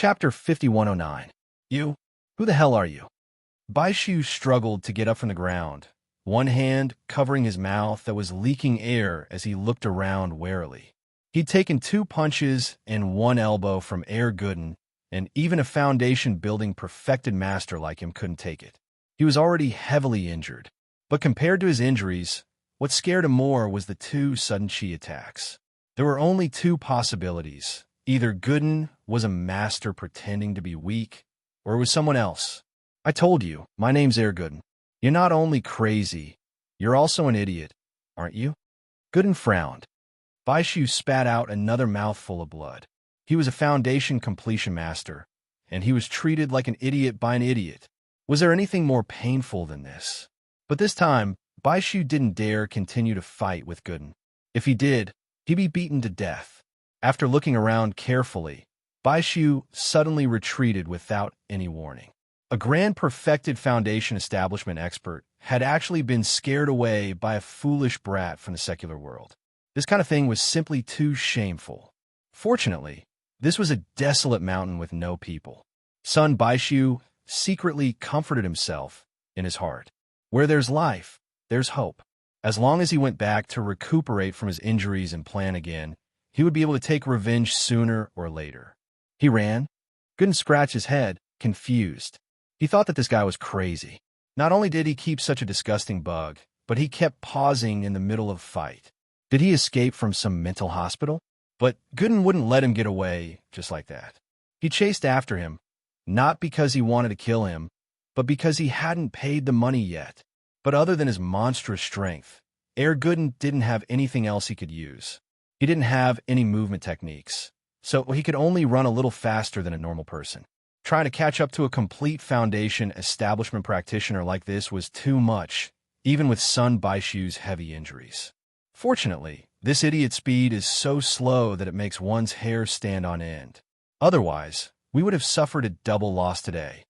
Chapter 5109. You? Who the hell are you? Baishu struggled to get up from the ground, one hand covering his mouth that was leaking air as he looked around warily. He'd taken 2 punches and 1 elbow from Air Gooden, and even a foundation-building perfected master like him couldn't take it. He was already heavily injured. But compared to his injuries, what scared him more was the 2 sudden chi attacks. There were only 2 possibilities. Either Gooden was a master pretending to be weak, or it was someone else. I told you, my name's Air Gooden. You're not only crazy, you're also an idiot, aren't you? Gooden frowned. Baishu spat out another mouthful of blood. He was a foundation completion master, and he was treated like an idiot by an idiot. Was there anything more painful than this? But this time, Baishu didn't dare continue to fight with Gooden. If he did, he'd be beaten to death. After looking around carefully, Baishu suddenly retreated without any warning. A grand perfected foundation establishment expert had actually been scared away by a foolish brat from the secular world. This kind of thing was simply too shameful. Fortunately, this was a desolate mountain with no people. Son Baishu secretly comforted himself in his heart. Where there's life, there's hope. As long as he went back to recuperate from his injuries and plan again, he would be able to take revenge sooner or later. He ran. Gooden scratched his head, confused. He thought that this guy was crazy. Not only did he keep such a disgusting bug, but he kept pausing in the middle of a fight. Did he escape from some mental hospital? But Gooden wouldn't let him get away just like that. He chased after him, not because he wanted to kill him, but because he hadn't paid the money yet. But other than his monstrous strength, Air Gooden didn't have anything else he could use. He didn't have any movement techniques, so he could only run a little faster than a normal person. Trying to catch up to a complete foundation establishment practitioner like this was too much, even with Son Baishu's heavy injuries. Fortunately, this idiot's speed is so slow that it makes one's hair stand on end. Otherwise, we would have suffered a double loss today.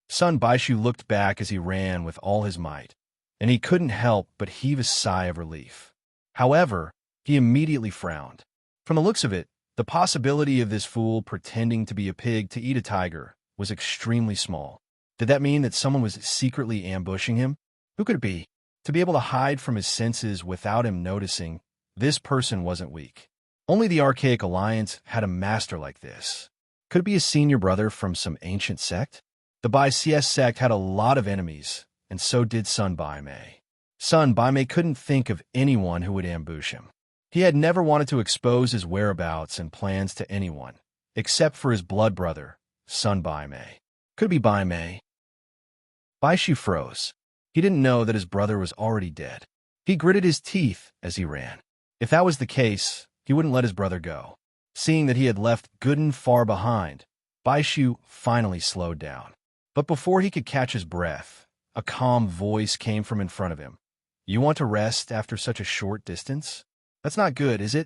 Son Baishu looked back as he ran with all his might, and he couldn't help but heave a sigh of relief. However, he immediately frowned. From the looks of it, the possibility of this fool pretending to be a pig to eat a tiger was extremely small. Did that mean that someone was secretly ambushing him? Who could it be? To be able to hide from his senses without him noticing, this person wasn't weak. Only the Archaic Alliance had a master like this. Could it be a senior brother from some ancient sect? The Bai CS sect had a lot of enemies, and so did Sun Bai Mei. Sun Bai Mei couldn't think of anyone who would ambush him. He had never wanted to expose his whereabouts and plans to anyone, except for his blood brother, Sun Bai Mei. Could it be Bai Mei? Baishu froze. He didn't know that his brother was already dead. He gritted his teeth as he ran. If that was the case, he wouldn't let his brother go. Seeing that he had left Gooden far behind, Baishu finally slowed down. But before he could catch his breath, a calm voice came from in front of him. You want to rest after such a short distance? That's not good, is it?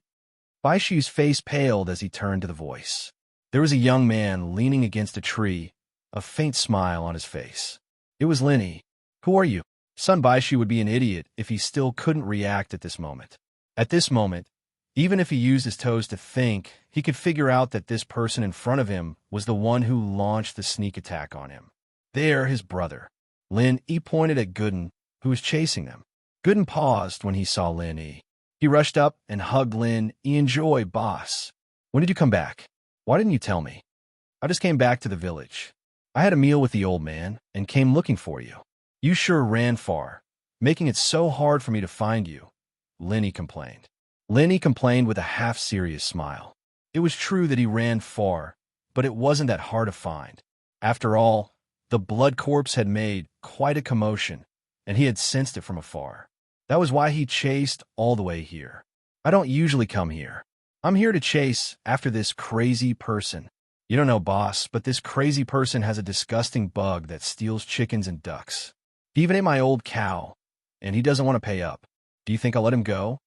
Baishu's face paled as he turned to the voice. There was a young man leaning against a tree, a faint smile on his face. It was Linny. Who are you? Son Baishu would be an idiot if he still couldn't react at this moment. At this moment, even if he used his toes to think, he could figure out that this person in front of him was the one who launched the sneak attack on him. There, his brother. Lin E pointed at Gooden, who was chasing them. Gooden paused when he saw Lin E. He rushed up and hugged Lin E. Enjoy, boss. When did you come back? Why didn't you tell me? I just came back to the village. I had a meal with the old man and came looking for you. You sure ran far, making it so hard for me to find you, Linny complained. Linny complained with a half-serious smile. It was true that he ran far, but it wasn't that hard to find. After all, the blood corpse had made quite a commotion, and he had sensed it from afar. That was why he chased all the way here. I don't usually come here. I'm here to chase after this crazy person. You don't know, boss, but this crazy person has a disgusting bug that steals chickens and ducks. He even ate my old cow, and he doesn't want to pay up. Do you think I'll let him go?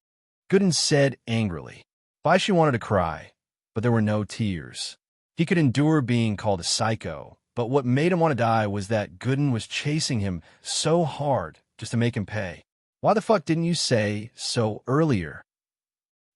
Gooden said angrily. Baishu wanted to cry, but there were no tears. He could endure being called a psycho, but what made him want to die was that Gooden was chasing him so hard just to make him pay. Why the fuck didn't you say so earlier?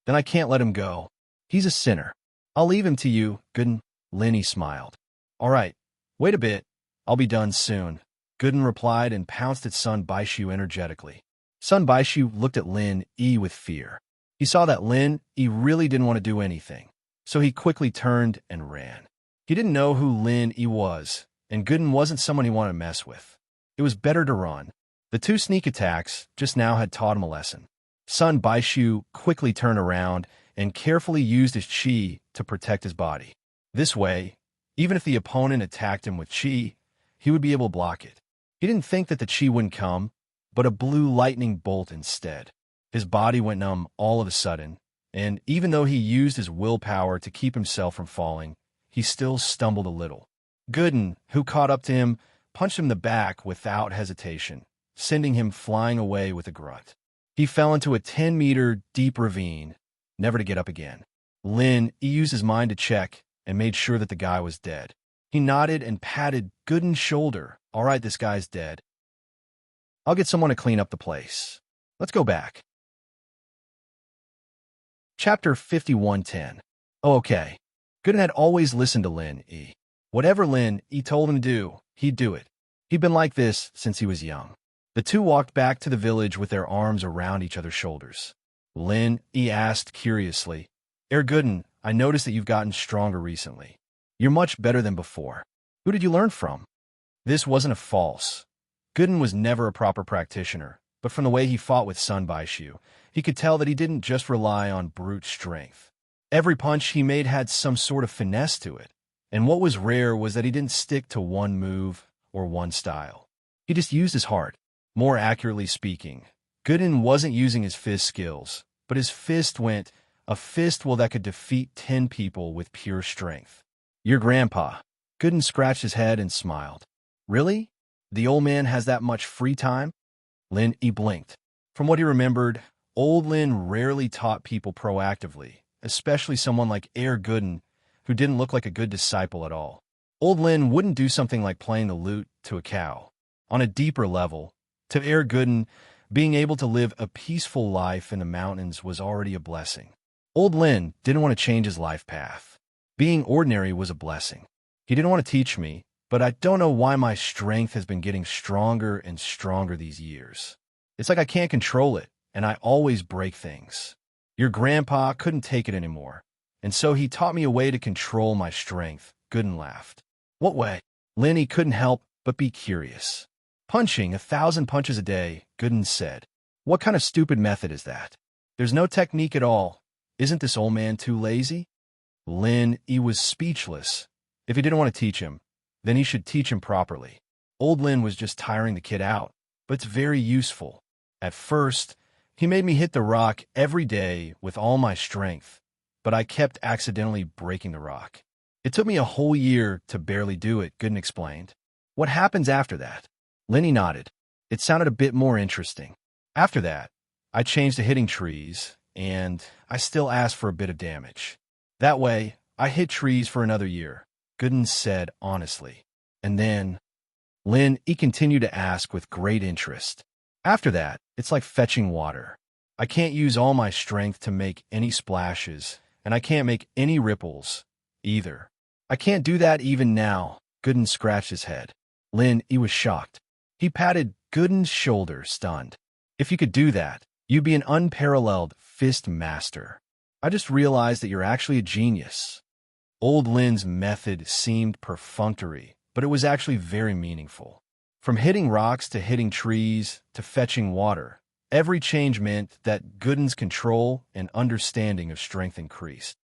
Then I can't let him go. He's a sinner. I'll leave him to you, Gooden. Linny smiled. All right, wait a bit. I'll be done soon, Gooden replied and pounced at Sun Baishu energetically. Sun Baishu looked at Lin Yi with fear. He saw that Lin Yi really didn't want to do anything, so he quickly turned and ran. He didn't know who Lin Yi was, and Gooden wasn't someone he wanted to mess with. It was better to run. The two sneak attacks just now had taught him a lesson. Sun Baishu quickly turned around and carefully used his chi to protect his body. This way, even if the opponent attacked him with chi, he would be able to block it. He didn't think that the chi wouldn't come, but a blue lightning bolt instead. His body went numb all of a sudden, and even though he used his willpower to keep himself from falling, he still stumbled a little. Gooden, who caught up to him, punched him in the back without hesitation, sending him flying away with a grunt. He fell into a 10-meter deep ravine, never to get up again. Lin used his mind to check and made sure that the guy was dead. He nodded and patted Gooden's shoulder. All right, this guy's dead. I'll get someone to clean up the place. Let's go back. Chapter 51:10. Oh, okay. Gooden had always listened to Lin Yi. Whatever Lin Yi told him to do, he'd do it. He'd been like this since he was young. The two walked back to the village with their arms around each other's shoulders. Lin Yi asked curiously, Gooden, I noticed that you've gotten stronger recently. You're much better than before. Who did you learn from? This wasn't a false. Gooden was never a proper practitioner, but from the way he fought with Sun Baishu, he could tell that he didn't just rely on brute strength. Every punch he made had some sort of finesse to it, and what was rare was that he didn't stick to one move or one style. He just used his heart. More accurately speaking, Gooden wasn't using his fist skills, but his fist went, a fist that could defeat 10 people with pure strength. Your grandpa. Gooden scratched his head and smiled. Really? The old man has that much free time? Lin Yi blinked. From what he remembered, old Lin rarely taught people proactively, especially someone like Gooden, who didn't look like a good disciple at all. Old Lin wouldn't do something like playing the lute to a cow. On a deeper level, to Gooden, being able to live a peaceful life in the mountains was already a blessing. Old Lin didn't want to change his life path. Being ordinary was a blessing. He didn't want to teach me, but I don't know why my strength has been getting stronger and stronger these years. It's like I can't control it, and I always break things. Your grandpa couldn't take it anymore, and so he taught me a way to control my strength. Gooden laughed. What way? Lin Yi couldn't help but be curious. Punching 1,000 punches a day, Gooden said. What kind of stupid method is that? There's no technique at all. Isn't this old man too lazy? Lin Yi was speechless. If he didn't want to teach him, then he should teach him properly. Old Lin was just tiring the kid out, but it's very useful. At first, he made me hit the rock every day with all my strength, but I kept accidentally breaking the rock. It took me a whole year to barely do it, Gooden explained. What happens after that? Lin Yi nodded. It sounded a bit more interesting. After that, I changed to hitting trees, and I still asked for a bit of damage. That way, I hit trees for another year, Gooden said honestly. And then, Lin Yi continued to ask with great interest. After that, it's like fetching water. I can't use all my strength to make any splashes, and I can't make any ripples, either. I can't do that even now, Gooden scratched his head. Lin Yi was shocked. He patted Gooden's shoulder, stunned. If you could do that, you'd be an unparalleled fist master. I just realized that you're actually a genius. Old Lin's method seemed perfunctory, but it was actually very meaningful. From hitting rocks to hitting trees to fetching water, every change meant that Gooden's control and understanding of strength increased.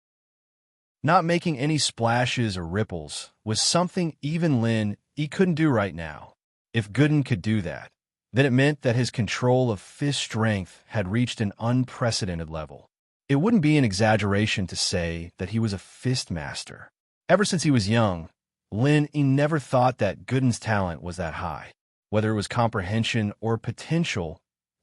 Not making any splashes or ripples was something even Lin Yi couldn't do right now. If Gooden could do that, then it meant that his control of fist strength had reached an unprecedented level. It wouldn't be an exaggeration to say that he was a fist master. Ever since he was young, Lin Yi never thought that Gooden's talent was that high. Whether it was comprehension or potential,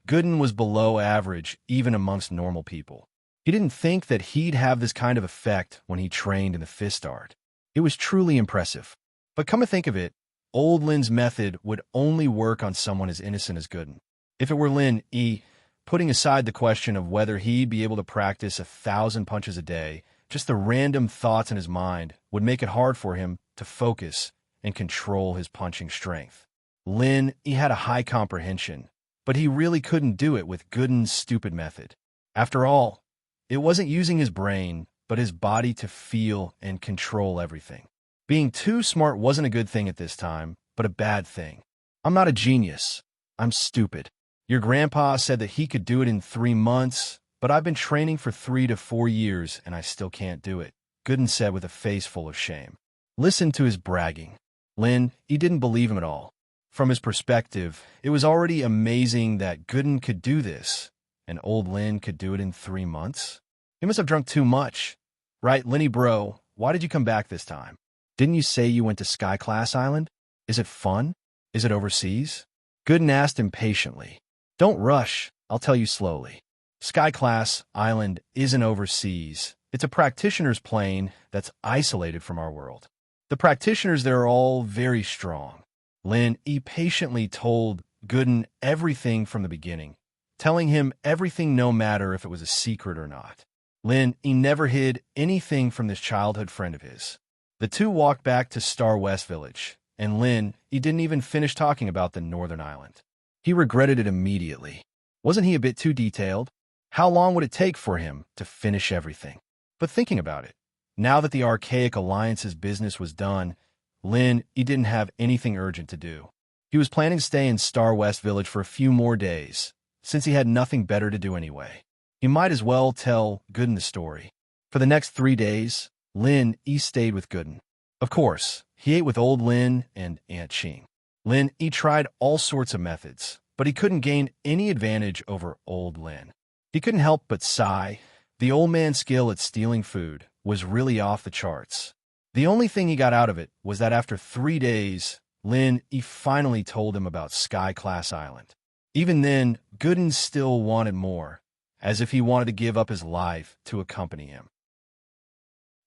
Gooden was below average even amongst normal people. He didn't think that he'd have this kind of effect when he trained in the fist art. It was truly impressive. But come to think of it, old Lin's method would only work on someone as innocent as Gooden. If it were Lin Yi, putting aside the question of whether he'd be able to practice 1,000 punches a day, just the random thoughts in his mind would make it hard for him to focus and control his punching strength. Lin, he had a high comprehension, but he really couldn't do it with Gooden's stupid method. After all, it wasn't using his brain, but his body to feel and control everything. Being too smart wasn't a good thing at this time, but a bad thing. I'm not a genius. I'm stupid. Your grandpa said that he could do it in 3 months, but I've been training for 3 to 4 years and I still can't do it, Gooden said with a face full of shame. Listen to his bragging. Lin, he didn't believe him at all. From his perspective, it was already amazing that Gooden could do this, and old Lin could do it in 3 months. He must have drunk too much. Right, Linny bro, why did you come back this time? Didn't you say you went to Sky Class Island? Is it fun? Is it overseas? Gooden asked impatiently. Don't rush, I'll tell you slowly. Sky Class Island isn't overseas. It's a practitioner's plane that's isolated from our world. The practitioners there are all very strong. Lin patiently told Gooden everything from the beginning, telling him everything no matter if it was a secret or not. Lin never hid anything from this childhood friend of his. The two walked back to Star West Village, and Lin didn't even finish talking about the Northern Island. He regretted it immediately. Wasn't he a bit too detailed? How long would it take for him to finish everything? But thinking about it, now that the Archaic Alliance's business was done, Lin didn't have anything urgent to do. He was planning to stay in Star West Village for a few more days, since he had nothing better to do anyway. He might as well tell Gooden the story. For the next 3 days, Lin stayed with Gooden. Of course, he ate with old Lin and Aunt Ching. Lin tried all sorts of methods, but he couldn't gain any advantage over old Lin. He couldn't help but sigh. The old man's skill at stealing food was really off the charts. The only thing he got out of it was that after 3 days, Lin finally told him about Sky Class Island. Even then, Gooden still wanted more, as if he wanted to give up his life to accompany him.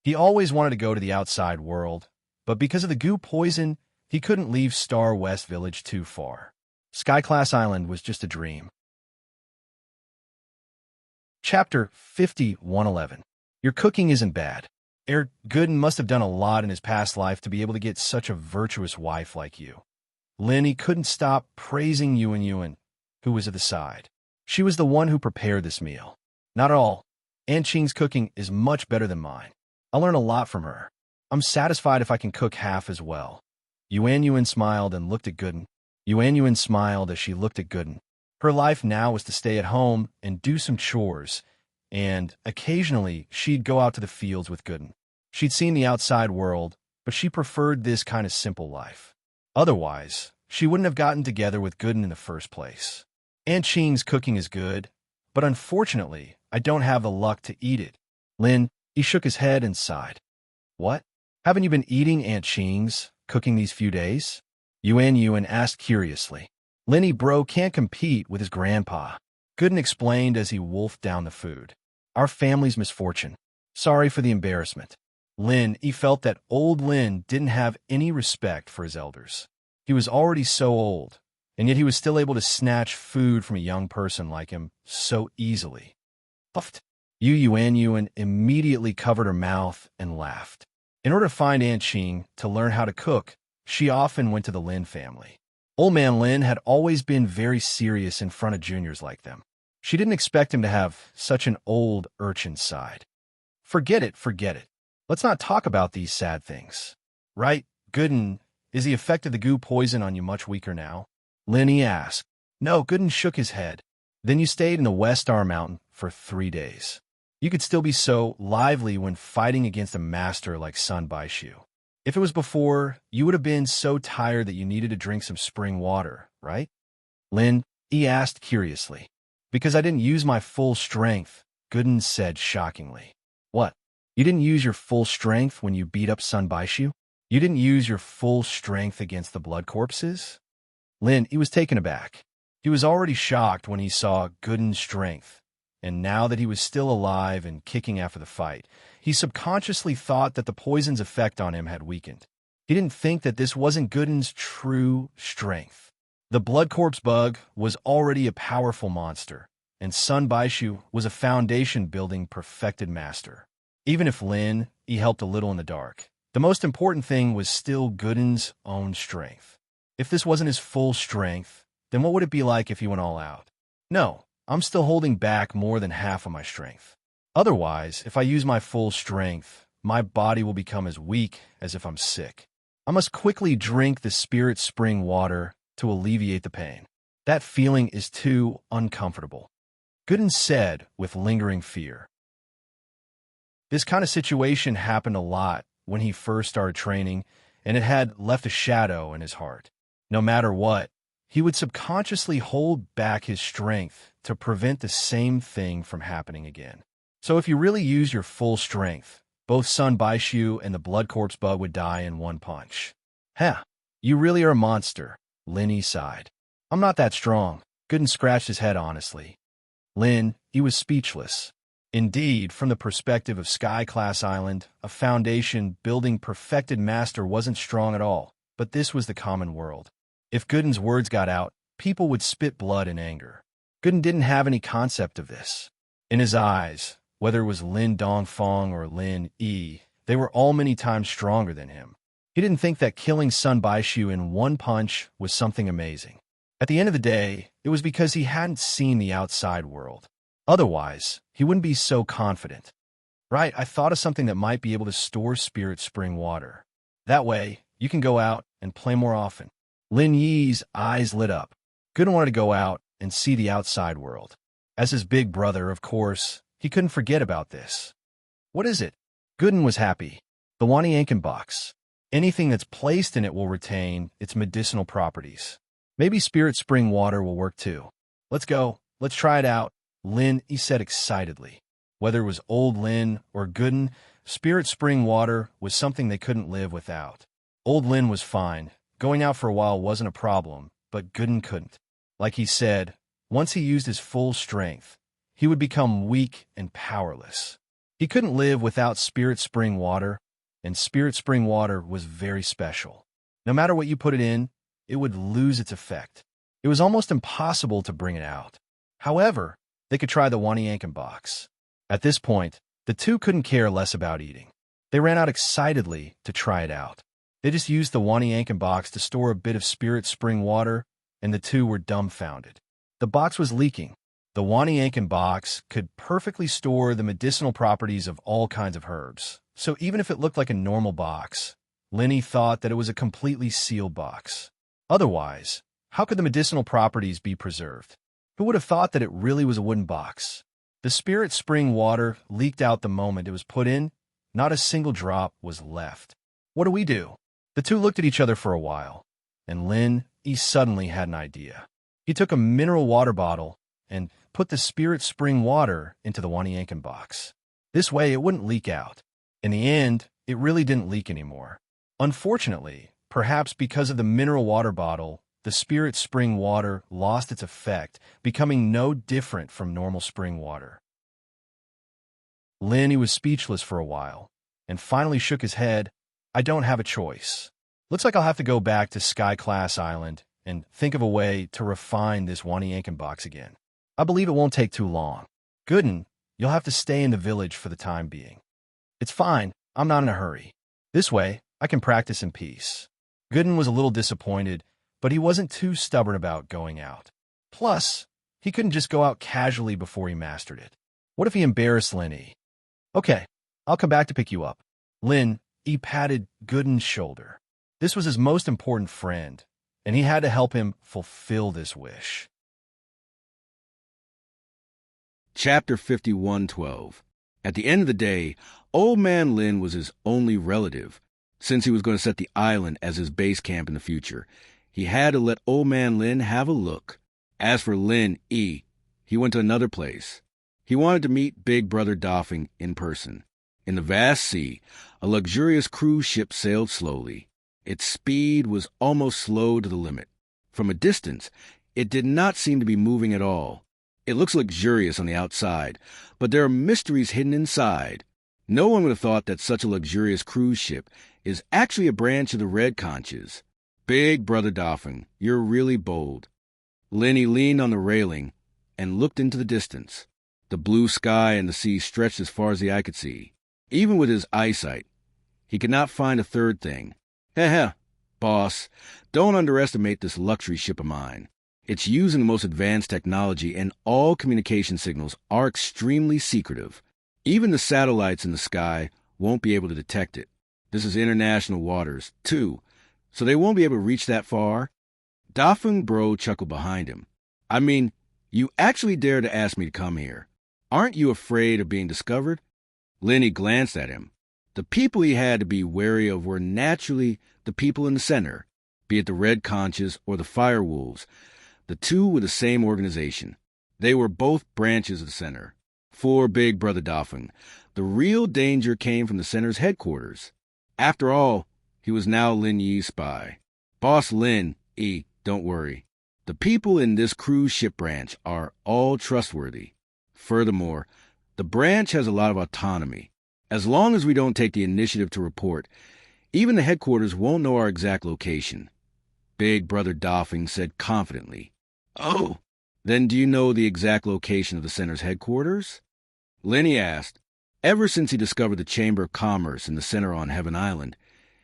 He always wanted to go to the outside world, but because of the goo poison, he couldn't leave Star West Village too far. Sky Class Island was just a dream. Chapter 5111. Your cooking isn't bad. Gooden must have done a lot in his past life to be able to get such a virtuous wife like you. Lin couldn't stop praising Yuan, who was at the side. She was the one who prepared this meal. Not at all. Aunt Ching's cooking is much better than mine. I'll learn a lot from her. I'm satisfied if I can cook half as well. Yuan smiled and looked at Gooden. Yuan smiled as she looked at Gooden. Her life now was to stay at home and do some chores, and occasionally she'd go out to the fields with Gooden. She'd seen the outside world, but she preferred this kind of simple life. Otherwise, she wouldn't have gotten together with Gooden in the first place. Aunt Ching's cooking is good, but unfortunately, I don't have the luck to eat it. Lin, he shook his head and sighed. What? Haven't you been eating Aunt Ching's cooking these few days? Yuan asked curiously. Linny bro can't compete with his grandpa. Gooden explained as he wolfed down the food. Our family's misfortune. Sorry for the embarrassment. Lin, he felt that old Lin didn't have any respect for his elders. He was already so old, and yet he was still able to snatch food from a young person like him so easily. Puffed. Yuan immediately covered her mouth and laughed. In order to find Aunt Ching to learn how to cook, she often went to the Lin family. Old man Lin had always been very serious in front of juniors like them. She didn't expect him to have such an old urchin side. Forget it. Let's not talk about these sad things. Right, Gooden, is the effect of the goo poison on you much weaker now? Linny asked. No, Gooden shook his head. Then you stayed in the West Star Mountain for 3 days. You could still be so lively when fighting against a master like Sun Baishu. If it was before, you would have been so tired that you needed to drink some spring water, right? Lin, he asked curiously. Because I didn't use my full strength, Gooden said shockingly. What? You didn't use your full strength when you beat up Sun Baishu? You didn't use your full strength against the blood corpses? Lin, he was taken aback. He was already shocked when he saw Gooden's strength, and now that he was still alive and kicking after the fight, he subconsciously thought that the poison's effect on him had weakened. He didn't think that this wasn't Gooden's true strength. The blood corpse bug was already a powerful monster, and Sun Baishu was a foundation-building perfected master. Even if Lin, he helped a little in the dark, The most important thing was still Gooden's own strength. If this wasn't his full strength, then what would it be like if he went all out? No, I'm still holding back more than half of my strength. Otherwise, if I use my full strength, my body will become as weak as if I'm sick. I must quickly drink the spirit spring water to alleviate the pain. That feeling is too uncomfortable. Gooden said with lingering fear. This kind of situation happened a lot when he first started training, and it had left a shadow in his heart. No matter what, he would subconsciously hold back his strength to prevent the same thing from happening again. So if you really use your full strength, both Sun Baishu and the Blood Corpse Bug would die in one punch. Heh, you really are a monster, Lin sighed. I'm not that strong. Gooden scratched his head honestly. Lin, he was speechless. Indeed, from the perspective of Sky-class Island, a foundation building perfected master wasn't strong at all, but this was the common world. If Gooden's words got out, people would spit blood in anger. Gooden didn't have any concept of this. In his eyes, whether it was Lin Dongfeng or Lin Yi, they were all many times stronger than him. He didn't think that killing Sun Baishu in one punch was something amazing. At the end of the day, it was because he hadn't seen the outside world. Otherwise, he wouldn't be so confident. Right, I thought of something that might be able to store spirit spring water. That way, you can go out and play more often. Lin Yi's eyes lit up. Gooden wanted to go out and see the outside world. As his big brother, of course, he couldn't forget about this. What is it? Gooden was happy. The Waniankin box. Anything that's placed in it will retain its medicinal properties. Maybe spirit spring water will work too. Let's go. Let's try it out, Lin, he said excitedly. Whether it was old Lin or Gooden, spirit spring water was something they couldn't live without. Old Lin was fine. Going out for a while wasn't a problem, but Gooden couldn't. Like he said, once he used his full strength, he would become weak and powerless. He couldn't live without spirit spring water, and spirit spring water was very special. No matter what you put it in, it would lose its effect. It was almost impossible to bring it out. However, they could try the Waniankin box. At this point, the two couldn't care less about eating. They ran out excitedly to try it out. They just used the Waniankin box to store a bit of spirit spring water, and the two were dumbfounded. The box was leaking. The Waniankin box could perfectly store the medicinal properties of all kinds of herbs. So even if it looked like a normal box, Linny thought that it was a completely sealed box. Otherwise, how could the medicinal properties be preserved? Who would have thought that it really was a wooden box? The spirit spring water leaked out the moment it was put in. Not a single drop was left. What do we do? The two looked at each other for a while, and Lin, he suddenly had an idea. He took a mineral water bottle and put the spirit spring water into the Waniankin box. This way it wouldn't leak out. In the end, it really didn't leak anymore. Unfortunately, perhaps because of the mineral water bottle, the spirit spring water lost its effect, becoming no different from normal spring water. Lin, he was speechless for a while, and finally shook his head. I don't have a choice. Looks like I'll have to go back to Sky-class Island and think of a way to refine this Waniankin box again. I believe it won't take too long. Gooden, you'll have to stay in the village for the time being. It's fine. I'm not in a hurry. This way, I can practice in peace. Gooden was a little disappointed, but he wasn't too stubborn about going out. Plus, he couldn't just go out casually before he mastered it. What if he embarrassed Linny? Okay, I'll come back to pick you up. Lin, he patted Gooden's shoulder. This was his most important friend, and he had to help him fulfill this wish. Chapter 51:12. At the end of the day, Old Man Lin was his only relative. Since he was going to set the island as his base camp in the future, he had to let Old Man Lin have a look. As for Lin Yi, he went to another place. He wanted to meet Big Brother Doffing in person. In the vast sea, a luxurious cruise ship sailed slowly. Its speed was almost slow to the limit. From a distance, it did not seem to be moving at all. It looks luxurious on the outside, but there are mysteries hidden inside. No one would have thought that such a luxurious cruise ship is actually a branch of the Red Conches. Big Brother Doffin, you're really bold. Linny leaned on the railing and looked into the distance. The blue sky and the sea stretched as far as the eye could see. Even with his eyesight, He could not find a third thing. Heh, boss, don't underestimate this luxury ship of mine. It's using the most advanced technology, and all communication signals are extremely secretive. Even the satellites in the sky won't be able to detect it. This is international waters, too, so they won't be able to reach that far. Dafeng Bro chuckled behind him. I mean, you actually dare to ask me to come here. Aren't you afraid of being discovered? Lenny glanced at him. The people he had to be wary of were naturally the people in the center, be it the Red Conches or the Firewolves. The two were the same organization. They were both branches of the center. For Big Brother Dafeng, the real danger came from the center's headquarters. After all, he was now Lin Yi's spy. Boss Lin, don't worry. The people in this cruise ship branch are all trustworthy. Furthermore, the branch has a lot of autonomy. As long as we don't take the initiative to report, even the headquarters won't know our exact location. Big Brother Dafeng said confidently. Oh, then do you know the exact location of the center's headquarters? Lenny asked. Ever since he discovered the Chamber of Commerce in the center on Heaven Island,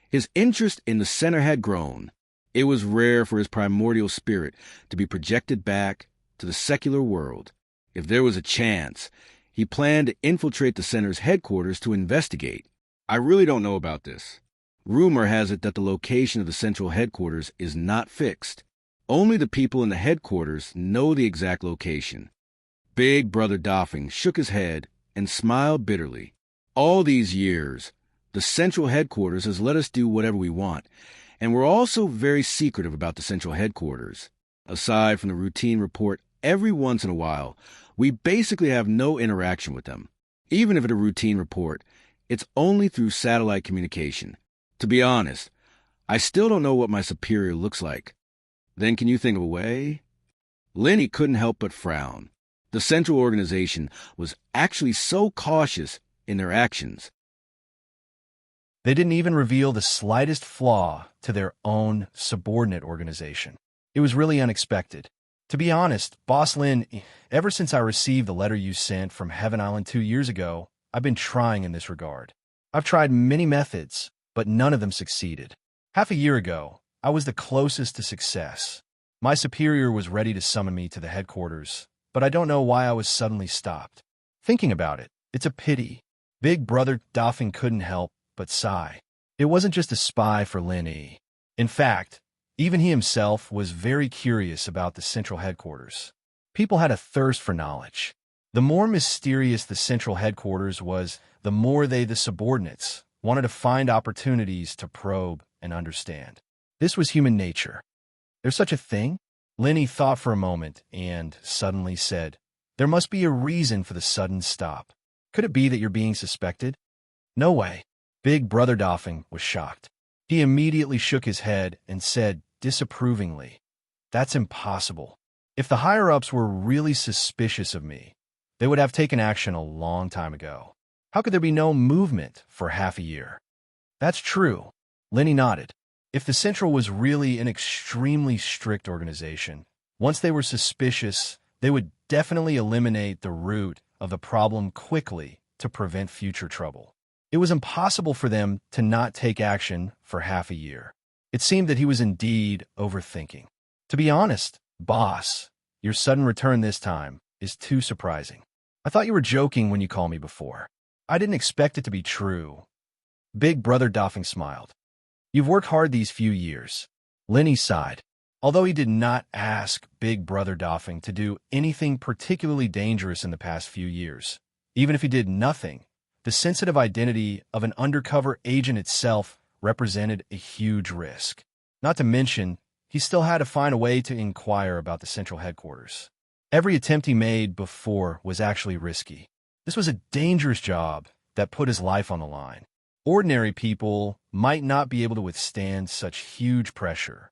his interest in the center had grown. It was rare for his primordial spirit to be projected back to the secular world. If there was a chance, he planned to infiltrate the center's headquarters to investigate. I really don't know about this. Rumor has it that the location of the central headquarters is not fixed. Only the people in the headquarters know the exact location. Big Brother Dafeng shook his head and smiled bitterly. All these years, the central headquarters has let us do whatever we want, and we're also very secretive about the central headquarters. Aside from the routine report every once in a while, we basically have no interaction with them. Even if it's a routine report, it's only through satellite communication. To be honest, I still don't know what my superior looks like. Then can you think of a way? Lenny couldn't help but frown. The central organization was actually so cautious in their actions. They didn't even reveal the slightest flaw to their own subordinate organization. It was really unexpected. To be honest, Boss Lin, ever since I received the letter you sent from Heaven Island 2 years ago, I've been trying in this regard. I've tried many methods, but none of them succeeded. Half a year ago, I was the closest to success. My superior was ready to summon me to the headquarters, but I don't know why I was suddenly stopped. Thinking about it, it's a pity. Big Brother Dafeng couldn't help but sigh. It wasn't just a spy for Lin Yi. In fact, even he himself was very curious about the central headquarters. People had a thirst for knowledge. The more mysterious the central headquarters was, the more they, the subordinates, wanted to find opportunities to probe and understand. This was human nature. There's such a thing? Lenny thought for a moment and suddenly said, There must be a reason for the sudden stop. Could it be that you're being suspected? No way. Big Brother Dafeng was shocked. He immediately shook his head and said disapprovingly, That's impossible. If the higher-ups were really suspicious of me, they would have taken action a long time ago. How could there be no movement for half a year? That's true. Lenny nodded. If the Central was really an extremely strict organization, once they were suspicious, they would definitely eliminate the root of the problem quickly to prevent future trouble. It was impossible for them to not take action for half a year. It seemed that he was indeed overthinking. To be honest, boss, your sudden return this time is too surprising. I thought you were joking when you called me before. I didn't expect it to be true. Big Brother Dafeng smiled. You've worked hard these few years. Lenny sighed. Although he did not ask Big Brother Dafeng to do anything particularly dangerous in the past few years, even if he did nothing, the sensitive identity of an undercover agent itself represented a huge risk. Not to mention, he still had to find a way to inquire about the central headquarters. Every attempt he made before was actually risky. This was a dangerous job that put his life on the line. Ordinary people might not be able to withstand such huge pressure.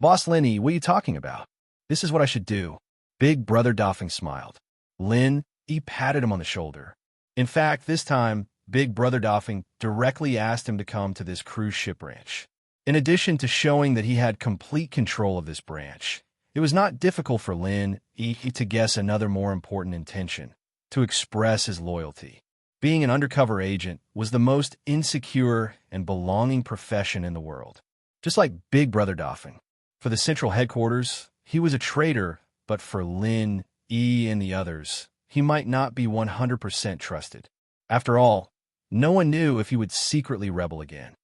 Boss Lenny, what are you talking about? This is what I should do. Big Brother Dafeng smiled. Lin, he patted him on the shoulder. In fact, this time, Big Brother Dafeng directly asked him to come to this cruise ship branch. In addition to showing that he had complete control of this branch, it was not difficult for Lin to guess another more important intention, to express his loyalty. Being an undercover agent was the most insecure and belonging profession in the world. Just like Big Brother Dauphin. For the central headquarters, he was a traitor, but for Lin, E, and the others, he might not be 100% trusted. After all, no one knew if he would secretly rebel again.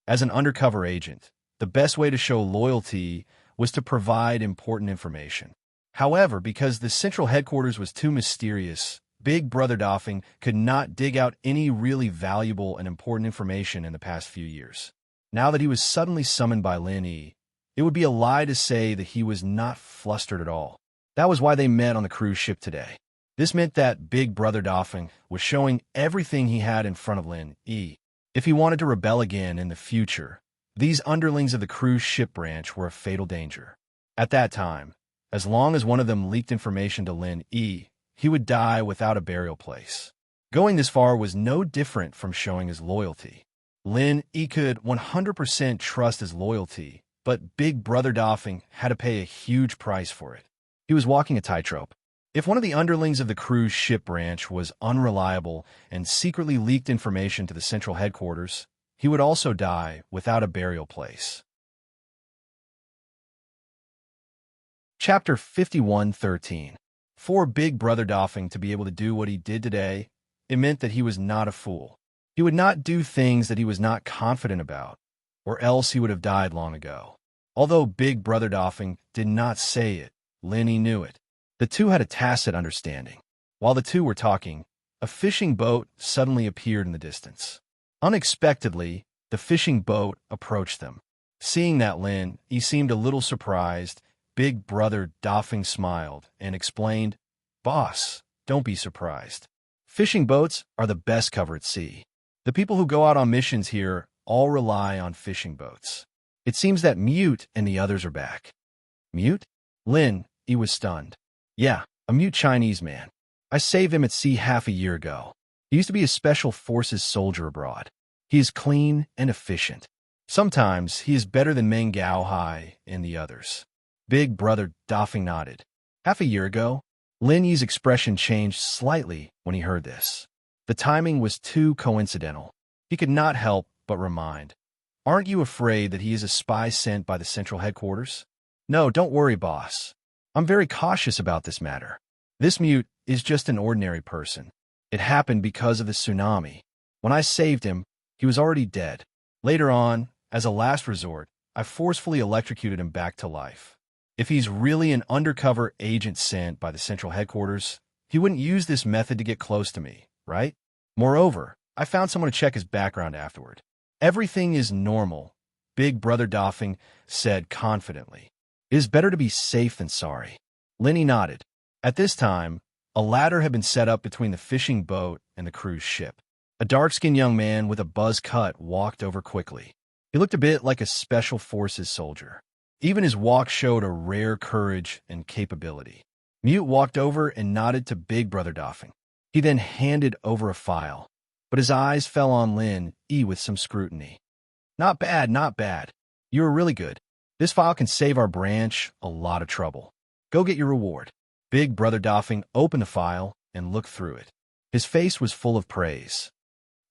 As an undercover agent, the best way to show loyalty was to provide important information. However, because the central headquarters was too mysterious, Big Brother Dauphin could not dig out any really valuable and important information in the past few years. Now that he was suddenly summoned by Lin E, it would be a lie to say that he was not flustered at all. That was why they met on the cruise ship today. This meant that Big Brother Dauphin was showing everything he had in front of Lin E. If he wanted to rebel again in the future, these underlings of the cruise ship branch were a fatal danger. At that time, as long as one of them leaked information to Lin E, he would die without a burial place. Going this far was no different from showing his loyalty. Lin E could 100% trust his loyalty, but Big Brother Dauphin had to pay a huge price for it. He was walking a tightrope. If one of the underlings of the cruise ship branch was unreliable and secretly leaked information to the central headquarters, he would also die without a burial place. Chapter 51:13. For Big Brother Dauphin to be able to do what he did today, it meant that he was not a fool. He would not do things that he was not confident about, or else he would have died long ago. Although Big Brother Dauphin did not say it, Linny knew it. The two had a tacit understanding. While the two were talking, a fishing boat suddenly appeared in the distance. Unexpectedly, the fishing boat approached them. Seeing that Lin, he seemed a little surprised. Big Brother Dauphin smiled and explained, "Boss, don't be surprised. Fishing boats are the best cover at sea. The people who go out on missions here all rely on fishing boats. It seems that Mute and the others are back." Mute? Lin, he was stunned. "Yeah, a Mute Chinese man. I saved him at sea half a year ago. He used to be a special forces soldier abroad. He is clean and efficient. Sometimes he is better than Meng Gao Hai and the others." Big Brother Dauphin nodded. Half a year ago, Lin Yi's expression changed slightly when he heard this. The timing was too coincidental. He could not help but remind, "Aren't you afraid that he is a spy sent by the central headquarters?" "No, don't worry, boss. I'm very cautious about this matter. This Mute is just an ordinary person. It happened because of the tsunami. When I saved him, he was already dead. Later on, as a last resort, I forcefully electrocuted him back to life. If he's really an undercover agent sent by the central headquarters, he wouldn't use this method to get close to me, right? Moreover, I found someone to check his background afterward. Everything is normal," Big Brother Dauphin said confidently. "It is better to be safe than sorry." Linny nodded. At this time, a ladder had been set up between the fishing boat and the cruise ship. A dark-skinned young man with a buzz cut walked over quickly. He looked a bit like a special forces soldier. Even his walk showed a rare courage and capability. Mute walked over and nodded to Big Brother Dauphin. He then handed over a file, but his eyes fell on Lin E with some scrutiny. "Not bad, not bad. You were really good. This file can save our branch a lot of trouble. Go get your reward." Big Brother Dauphin opened the file and looked through it. His face was full of praise.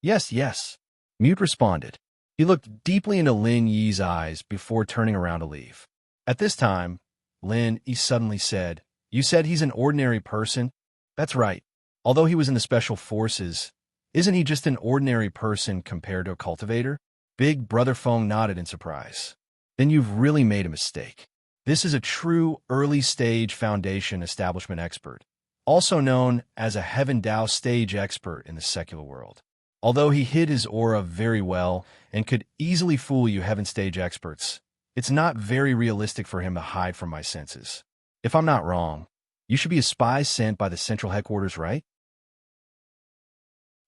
"Yes, yes," Mute responded. He looked deeply into Lin Yi's eyes before turning around to leave. At this time, Lin Yi suddenly said, "You said he's an ordinary person?" "That's right. Although he was in the special forces, isn't he just an ordinary person compared to a cultivator?" Big Brother Feng nodded in surprise. "Then you've really made a mistake. This is a true early-stage foundation establishment expert, also known as a Heaven Dao stage expert in the secular world. Although he hid his aura very well and could easily fool you Heaven stage experts, it's not very realistic for him to hide from my senses. If I'm not wrong, you should be a spy sent by the central headquarters, right?"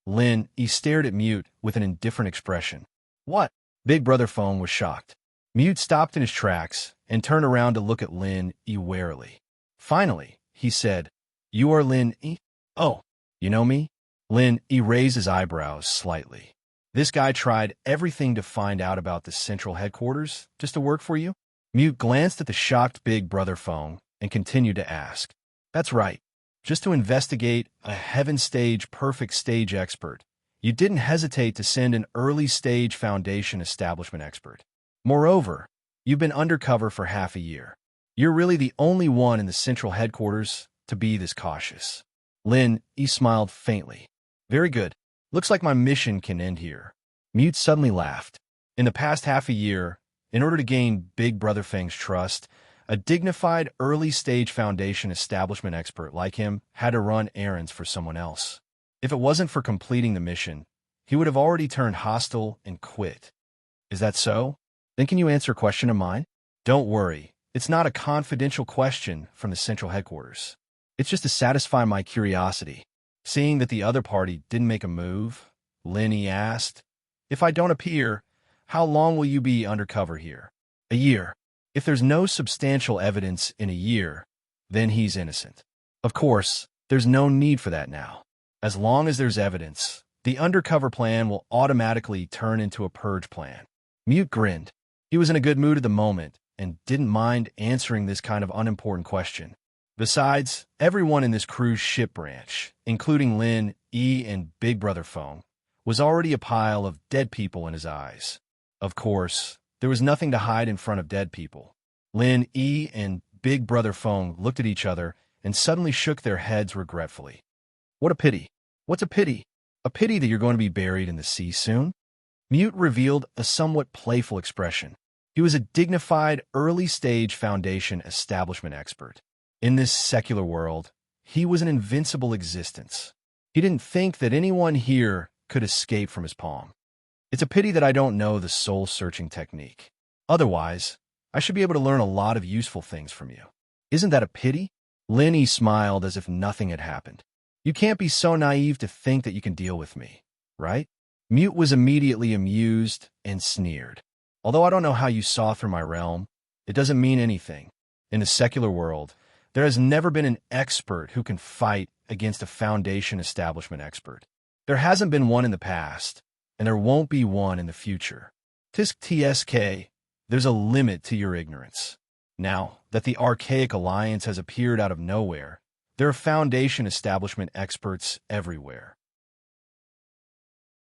Lin Yi stared at Mute with an indifferent expression. "What?" Big Brother Feng was shocked. Mute stopped in his tracks and turned around to look at Lin Yi warily. Finally, he said, "You are Lin Yi? Oh, you know me?" Lin Yi raised his eyebrows slightly. "This guy tried everything to find out about the central headquarters just to work for you?" Mute glanced at the shocked Big Brother Feng and continued to ask. "That's right. just to investigate a heaven stage perfect stage expert, you didn't hesitate to send an early stage foundation establishment expert. Moreover, you've been undercover for half a year. You're really the only one in the central headquarters to be this cautious. Lin, he smiled faintly. Very good. Looks like my mission can end here. Mute suddenly laughed. In the past half a year, in order to gain Big Brother Feng's trust, a dignified early-stage foundation establishment expert like him had to run errands for someone else. If it wasn't for completing the mission, he would have already turned hostile and quit. Is that so? Then can you answer a question of mine? Don't worry, it's not a confidential question from the central headquarters. It's just to satisfy my curiosity. Seeing that the other party didn't make a move, Lenny asked, "If I don't appear, how long will you be undercover here?" "A year. If there's no substantial evidence in a year, then he's innocent. Of course, there's no need for that now. As long as there's evidence, the undercover plan will automatically turn into a purge plan." Mute grinned. He was in a good mood at the moment and didn't mind answering this kind of unimportant question. Besides, everyone in this cruise ship branch, including Lin, E, and Big Brother Feng, was already a pile of dead people in his eyes. Of course, there was nothing to hide in front of dead people. Lin, E, and Big Brother Feng looked at each other and suddenly shook their heads regretfully. What a pity. What's a pity? A pity that you're going to be buried in the sea soon? Mute revealed a somewhat playful expression. He was a dignified early-stage foundation establishment expert. In this secular world, he was an invincible existence. He didn't think that anyone here could escape from his palm. It's a pity that I don't know the soul-searching technique. Otherwise, I should be able to learn a lot of useful things from you. Isn't that a pity? Lenny smiled as if nothing had happened. You can't be so naive to think that you can deal with me, right? Mute was immediately amused and sneered. Although I don't know how you saw through my realm, it doesn't mean anything. In the secular world, there has never been an expert who can fight against a foundation establishment expert. There hasn't been one in the past, and there won't be one in the future. Tisk TSK, there's a limit to your ignorance. Now that the archaic alliance has appeared out of nowhere, there are foundation establishment experts everywhere.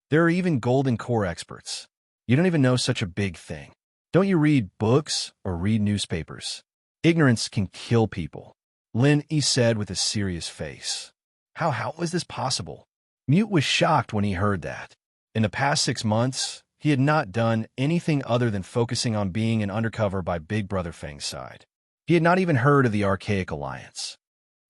There are even golden core experts. You don't even know such a big thing. Don't you read books or read newspapers? Ignorance can kill people. Lin E said with a serious face. How is this possible? Mute was shocked when he heard that. In the past 6 months, he had not done anything other than focusing on being an undercover by Big Brother Feng's side. He had not even heard of the archaic alliance.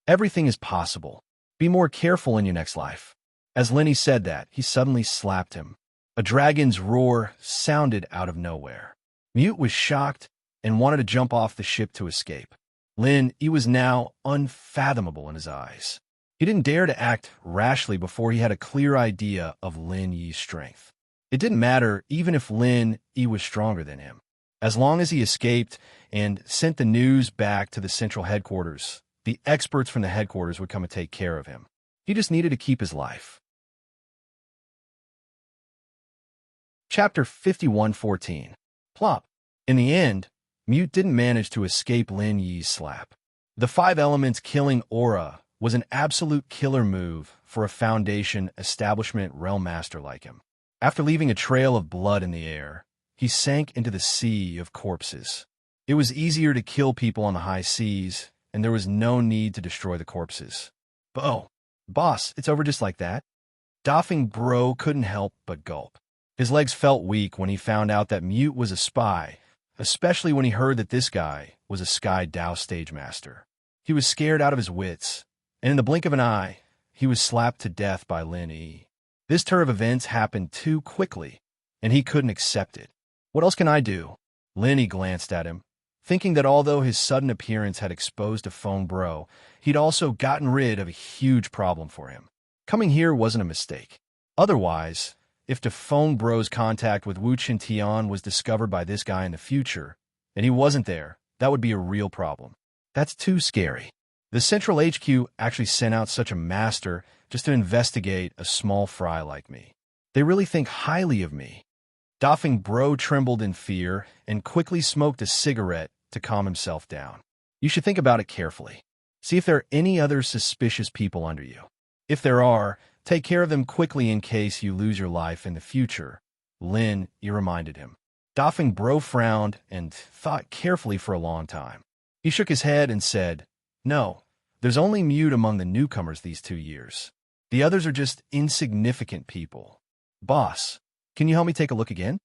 Everything is possible. Be more careful in your next life. As Lenny said that, he suddenly slapped him. A dragon's roar sounded out of nowhere. Mute was shocked and wanted to jump off the ship to escape. Lin, he was now unfathomable in his eyes. He didn't dare to act rashly before he had a clear idea of Lin Yi's strength. It didn't matter even if Lin Yi was stronger than him. As long as he escaped and sent the news back to the central headquarters, the experts from the headquarters would come and take care of him. He just needed to keep his life. Chapter 51:14. Plop. In the end, Mute didn't manage to escape Lin Yi's slap. The 5 elements killing aura was an absolute killer move for a foundation establishment realm master like him. After leaving a trail of blood in the air, he sank into the sea of corpses. It was easier to kill people on the high seas, and there was no need to destroy the corpses. But oh, boss, it's over just like that? Doffing Bro couldn't help but gulp. His legs felt weak when he found out that Mute was a spy, especially when he heard that this guy was a Sky Dao stage master. He was scared out of his wits, and in the blink of an eye, he was slapped to death by Lin Yi. This turn of events happened too quickly, and he couldn't accept it. What else can I do? Lin Yi glanced at him, thinking that although his sudden appearance had exposed a phone bro, he'd also gotten rid of a huge problem for him. Coming here wasn't a mistake. Otherwise, if the phone bro's contact with Wu Qintian was discovered by this guy in the future, and he wasn't there, that would be a real problem. That's too scary. The Central HQ actually sent out such a master just to investigate a small fry like me. They really think highly of me. Doffing Bro trembled in fear and quickly smoked a cigarette to calm himself down. You should think about it carefully. See if there are any other suspicious people under you. If there are, take care of them quickly in case you lose your life in the future. Lin, he reminded him. Doffing Bro frowned and thought carefully for a long time. He shook his head and said, "No, there's only Mute among the newcomers these 2 years. The others are just insignificant people. Boss, can you help me take a look again?"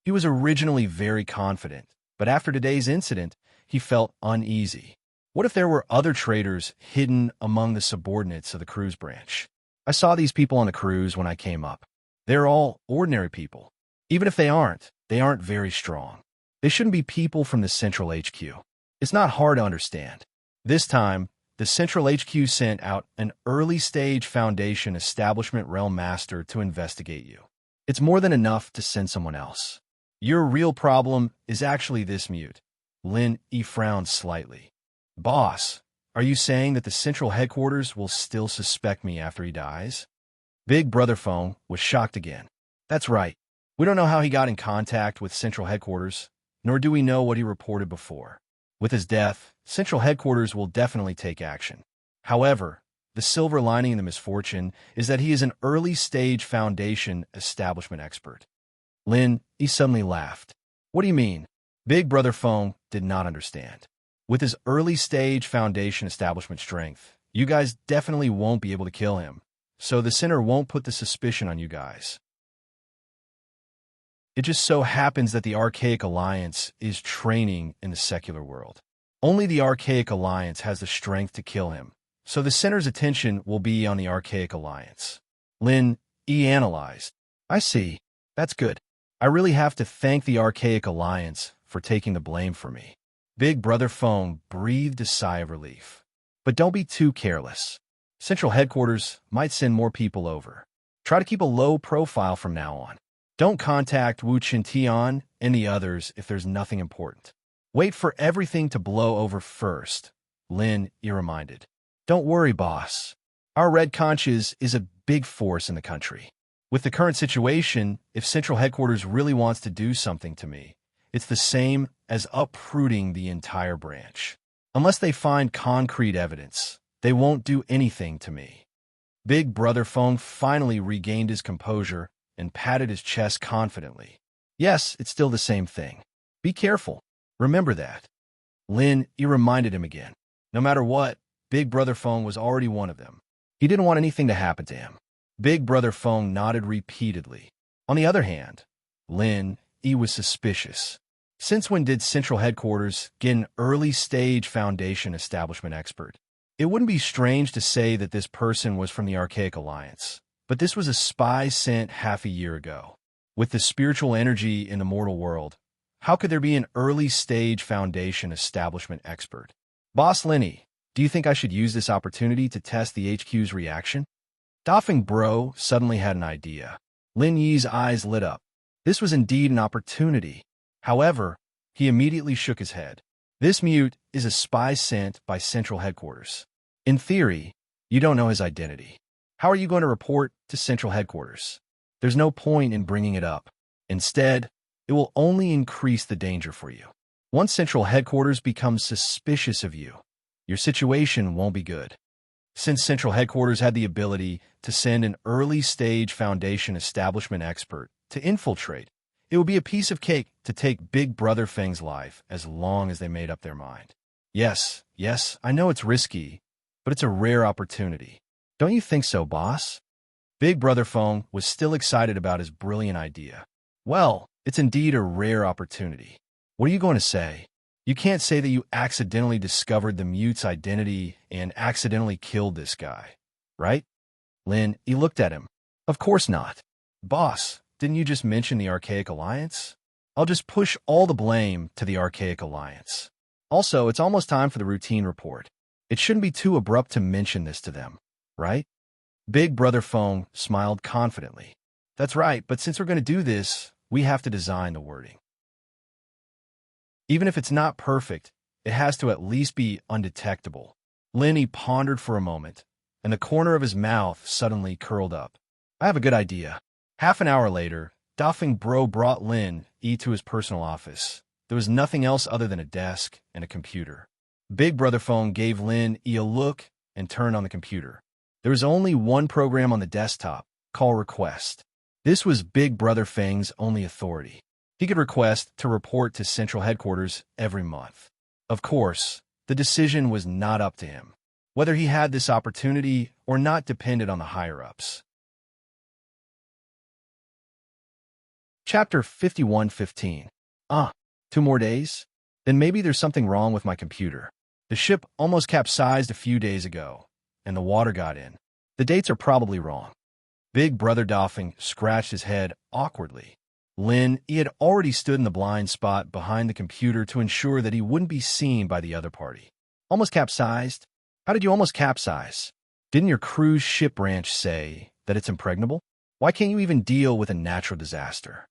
He was originally very confident, but after today's incident, he felt uneasy. What if there were other traitors hidden among the subordinates of the cruise branch? I saw these people on the cruise when I came up. They're all ordinary people. Even if they aren't very strong. They shouldn't be people from the Central HQ. It's not hard to understand. This time, the Central HQ sent out an early-stage Foundation Establishment Realm Master to investigate you. It's more than enough to send someone else. Your real problem is actually this Mute. Lin E frowned slightly. Boss, are you saying that the Central Headquarters will still suspect me after he dies? Big Brother Phone was shocked again. That's right. We don't know how he got in contact with Central Headquarters, nor do we know what he reported before. With his death, Central Headquarters will definitely take action. However, the silver lining in the misfortune is that he is an early-stage Foundation Establishment expert. Lin, he suddenly laughed. What do you mean? Big Brother Phone did not understand. With his early-stage Foundation Establishment strength, you guys definitely won't be able to kill him, so the Center won't put the suspicion on you guys. It just so happens that the Archaic Alliance is training in the secular world. Only the Archaic Alliance has the strength to kill him, so the Center's attention will be on the Archaic Alliance. Lin E analyzed. I see. That's good. I really have to thank the Archaic Alliance for taking the blame for me. Big Brother Phone breathed a sigh of relief. But don't be too careless. Central Headquarters might send more people over. Try to keep a low profile from now on. Don't contact Wu Qintian and the others if there's nothing important. Wait for everything to blow over first, Lin E reminded. Don't worry, boss. Our Red Conches is a big force in the country. With the current situation, if Central Headquarters really wants to do something to me, it's the same as uprooting the entire branch. Unless they find concrete evidence, they won't do anything to me. Big Brother Phone finally regained his composure and patted his chest confidently. Yes, it's still the same thing. Be careful. Remember that. Lin E reminded him again. No matter what, Big Brother Phone was already one of them. He didn't want anything to happen to him. Big Brother Phone nodded repeatedly. On the other hand, Lin E was suspicious. Since when did Central Headquarters get an early-stage Foundation Establishment expert? It wouldn't be strange to say that this person was from the Archaic Alliance, but this was a spy sent half a year ago. With the spiritual energy in the mortal world, how could there be an early-stage Foundation Establishment expert? Boss Lenny, do you think I should use this opportunity to test the HQ's reaction? Doffing Bro suddenly had an idea. Lin Yi's eyes lit up. This was indeed an opportunity. However, he immediately shook his head. This Mute is a spy sent by Central Headquarters. In theory, you don't know his identity. How are you going to report to Central Headquarters? There's no point in bringing it up. Instead, it will only increase the danger for you. Once Central Headquarters becomes suspicious of you, your situation won't be good. Since Central Headquarters had the ability to send an early-stage Foundation Establishment expert to infiltrate, it would be a piece of cake to take Big Brother Feng's life as long as they made up their mind. Yes, I know it's risky, but it's a rare opportunity. Don't you think so, boss? Big Brother Feng was still excited about his brilliant idea. Well, it's indeed a rare opportunity. What are you going to say? You can't say that you accidentally discovered the Mute's identity and accidentally killed this guy, right? Lin, he looked at him. Of course not. Boss, didn't you just mention the Archaic Alliance? I'll just push all the blame to the Archaic Alliance. Also, it's almost time for the routine report. It shouldn't be too abrupt to mention this to them, right? Big Brother Feng smiled confidently. That's right, but since we're going to do this, we have to design the wording. Even if it's not perfect, it has to at least be undetectable. Lenny pondered for a moment, and the corner of his mouth suddenly curled up. I have a good idea. Half an hour later, Doffing Bro brought Lin E to his personal office. There was nothing else other than a desk and a computer. Big Brother phone gave Lin a look and turned on the computer. There was only one program on the desktop, Call Request. This was Big Brother Fang's only authority. He could request to report to Central Headquarters every month. Of course, the decision was not up to him. Whether he had this opportunity or not depended on the higher-ups. Chapter 51:15. 2 more days? Then maybe there's something wrong with my computer. The ship almost capsized a few days ago, and the water got in. The dates are probably wrong. Big Brother Doffing scratched his head awkwardly. Lin, he had already stood in the blind spot behind the computer to ensure that he wouldn't be seen by the other party. Almost capsized? How did you almost capsize? Didn't your cruise ship branch say that it's impregnable? Why can't you even deal with a natural disaster?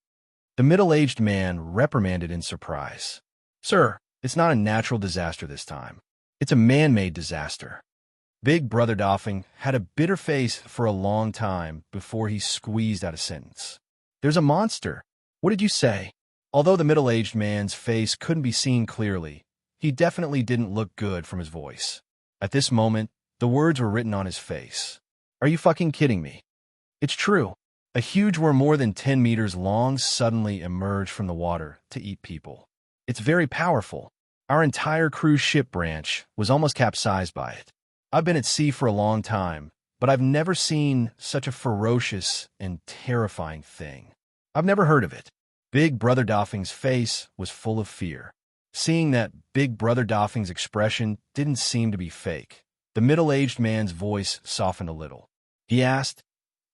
The middle-aged man reprimanded in surprise. Sir, it's not a natural disaster this time. It's a man-made disaster. Big Brother Doffing had a bitter face for a long time before he squeezed out a sentence. There's a monster. What did you say? Although the middle-aged man's face couldn't be seen clearly, he definitely didn't look good from his voice. At this moment, the words were written on his face. Are you fucking kidding me? It's true. A huge worm more than 10 meters long suddenly emerged from the water to eat people. It's very powerful. Our entire cruise ship branch was almost capsized by it. I've been at sea for a long time, but I've never seen such a ferocious and terrifying thing. I've never heard of it. Big Brother Doffing's face was full of fear. Seeing that Big Brother Doffing's expression didn't seem to be fake, the middle-aged man's voice softened a little. He asked,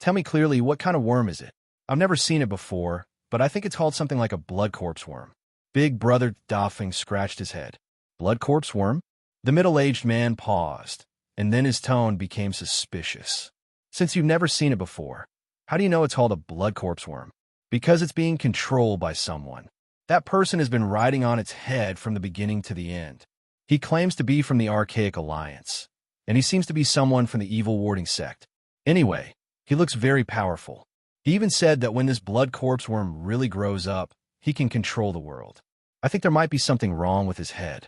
Tell me clearly, what kind of worm is it? I've never seen it before, but I think it's called something like a blood corpse worm. Big Brother Doffing scratched his head. Blood corpse worm? The middle-aged man paused, and then his tone became suspicious. Since you've never seen it before, how do you know it's called a blood corpse worm? Because it's being controlled by someone. That person has been riding on its head from the beginning to the end. He claims to be from the Archaic Alliance, and he seems to be someone from the Evil Warding sect. Anyway, he looks very powerful. He even said that when this blood corpse worm really grows up, he can control the world. I think there might be something wrong with his head.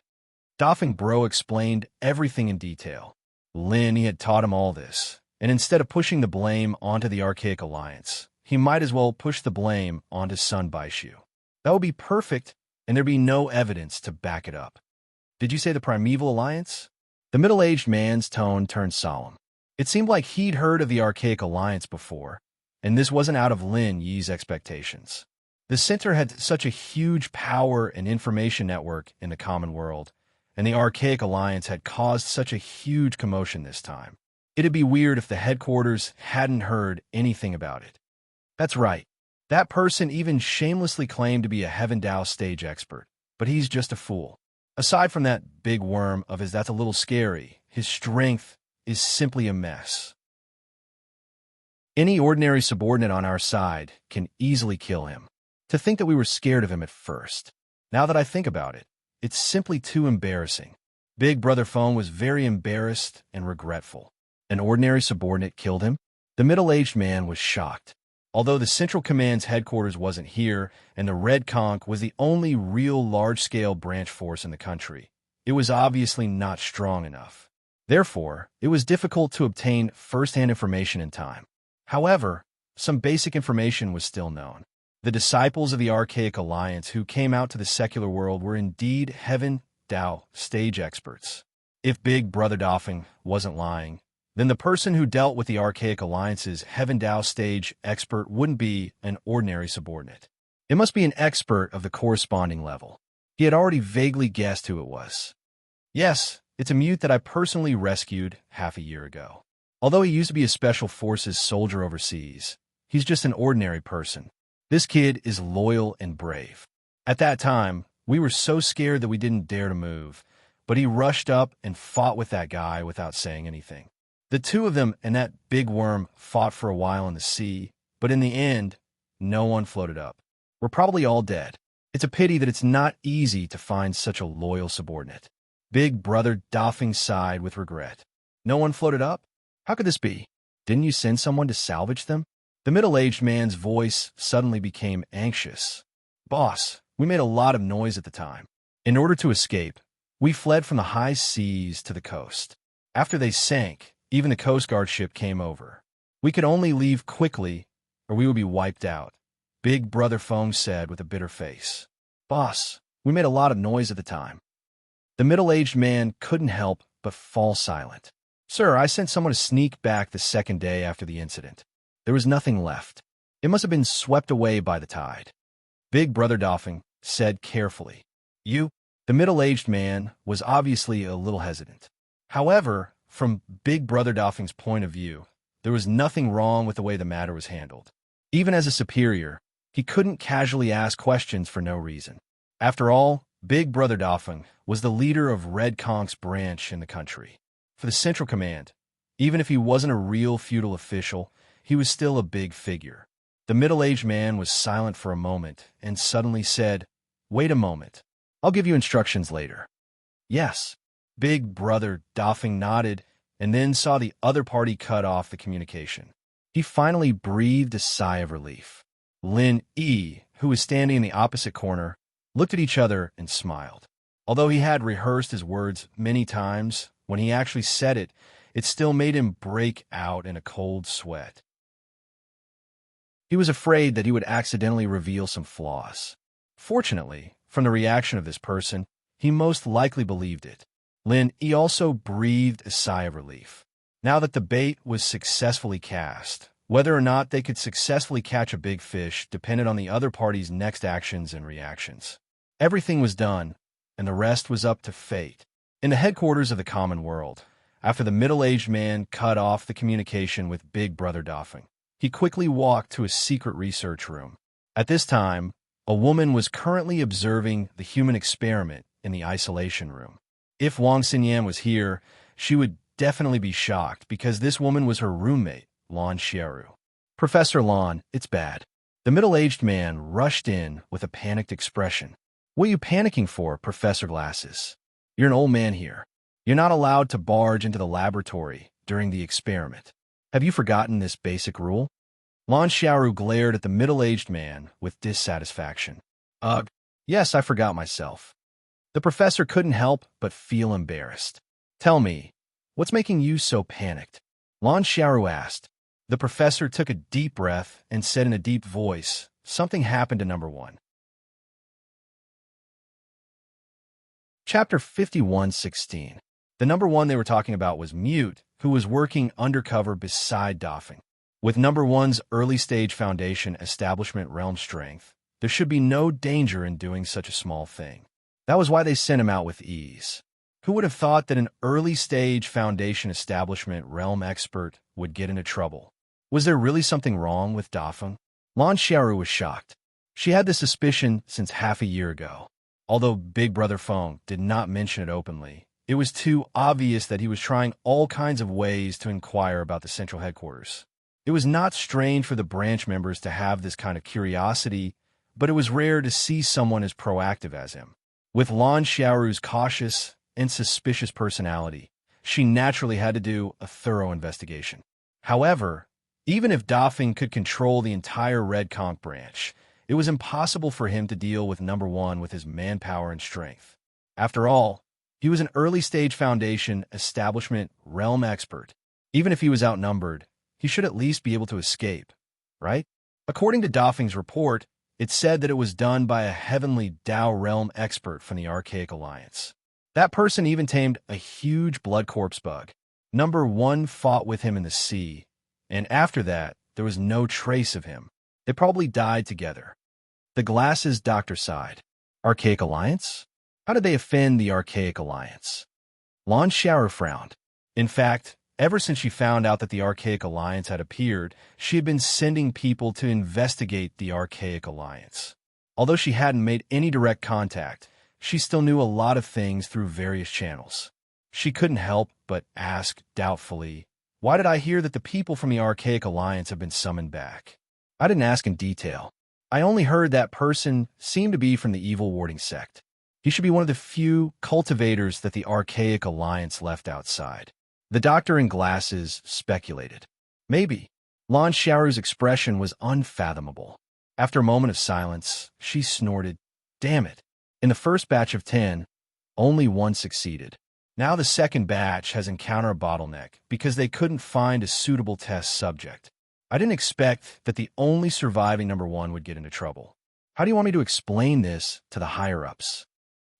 Doffing Bro explained everything in detail. Lin, he had taught him all this, and instead of pushing the blame onto the Archaic Alliance, he might as well push the blame onto Sun Baishu. That would be perfect, and there'd be no evidence to back it up. Did you say the Primeval Alliance? The middle-aged man's tone turned solemn. It seemed like he'd heard of the Archaic Alliance before, and this wasn't out of Lin Yi's expectations. The center had such a huge power and information network in the common world, and the Archaic Alliance had caused such a huge commotion this time. It'd be weird if the headquarters hadn't heard anything about it. That's right. That person even shamelessly claimed to be a Heaven Dao stage expert, but he's just a fool. Aside from that big worm of his that's a little scary, his strength is simply a mess. Any ordinary subordinate on our side can easily kill him. To think that we were scared of him at first. Now that I think about it, it's simply too embarrassing. Big Brother Phone was very embarrassed and regretful. An ordinary subordinate killed him? The middle-aged man was shocked. Although the Central Command's headquarters wasn't here, and the Red Conch was the only real large-scale branch force in the country, it was obviously not strong enough. Therefore, it was difficult to obtain first-hand information in time. However, some basic information was still known. The disciples of the Archaic Alliance who came out to the secular world were indeed Heaven Dao stage experts. If Big Brother Doffing wasn't lying, then the person who dealt with the Archaic Alliance's Heaven Dao stage expert wouldn't be an ordinary subordinate. It must be an expert of the corresponding level. He had already vaguely guessed who it was. Yes, it's a mute that I personally rescued half a year ago. Although he used to be a Special Forces soldier overseas, he's just an ordinary person. This kid is loyal and brave. At that time, we were so scared that we didn't dare to move, but he rushed up and fought with that guy without saying anything. The two of them and that big worm fought for a while in the sea, but in the end, no one floated up. We're probably all dead. It's a pity that it's not easy to find such a loyal subordinate. Big Brother Doffing sighed with regret. No one floated up? How could this be? Didn't you send someone to salvage them? The middle-aged man's voice suddenly became anxious. Boss, we made a lot of noise at the time. In order to escape, We fled from the high seas to the coast. After they sank, even the Coast Guard ship came over. We could only leave quickly, or we would be wiped out, Big Brother Fong said with a bitter face. Boss, we made a lot of noise at the time. The middle-aged man couldn't help but fall silent. Sir, I sent someone to sneak back the second day after the incident. There was nothing left. It must have been swept away by the tide. Big Brother Doffing said carefully. You? The middle-aged man was obviously a little hesitant. However, from Big Brother Doffing's point of view, there was nothing wrong with the way the matter was handled. Even as a superior, he couldn't casually ask questions for no reason. After all, Big Brother Doffing was the leader of Red Conk's branch in the country. For the Central Command, even if he wasn't a real feudal official, he was still a big figure. The middle-aged man was silent for a moment and suddenly said, "Wait a moment. I'll give you instructions later." Yes. Big Brother Doffing nodded and then saw the other party cut off the communication. He finally breathed a sigh of relief. Lin Yi, who was standing in the opposite corner, looked at each other and smiled. Although he had rehearsed his words many times, when he actually said it, it still made him break out in a cold sweat. He was afraid that he would accidentally reveal some flaws. Fortunately, from the reaction of this person, he most likely believed it. Lin Yi also breathed a sigh of relief. Now that the bait was successfully cast, whether or not they could successfully catch a big fish depended on the other party's next actions and reactions. Everything was done, and the rest was up to fate. In the headquarters of the Common World, after the middle-aged man cut off the communication with Big Brother Doffing, he quickly walked to a secret research room. At this time, a woman was currently observing the human experiment in the isolation room. If Wang Xinyan was here, she would definitely be shocked because this woman was her roommate, Lan Xiaoru. Professor Lan, it's bad. The middle-aged man rushed in with a panicked expression. What are you panicking for, Professor Glasses? You're an old man here. You're not allowed to barge into the laboratory during the experiment. Have you forgotten this basic rule? Lan Xiaoru glared at the middle-aged man with dissatisfaction. Ugh, yes, I forgot myself. The professor couldn't help but feel embarrassed. Tell me, what's making you so panicked? Lan Xiaoru asked. The professor took a deep breath and said in a deep voice, something happened to number one. Chapter 51:16. The number one they were talking about was Mute, who was working undercover beside Doffing. With number one's early-stage foundation establishment realm strength, there should be no danger in doing such a small thing. That was why they sent him out with ease. Who would have thought that an early-stage foundation establishment realm expert would get into trouble? Was there really something wrong with Doffing? Lan Xiaoru was shocked. She had this suspicion since half a year ago. Although Big Brother Fong did not mention it openly, it was too obvious that he was trying all kinds of ways to inquire about the central headquarters. It was not strange for the branch members to have this kind of curiosity, but it was rare to see someone as proactive as him. With Lan Xiaoru's cautious and suspicious personality, she naturally had to do a thorough investigation. However, even if Doffing could control the entire Red Conch branch, it was impossible for him to deal with number one with his manpower and strength. After all, he was an early-stage foundation establishment realm expert. Even if he was outnumbered, he should at least be able to escape, right? According to Doffing's report, it said that it was done by a heavenly Dao realm expert from the Archaic Alliance. That person even tamed a huge blood corpse bug. Number one fought with him in the sea, and after that, there was no trace of him. They probably died together. The Glasses doctor sighed. Archaic Alliance? How did they offend the Archaic Alliance? Lan Xiaoru frowned. In fact, ever since she found out that the Archaic Alliance had appeared, she had been sending people to investigate the Archaic Alliance. Although she hadn't made any direct contact, she still knew a lot of things through various channels. She couldn't help but ask doubtfully, why did I hear that the people from the Archaic Alliance have been summoned back? I didn't ask in detail. I only heard that person seemed to be from the evil warding sect. He should be one of the few cultivators that the Archaic Alliance left outside. The doctor in Glasses speculated. Maybe. Lan Xiaoru's expression was unfathomable. After a moment of silence, she snorted, Damn it. In the first batch of 10, Only one succeeded. Now the second batch has encountered a bottleneck because they couldn't find a suitable test subject. I didn't expect that the only surviving number one would get into trouble. How do you want me to explain this to the higher-ups?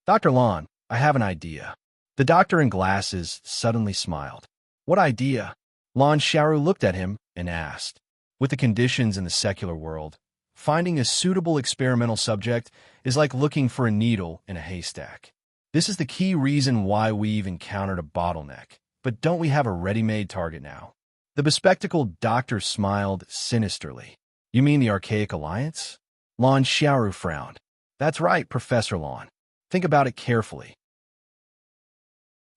Dr. Lon, I have an idea. The doctor in glasses suddenly smiled. What idea? Lon Xiaoru looked at him and asked. With the conditions in the secular world, finding a suitable experimental subject is like looking for a needle in a haystack. This is the key reason why we've encountered a bottleneck. But don't we have a ready-made target now? The bespectacled doctor smiled sinisterly. You mean the Archaic Alliance? Lon Xiaoru frowned. That's right, Professor Lon. Think about it carefully.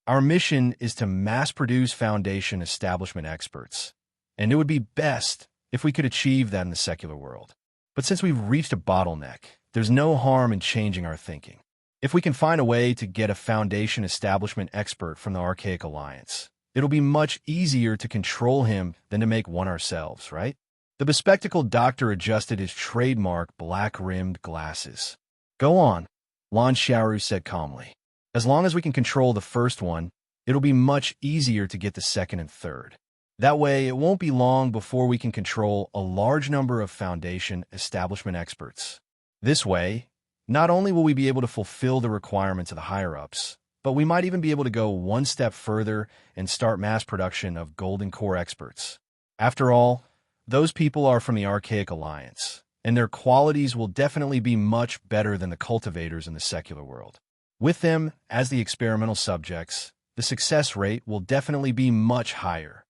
Our mission is to mass-produce Foundation establishment experts, and it would be best if we could achieve that in the secular world. But since we've reached a bottleneck, there's no harm in changing our thinking. If we can find a way to get a Foundation establishment expert from the Archaic Alliance, it'll be much easier to control him than to make one ourselves, right? The bespectacled doctor adjusted his trademark black-rimmed glasses. Go on, Lon Xiaoru said calmly. As long as we can control the first one, it'll be much easier to get the second and third. That way, it won't be long before we can control a large number of Foundation establishment experts. This way, not only will we be able to fulfill the requirements of the higher-ups, but we might even be able to go one step further and start mass production of Golden Core experts. After all, those people are from the Archaic Alliance, and their qualities will definitely be much better than the cultivators in the secular world. With them as the experimental subjects, the success rate will definitely be much higher.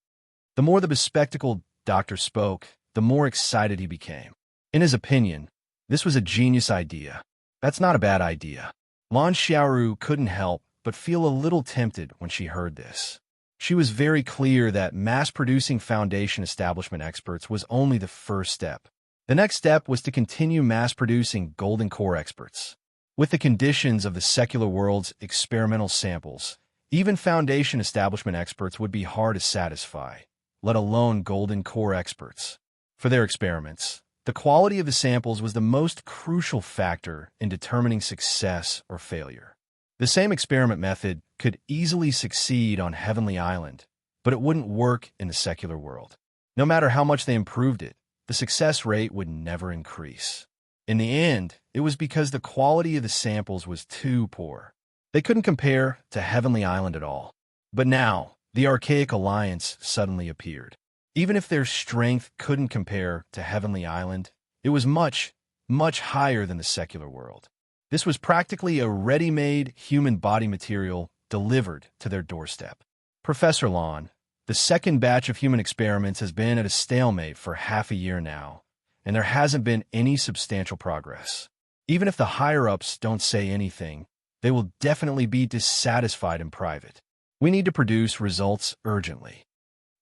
The more the bespectacled doctor spoke, the more excited he became. In his opinion, this was a genius idea. That's not a bad idea. Lon Xiaoru couldn't help but feel a little tempted when she heard this. She was very clear that mass-producing Foundation establishment experts was only the first step. The next step was to continue mass-producing Golden Core experts. With the conditions of the secular world's experimental samples, even Foundation establishment experts would be hard to satisfy, let alone Golden Core experts. For their experiments, the quality of the samples was the most crucial factor in determining success or failure. The same experiment method could easily succeed on Heavenly Island, but it wouldn't work in the secular world. No matter how much they improved it, the success rate would never increase. In the end, it was because the quality of the samples was too poor. They couldn't compare to Heavenly Island at all. But now, the Archaic Alliance suddenly appeared. Even if their strength couldn't compare to Heavenly Island, it was much, much higher than the secular world. This was practically a ready-made human body material delivered to their doorstep. Professor Lon, the second batch of human experiments has been at a stalemate for half a year now, and there hasn't been any substantial progress. Even if the higher-ups don't say anything, they will definitely be dissatisfied in private. We need to produce results urgently.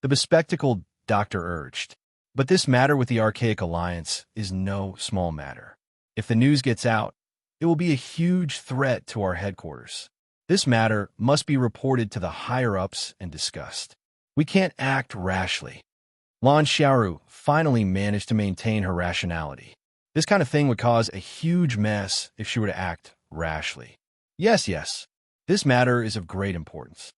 The bespectacled doctor urged. But this matter with the Archaic Alliance is no small matter. If the news gets out, it will be a huge threat to our headquarters. This matter must be reported to the higher-ups and discussed. We can't act rashly. Lon Xiaoru finally managed to maintain her rationality. This kind of thing would cause a huge mess if she were to act rashly. Yes, this matter is of great importance.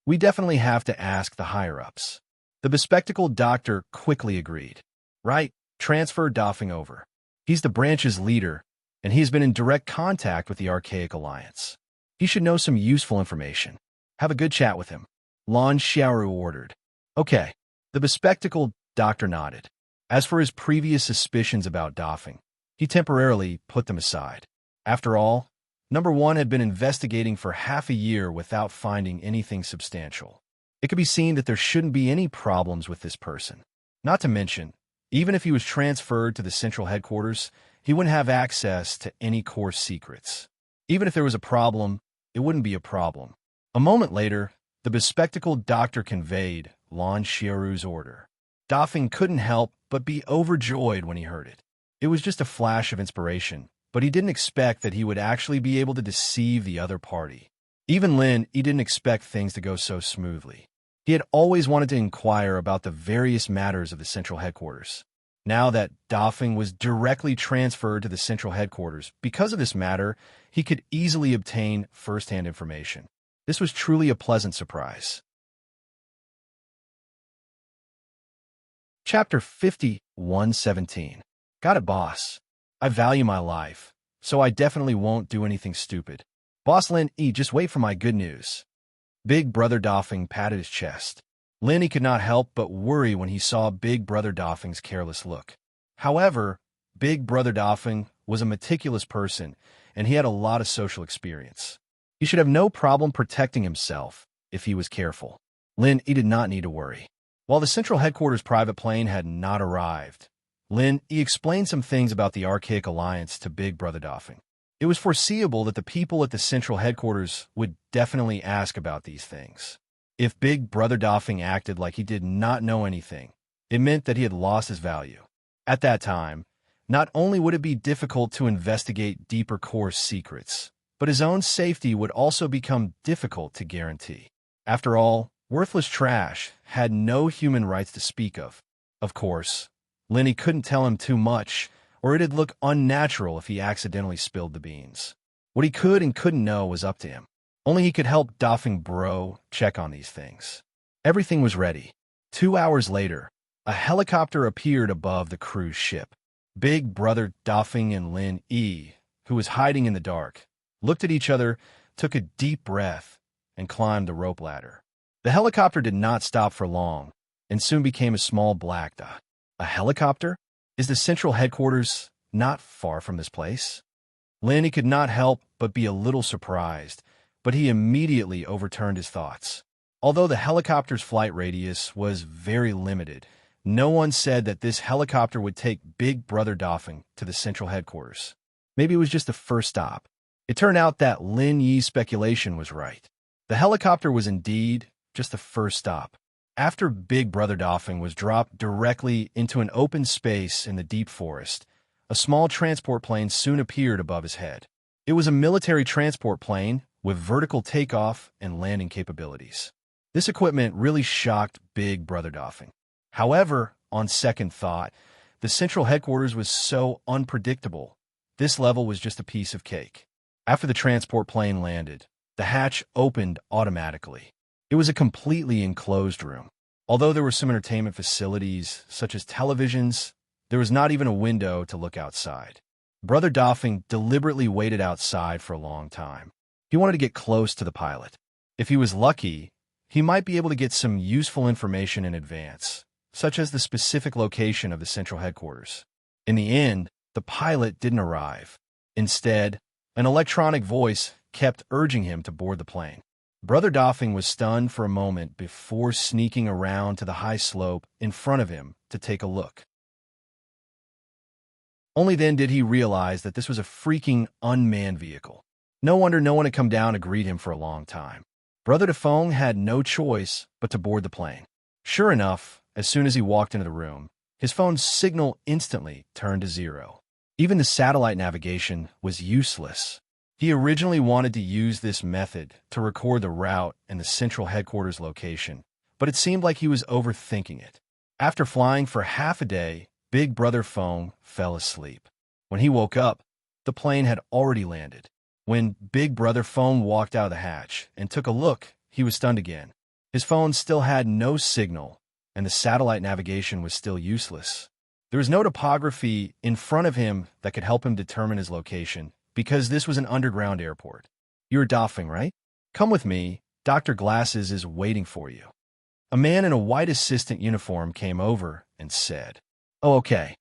We definitely have to ask the higher-ups. The bespectacled doctor quickly agreed. Right, transfer Doffing over. He's the branch's leader, and he has been in direct contact with the Archaic Alliance. He should know some useful information. Have a good chat with him. Lon Xiaoru ordered. Okay, the bespectacled doctor nodded. As for his previous suspicions about Doffing, he temporarily put them aside. After all, Number 1 had been investigating for half a year without finding anything substantial. It could be seen that there shouldn't be any problems with this person. Not to mention, even if he was transferred to the central headquarters, he wouldn't have access to any core secrets. Even if there was a problem, it wouldn't be a problem. A moment later, the bespectacled doctor conveyed Lon Xiaoru's order. Doffing couldn't help but be overjoyed when he heard it. It was just a flash of inspiration, but he didn't expect that he would actually be able to deceive the other party. Even Lin, he didn't expect things to go so smoothly. He had always wanted to inquire about the various matters of the central headquarters. Now that Doffing was directly transferred to the central headquarters, because of this matter, he could easily obtain first-hand information. This was truly a pleasant surprise. Chapter 51:17. Got it, boss. I value my life, so I definitely won't do anything stupid. Boss Lin, just wait for my good news. Big Brother Doffing patted his chest. Lin could not help but worry when he saw Big Brother Doffing's careless look. However, Big Brother Doffing was a meticulous person, and he had a lot of social experience. He should have no problem protecting himself if he was careful. Lin did not need to worry. While the central headquarters private plane had not arrived, Lin explained some things about the Archaic Alliance to Big Brother Doffing. It was foreseeable that the people at the central headquarters would definitely ask about these things. If Big Brother Doffing acted like he did not know anything, it meant that he had lost his value. At that time, not only would it be difficult to investigate deeper core secrets, but his own safety would also become difficult to guarantee. After all, worthless trash had no human rights to speak of. Of course, Lenny couldn't tell him too much, or it'd look unnatural if he accidentally spilled the beans. What he could and couldn't know was up to him. Only he could help Doffing Bro check on these things. Everything was ready. 2 hours later, a helicopter appeared above the cruise ship. Big Brother Doffing and Lin, who was hiding in the dark, looked at each other, took a deep breath, and climbed the rope ladder. The helicopter did not stop for long, and soon became a small black dot. A helicopter? Is the central headquarters not far from this place? Lin could not help but be a little surprised, but he immediately overturned his thoughts. Although the helicopter's flight radius was very limited, no one said that this helicopter would take Big Brother Doffing to the central headquarters. Maybe it was just the first stop. It turned out that Lin Yi's speculation was right. The helicopter was indeed just the first stop. After Big Brother Doffing was dropped directly into an open space in the deep forest, a small transport plane soon appeared above his head. It was a military transport plane with vertical takeoff and landing capabilities. This equipment really shocked Big Brother Doffing. However, on second thought, the central headquarters was so unpredictable. This level was just a piece of cake. After the transport plane landed, the hatch opened automatically. It was a completely enclosed room. Although there were some entertainment facilities, such as televisions, there was not even a window to look outside. Brother Doffing deliberately waited outside for a long time. He wanted to get close to the pilot. If he was lucky, he might be able to get some useful information in advance, such as the specific location of the central headquarters. In the end, the pilot didn't arrive. Instead, an electronic voice kept urging him to board the plane. Brother Doffing was stunned for a moment before sneaking around to the high slope in front of him to take a look. Only then did he realize that this was a freaking unmanned vehicle. No wonder no one had come down to greet him for a long time. Brother Doffing had no choice but to board the plane. Sure enough, as soon as he walked into the room, his phone's signal instantly turned to 0. Even the satellite navigation was useless. He originally wanted to use this method to record the route and the central headquarters location, but it seemed like he was overthinking it. After flying for half a day, Big Brother Doffing fell asleep. When he woke up, the plane had already landed. When Big Brother Doffing walked out of the hatch and took a look, he was stunned again. His phone still had no signal, and the satellite navigation was still useless. There was no topography in front of him that could help him determine his location, because this was an underground airport. You're Doffing, right? Come with me. Dr. Glasses is waiting for you. A man in a white assistant uniform came over and said, "Oh, okay."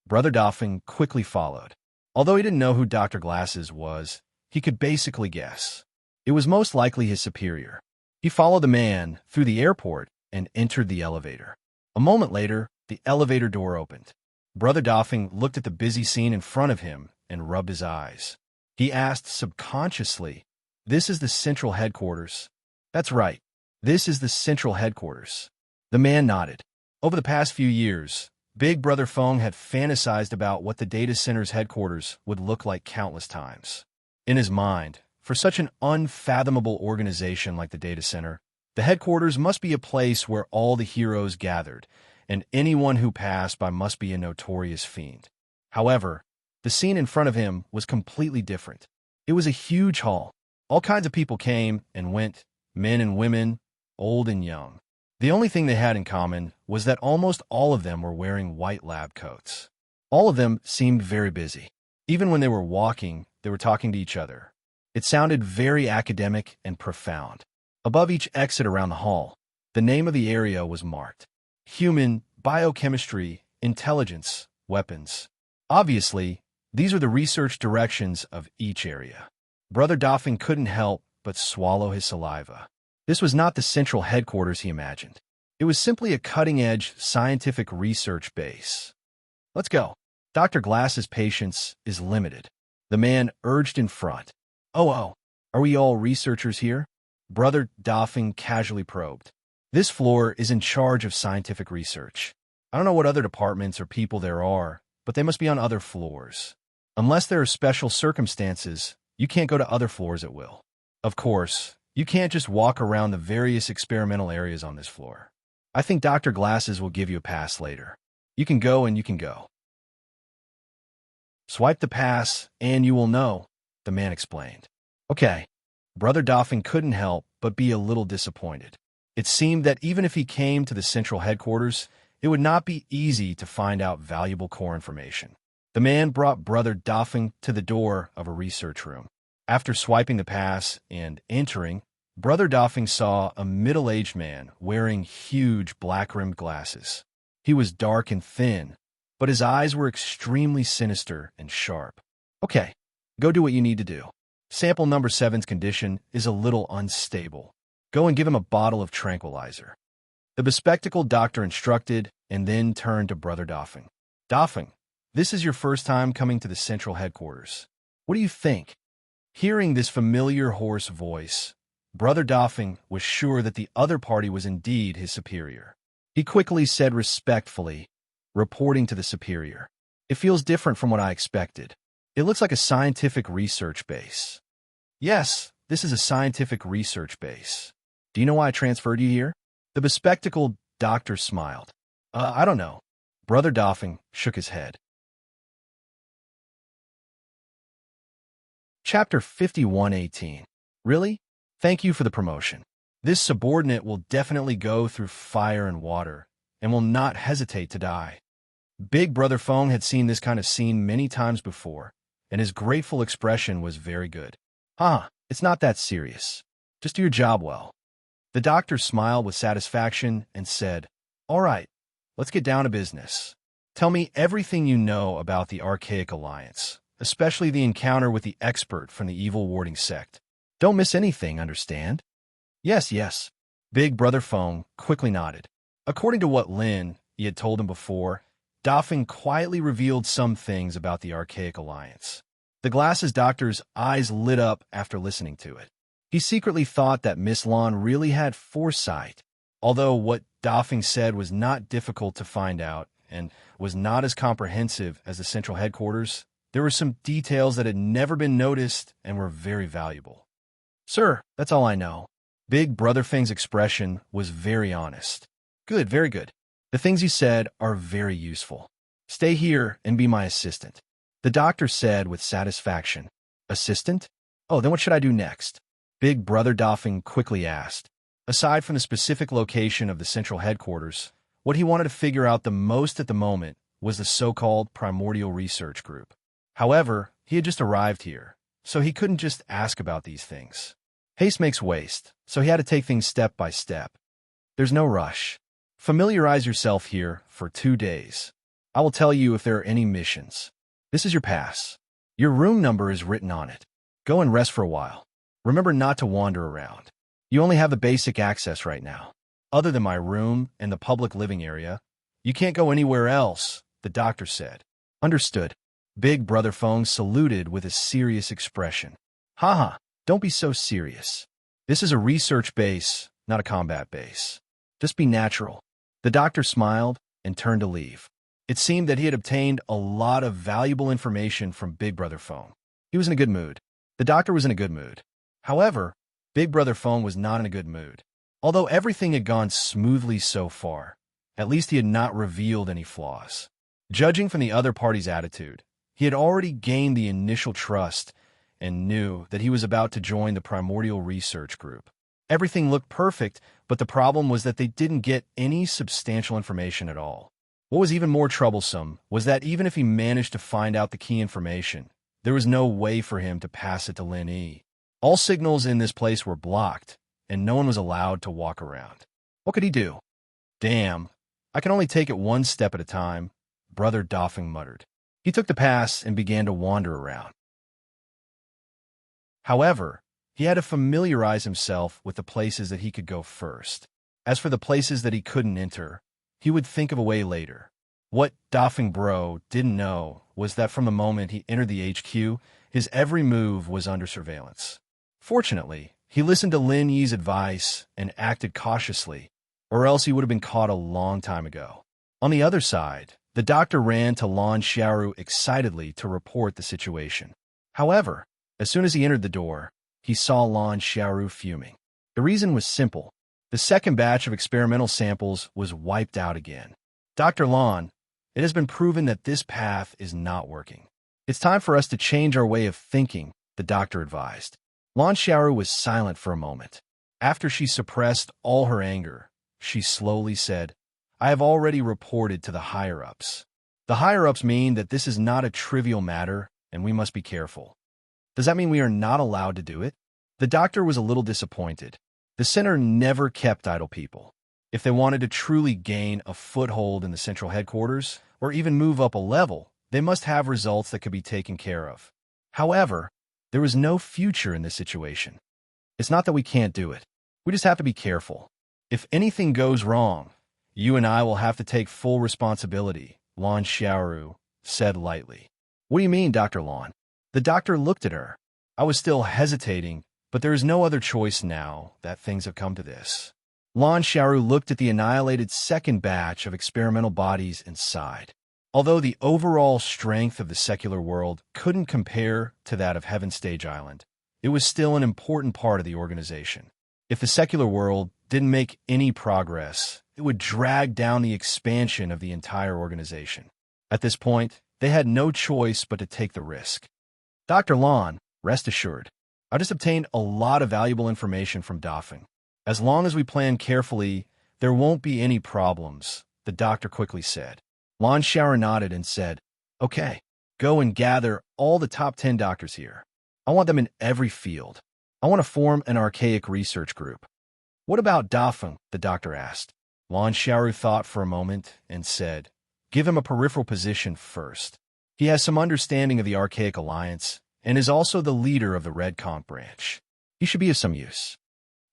Brother Doffing quickly followed. Although he didn't know who Dr. Glasses was, he could basically guess. It was most likely his superior. He followed the man through the airport and entered the elevator. A moment later, the elevator door opened. Brother Doffing looked at the busy scene in front of him and rubbed his eyes. He asked subconsciously, "This is the central headquarters?" "That's right. This is the central headquarters." The man nodded. Over the past few years, Big Brother Doffing had fantasized about what the data center's headquarters would look like countless times. In his mind, for such an unfathomable organization like the data center, the headquarters must be a place where all the heroes gathered, and anyone who passed by must be a notorious fiend. However, the scene in front of him was completely different. It was a huge hall. All kinds of people came and went, men and women, old and young. The only thing they had in common was that almost all of them were wearing white lab coats. All of them seemed very busy. Even when they were walking, they were talking to each other. It sounded very academic and profound. Above each exit around the hall, the name of the area was marked: Human, Biochemistry, Intelligence, Weapons. Obviously, these were the research directions of each area. Brother Doffing couldn't help but swallow his saliva. This was not the central headquarters he imagined. It was simply a cutting-edge scientific research base. Let's go. Dr. Glass's patience is limited. The man urged in front. Oh, are we all researchers here? Brother Doffing casually probed. This floor is in charge of scientific research. I don't know what other departments or people there are, but they must be on other floors. Unless there are special circumstances, you can't go to other floors at will. Of course, you can't just walk around the various experimental areas on this floor. I think Dr. Glasses will give you a pass later. You can go and you can go. Swipe the pass and you will know, the man explained. Okay. Brother Doffing couldn't help but be a little disappointed. It seemed that even if he came to the central headquarters, it would not be easy to find out valuable core information. The man brought Brother Doffing to the door of a research room. After swiping the pass and entering, Brother Doffing saw a middle-aged man wearing huge black-rimmed glasses. He was dark and thin, but his eyes were extremely sinister and sharp. Okay, go do what you need to do. Sample number 7's condition is a little unstable. Go and give him a bottle of tranquilizer. The bespectacled doctor instructed and then turned to Brother Doffing. Doffing, this is your first time coming to the central headquarters. What do you think? Hearing this familiar hoarse voice, Brother Doffing was sure that the other party was indeed his superior. He quickly said respectfully, reporting to the superior, "It feels different from what I expected. It looks like a scientific research base." "Yes, this is a scientific research base. Do you know why I transferred you here?" The bespectacled doctor smiled. I don't know." Brother Doffing shook his head. Chapter 51:18. Really? Thank you for the promotion. This subordinate will definitely go through fire and water, and will not hesitate to die. Big Brother Fong had seen this kind of scene many times before, and his grateful expression was very good. It's not that serious. Just do your job well. The doctor smiled with satisfaction and said, "All right, let's get down to business. Tell me everything you know about the Archaic Alliance, especially the encounter with the expert from the evil warding sect. Don't miss anything, understand?" Yes. Big Brother Fong quickly nodded. According to what Lin he had told him before, Doffing quietly revealed some things about the Archaic Alliance. The Glasses doctor's eyes lit up after listening to it. He secretly thought that Miss Lon really had foresight, although what Doffing said was not difficult to find out and was not as comprehensive as the central headquarters. There were some details that had never been noticed and were very valuable. "Sir, that's all I know." Big Brother Feng's expression was very honest. "Good, very good. The things you said are very useful. Stay here and be my assistant," the doctor said with satisfaction. "Assistant? Oh, then what should I do next?" Big Brother Doffing quickly asked. Aside from the specific location of the central headquarters, what he wanted to figure out the most at the moment was the so-called Primordial Research Group. However, he had just arrived here, so he couldn't just ask about these things. Haste makes waste, so he had to take things step by step. There's no rush. Familiarize yourself here for 2 days. I will tell you if there are any missions. This is your pass. Your room number is written on it. Go and rest for a while. Remember not to wander around. You only have the basic access right now. Other than my room and the public living area, you can't go anywhere else, the doctor said. Understood. Big Brother Fong saluted with a serious expression. Don't be so serious. This is a research base, not a combat base. Just be natural. The doctor smiled and turned to leave. It seemed that he had obtained a lot of valuable information from Big Brother Fong. He was in a good mood. The doctor was in a good mood. However, Big Brother Fong was not in a good mood. Although everything had gone smoothly so far, At least he had not revealed any flaws. Judging from the other party's attitude, he had already gained the initial trust and knew that he was about to join the primordial research group. Everything looked perfect, but the problem was that they didn't get any substantial information at all. What was even more troublesome was that even if he managed to find out the key information, there was no way for him to pass it to Lin Yi. All signals in this place were blocked, and no one was allowed to walk around. What could he do? Damn, I can only take it one step at a time, Brother Doffing muttered. He took the pass and began to wander around. However, he had to familiarize himself with the places that he could go first. As for the places that he couldn't enter, he would think of a way later. What Doffing Bro didn't know was that from the moment he entered the HQ, his every move was under surveillance. Fortunately, he listened to Lin Yi's advice and acted cautiously, or else he would have been caught a long time ago. On the other side, the doctor ran to Lan Xiaoru excitedly to report the situation. However, as soon as he entered the door, he saw Lan Xiaoru fuming. The reason was simple. The second batch of experimental samples was wiped out again. Dr. Lan, it has been proven that this path is not working. It's time for us to change our way of thinking, the doctor advised. Lan Xiaoru was silent for a moment. After she suppressed all her anger, she slowly said, I have already reported to the higher-ups. The higher-ups mean that this is not a trivial matter, and we must be careful. Does that mean we are not allowed to do it? The doctor was a little disappointed. The center never kept idle people. If they wanted to truly gain a foothold in the central headquarters, or even move up a level, they must have results that could be taken care of. However, there was no future in this situation. It's not that we can't do it. We just have to be careful. If anything goes wrong, you and I will have to take full responsibility, Lan Xiaoru said lightly. What do you mean, Dr. Lan? The doctor looked at her. I was still hesitating, but there is no other choice now that things have come to this. Lan Xiaoru looked at the annihilated second batch of experimental bodies and sighed. Although the overall strength of the secular world couldn't compare to that of Heaven Stage Island, it was still an important part of the organization. If the secular world didn't make any progress, it would drag down the expansion of the entire organization. At this point, they had no choice but to take the risk. Dr. Lan, rest assured, I just obtained a lot of valuable information from Doffing. As long as we plan carefully, there won't be any problems, the doctor quickly said. Lan Xiaoru nodded and said, Okay, go and gather all the top 10 doctors here. I want them in every field. I want to form an archaic research group. What about Doffing? The doctor asked. Lan Xiaoru thought for a moment and said, Give him a peripheral position first. He has some understanding of the Archaic Alliance and is also the leader of the Red Conch branch. He should be of some use.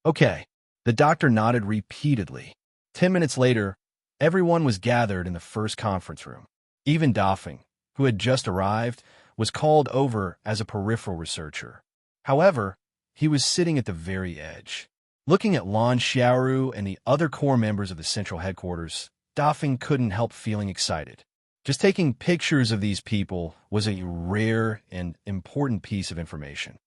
Okay. The doctor nodded repeatedly. 10 minutes later, everyone was gathered in the first conference room. Even Doffing, who had just arrived, was called over as a peripheral researcher. However, he was sitting at the very edge. Looking at Lan Xiaoru and the other core members of the central headquarters, Doffing couldn't help feeling excited. Just taking pictures of these people was a rare and important piece of information.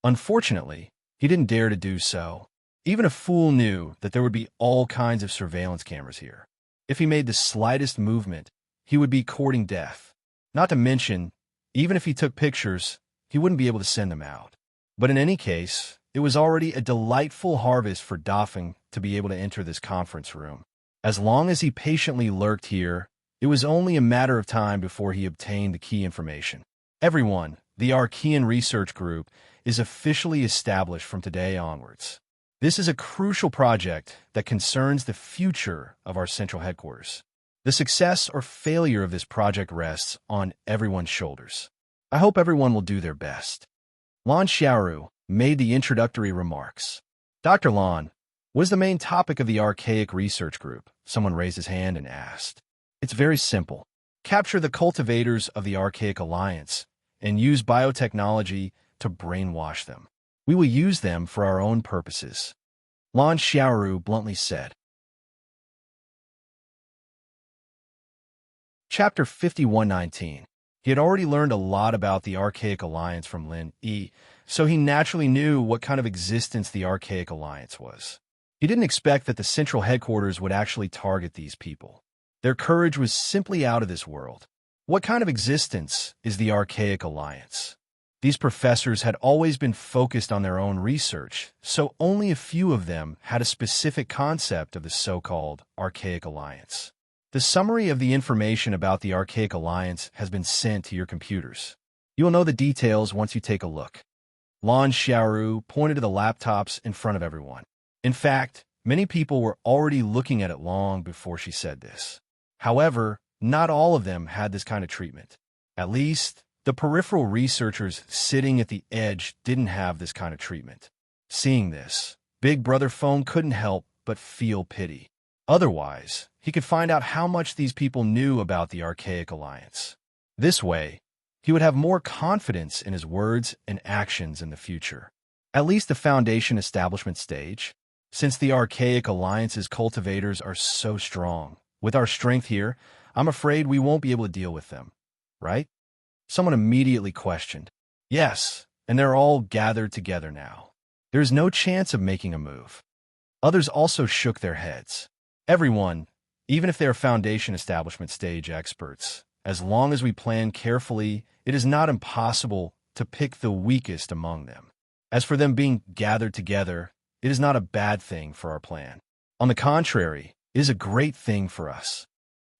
Unfortunately, he didn't dare to do so. Even a fool knew that there would be all kinds of surveillance cameras here. If he made the slightest movement, he would be courting death. Not to mention, even if he took pictures, he wouldn't be able to send them out. But in any case, it was already a delightful harvest for Doffing to be able to enter this conference room. As long as he patiently lurked here, it was only a matter of time before he obtained the key information. Everyone, the Archean Research Group, is officially established from today onwards. This is a crucial project that concerns the future of our central headquarters. The success or failure of this project rests on everyone's shoulders. I hope everyone will do their best. Lan Xiaoru made the introductory remarks. Dr. Lan, what is the main topic of the Archaic Research Group? Someone raised his hand and asked. It's very simple. Capture the cultivators of the Archaic Alliance and use biotechnology to brainwash them. We will use them for our own purposes, Lan Xiaoru bluntly said. Chapter 5119. He had already learned a lot about the Archaic Alliance from Lin Yi, so he naturally knew what kind of existence the Archaic Alliance was. He didn't expect that the central headquarters would actually target these people. Their courage was simply out of this world. What kind of existence is the Archaic Alliance? These professors had always been focused on their own research, so only a few of them had a specific concept of the so-called Archaic Alliance. The summary of the information about the Archaic Alliance has been sent to your computers. You'll know the details once you take a look. Lan Xiaoru pointed to the laptops in front of everyone. In fact, many people were already looking at it long before she said this. However, not all of them had this kind of treatment. At least, the peripheral researchers sitting at the edge didn't have this kind of treatment. Seeing this, Big Brother Phone couldn't help but feel pity. Otherwise, he could find out how much these people knew about the Archaic Alliance. This way, he would have more confidence in his words and actions in the future. At least the Foundation establishment stage, since the Archaic Alliance's cultivators are so strong. With our strength here, I'm afraid we won't be able to deal with them, right? Someone immediately questioned. Yes, and they're all gathered together now. There's no chance of making a move. Others also shook their heads. Everyone, even if they are Foundation establishment stage experts, as long as we plan carefully, it is not impossible to pick the weakest among them. As for them being gathered together, it is not a bad thing for our plan. On the contrary, it is a great thing for us.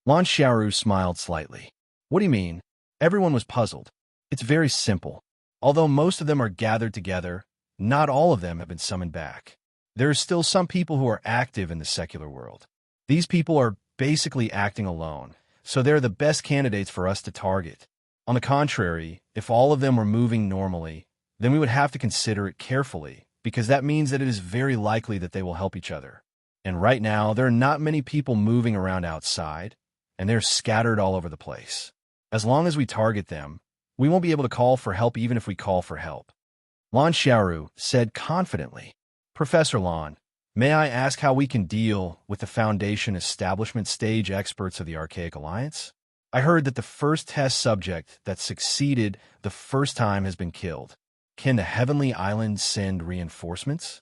Lan Xiaoru smiled slightly. What do you mean? Everyone was puzzled. It's very simple. Although most of them are gathered together, not all of them have been summoned back. There are still some people who are active in the secular world. These people are basically acting alone, so they're the best candidates for us to target. On the contrary, if all of them were moving normally, then we would have to consider it carefully, because that means that it is very likely that they will help each other. And right now, there are not many people moving around outside, and they're scattered all over the place. As long as we target them, we won't be able to call for help even if we call for help. Lan Xiaoru said confidently. Professor Lan, may I ask how we can deal with the Foundation establishment stage experts of the Archaic Alliance? I heard that the first test subject that succeeded the first time has been killed. Can the Heavenly Island send reinforcements?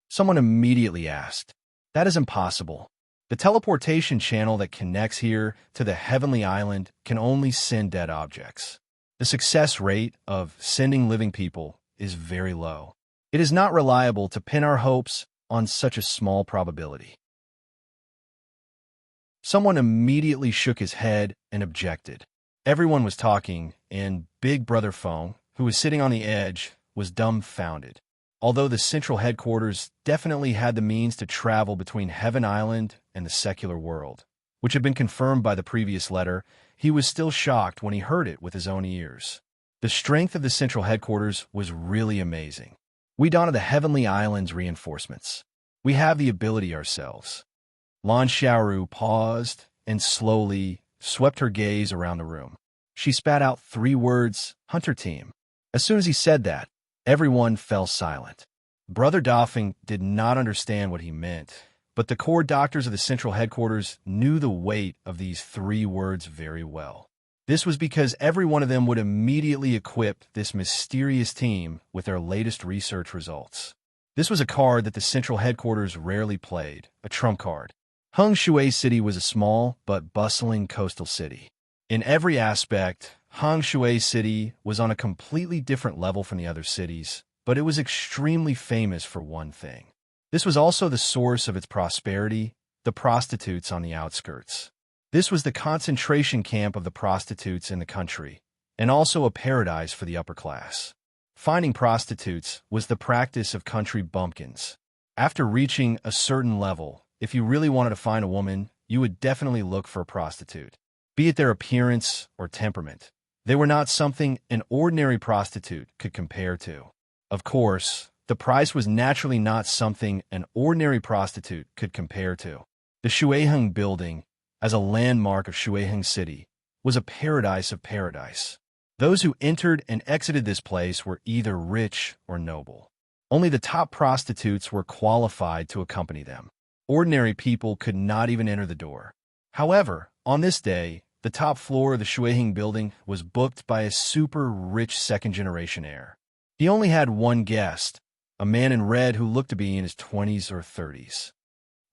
Someone immediately asked. That is impossible. The teleportation channel that connects here to the Heavenly Island can only send dead objects. The success rate of sending living people is very low. It is not reliable to pin our hopes on such a small probability. Someone immediately shook his head and objected. Everyone was talking, and Big Brother Phone, who was sitting on the edge, was dumbfounded. Although the central headquarters definitely had the means to travel between Heaven Island and the secular world, which had been confirmed by the previous letter, he was still shocked when he heard it with his own ears. The strength of the central headquarters was really amazing. We don't have the Heavenly Island's reinforcements. We have the ability ourselves. Lan Xiaoru paused and slowly swept her gaze around the room. She spat out 3 words, Hunter Team. As soon as he said that, everyone fell silent. Brother Doffing did not understand what he meant, but the core doctors of the central headquarters knew the weight of these 3 words very well. This was because every one of them would immediately equip this mysterious team with their latest research results. This was a card that the central headquarters rarely played, a trump card. Hung Shui City was a small but bustling coastal city. In every aspect, Hang Shui City was on a completely different level from the other cities, but it was extremely famous for one thing. This was also the source of its prosperity, the prostitutes on the outskirts. This was the concentration camp of the prostitutes in the country, and also a paradise for the upper class. Finding prostitutes was the practice of country bumpkins. After reaching a certain level, if you really wanted to find a woman, you would definitely look for a prostitute, be it their appearance or temperament. They were not something an ordinary prostitute could compare to. Of course, the price was naturally not something an ordinary prostitute could compare to. The Shuiheng building, as a landmark of Shuiheng City, was a paradise of paradise. Those who entered and exited this place were either rich or noble. Only the top prostitutes were qualified to accompany them. Ordinary people could not even enter the door. However, on this day, the top floor of the Shuiheng building was booked by a super rich second-generation heir. He only had one guest, a man in red who looked to be in his 20s or 30s.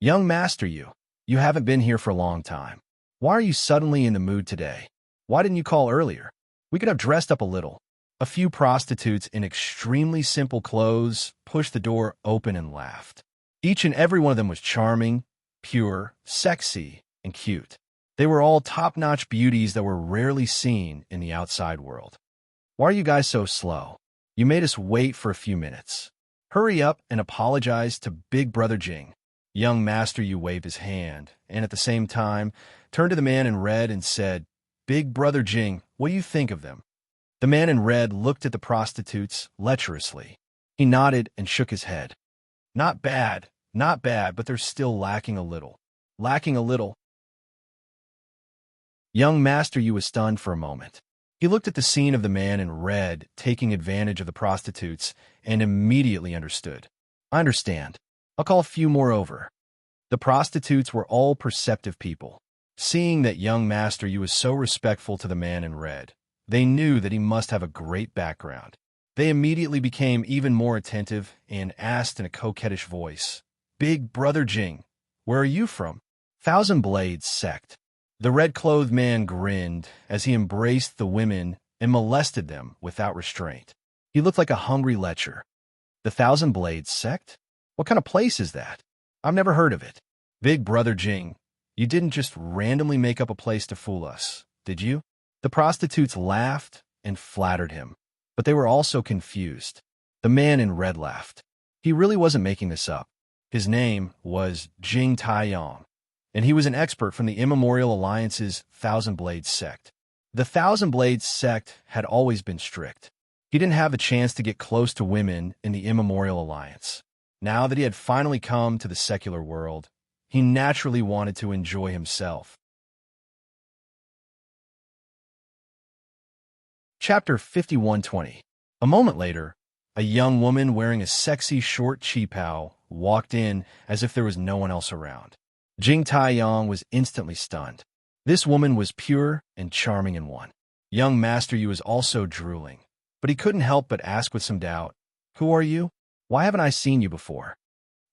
Young master, you haven't been here for a long time. Why are you suddenly in the mood today? Why didn't you call earlier? We could have dressed up a little. A few prostitutes in extremely simple clothes pushed the door open and laughed. Each and every one of them was charming, pure, sexy, and cute. They were all top-notch beauties that were rarely seen in the outside world. Why are you guys so slow? You made us wait for a few minutes. Hurry up and apologize to Big Brother Jing. Young master, you waved his hand, and at the same time, turned to the man in red and said, Big Brother Jing, what do you think of them? The man in red looked at the prostitutes lecherously. He nodded and shook his head. Not bad, but they're still lacking a little. Lacking a little. Young master, you was stunned for a moment. He looked at the scene of the man in red taking advantage of the prostitutes and immediately understood. I understand. I'll call a few more over. The prostitutes were all perceptive people. Seeing that young master you was so respectful to the man in red, they knew that he must have a great background. They immediately became even more attentive and asked in a coquettish voice, Big Brother Jing, where are you from? Thousand Blades sect. The red-clothed man grinned as he embraced the women and molested them without restraint. He looked like a hungry lecher. The Thousand Blades sect? What kind of place is that? I've never heard of it. Big Brother Jing, you didn't just randomly make up a place to fool us, did you? The prostitutes laughed and flattered him, but they were also confused. The man in red laughed. He really wasn't making this up. His name was Jing Taiyong, and he was an expert from the Immemorial Alliance's Thousand Blades sect. The Thousand Blades sect had always been strict. He didn't have the chance to get close to women in the Immemorial Alliance. Now that he had finally come to the secular world, he naturally wanted to enjoy himself. Chapter 51:20. A moment later, a young woman wearing a sexy short qipao walked in as if there was no one else around. Jing Taiyong was instantly stunned. This woman was pure and charming in one. Young master Yu was also drooling, but he couldn't help but ask with some doubt, Who are you? Why haven't I seen you before?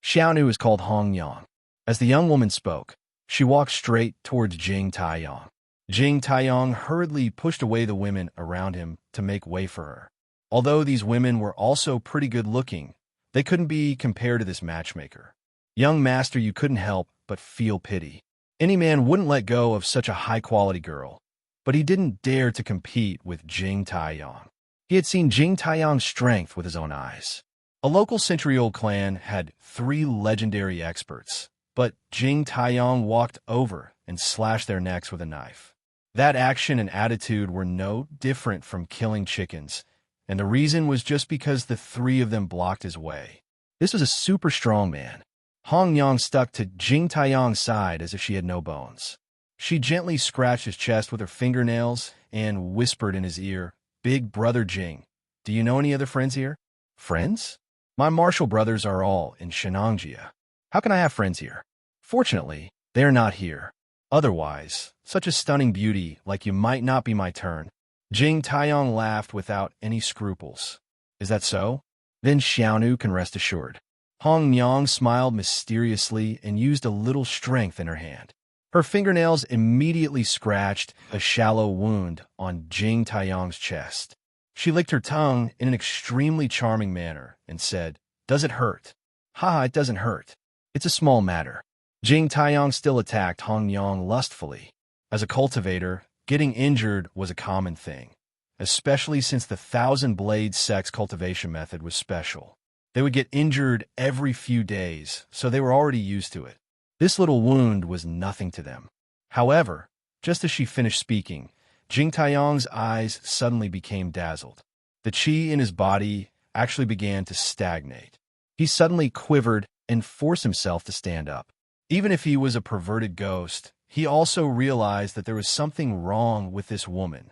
Xiaonu is called Hong Yang. As the young woman spoke, she walked straight towards Jing Taiyong. Jing Taiyong hurriedly pushed away the women around him to make way for her. Although these women were also pretty good-looking, they couldn't be compared to this matchmaker. Young master, you couldn't help but feel pity. Any man wouldn't let go of such a high-quality girl, but he didn't dare to compete with Jing Taiyong. He had seen Jing Taiyong's strength with his own eyes. A local century-old clan had 3 legendary experts, but Jing Taiyong walked over and slashed their necks with a knife. That action and attitude were no different from killing chickens, and the reason was just because the 3 of them blocked his way. This was a super strong man. Hong Yang stuck to Jing Taiyong's side as if she had no bones. She gently scratched his chest with her fingernails and whispered in his ear, Big Brother Jing, do you know any other friends here? Friends? My martial brothers are all in Shenangjia. How can I have friends here? Fortunately, they are not here. Otherwise, such a stunning beauty like you might not be my turn. Jing Taiyong laughed without any scruples. Is that so? Then Xiaonu can rest assured. Hong Yang smiled mysteriously and used a little strength in her hand. Her fingernails immediately scratched a shallow wound on Jing Taiyong's chest. She licked her tongue in an extremely charming manner and said, Does it hurt? Ha, it doesn't hurt. It's a small matter. Jing Taiyong still attacked Hong Yang lustfully. As a cultivator, getting injured was a common thing, especially since the Thousand Blades sex cultivation method was special. They would get injured every few days, so they were already used to it. This little wound was nothing to them. However, just as she finished speaking, Jing Taiyong's eyes suddenly became dazzled. The qi in his body actually began to stagnate. He suddenly quivered and forced himself to stand up. Even if he was a perverted ghost, he also realized that there was something wrong with this woman.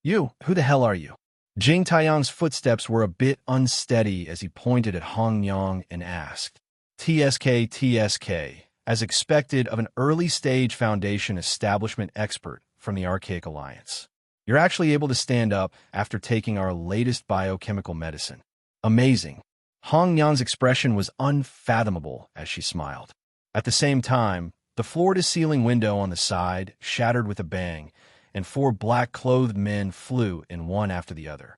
You, who the hell are you? Jing Taiyong's footsteps were a bit unsteady as he pointed at Hong Yang and asked, TSK, as expected of an early-stage Foundation establishment expert from the Archaic Alliance. You're actually able to stand up after taking our latest biochemical medicine. Amazing. Hong Yan's expression was unfathomable as she smiled. At the same time, the floor-to-ceiling window on the side shattered with a bang, and 4 black-clothed men flew in one after the other.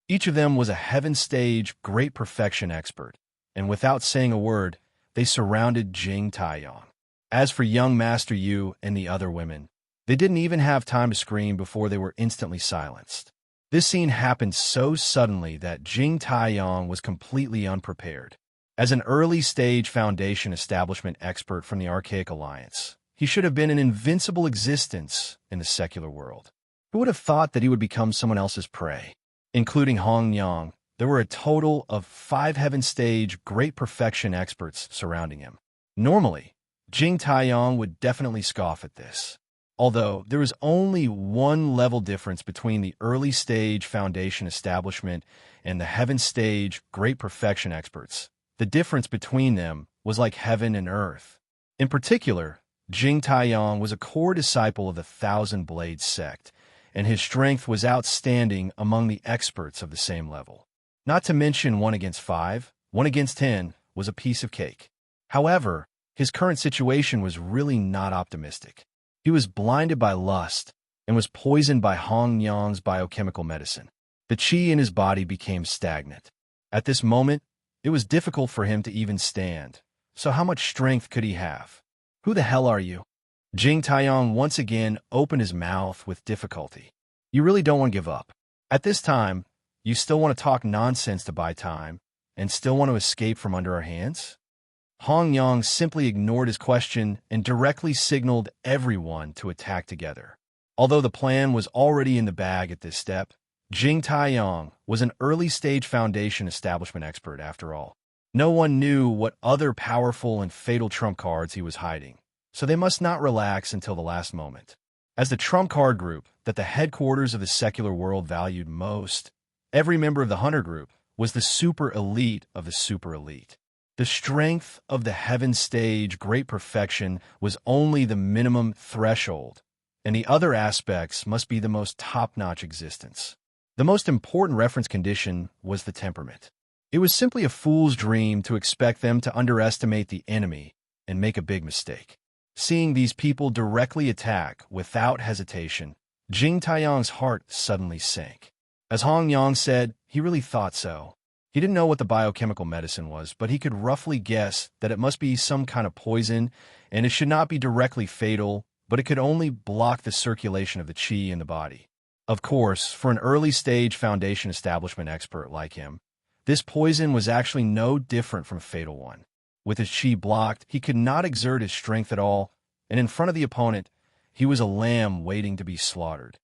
Each of them was a Heaven Stage Great Perfection expert, and without saying a word, they surrounded Jing Taiyang. As for young Master Yu and the other women, they didn't even have time to scream before they were instantly silenced. This scene happened so suddenly that Jing Taiyang was completely unprepared. As an early-stage Foundation establishment expert from the Archaic Alliance, he should have been an invincible existence in the secular world. Who would have thought that he would become someone else's prey? Including Hong Yang, there were a total of 5 Heaven Stage Great Perfection experts surrounding him. Normally, Jing Taiyang would definitely scoff at this. Although there was only one level difference between the early stage Foundation establishment and the Heaven Stage Great Perfection experts, the difference between them was like heaven and earth. In particular, Jing Taiyang was a core disciple of the Thousand Blades sect, and his strength was outstanding among the experts of the same level. Not to mention 1 against 5, 1 against 10 was a piece of cake. However, his current situation was really not optimistic. He was blinded by lust and was poisoned by Hong Yang's biochemical medicine. The qi in his body became stagnant. At this moment, it was difficult for him to even stand. So how much strength could he have? Who the hell are you? Jing Taiyang once again opened his mouth with difficulty. You really don't want to give up. At this time, you still want to talk nonsense to buy time and still want to escape from under our hands? Hong Yang simply ignored his question and directly signaled everyone to attack together. Although the plan was already in the bag at this step, Jing Taiyang was an early-stage Foundation establishment expert after all. No one knew what other powerful and fatal trump cards he was hiding, so they must not relax until the last moment. As the trump card group that the headquarters of the secular world valued most, every member of the Hunter group was the super elite of the super elite. The strength of the Heaven Stage Great Perfection was only the minimum threshold, and the other aspects must be the most top-notch existence. The most important reference condition was the temperament. It was simply a fool's dream to expect them to underestimate the enemy and make a big mistake. Seeing these people directly attack without hesitation, Jing Taiyang's heart suddenly sank. As Hong Yang said, he really thought so. He didn't know what the biochemical medicine was, but he could roughly guess that it must be some kind of poison, and it should not be directly fatal, but it could only block the circulation of the qi in the body. Of course, for an early-stage Foundation establishment expert like him, this poison was actually no different from a fatal one. With his qi blocked, he could not exert his strength at all, and in front of the opponent, he was a lamb waiting to be slaughtered.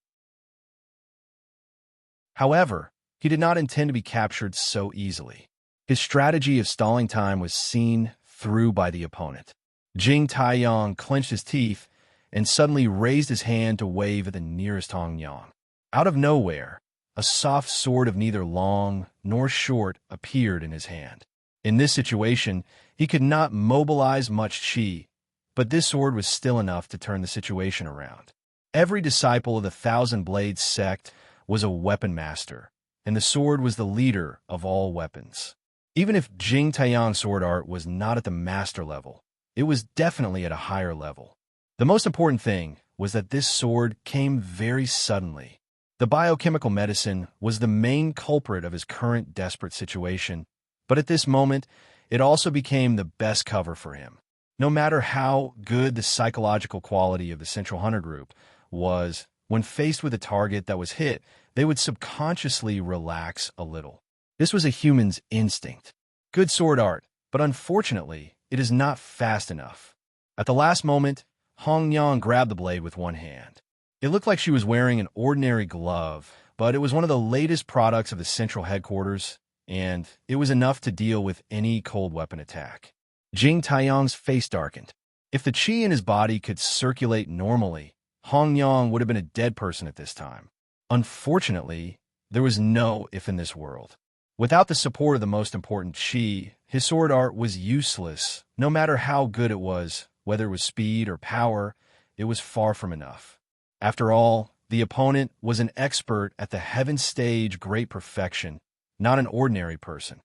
However, he did not intend to be captured so easily. His strategy of stalling time was seen through by the opponent. Jing Taiyang clenched his teeth and suddenly raised his hand to wave at the nearest Hong Yang. Out of nowhere, a soft sword of neither long nor short appeared in his hand. In this situation, he could not mobilize much qi, but this sword was still enough to turn the situation around. Every disciple of the Thousand Blades sect was a weapon master, and the sword was the leader of all weapons. Even if Jing Taiyang's sword art was not at the master level, it was definitely at a higher level. The most important thing was that this sword came very suddenly. The biochemical medicine was the main culprit of his current desperate situation, but at this moment, it also became the best cover for him. No matter how good the psychological quality of the Central Hunter Group was, when faced with a target that was hit, they would subconsciously relax a little. This was a human's instinct. Good sword art, but unfortunately, it is not fast enough. At the last moment, Hong Yang grabbed the blade with one hand. It looked like she was wearing an ordinary glove, but it was one of the latest products of the central headquarters, and it was enough to deal with any cold weapon attack. Jing Taiyang's face darkened. If the qi in his body could circulate normally, Hong Yang would have been a dead person at this time. Unfortunately, there was no if in this world. Without the support of the most important qi, his sword art was useless. No matter how good it was, whether it was speed or power, it was far from enough. After all, the opponent was an expert at the Heaven Stage Great Perfection, not an ordinary person.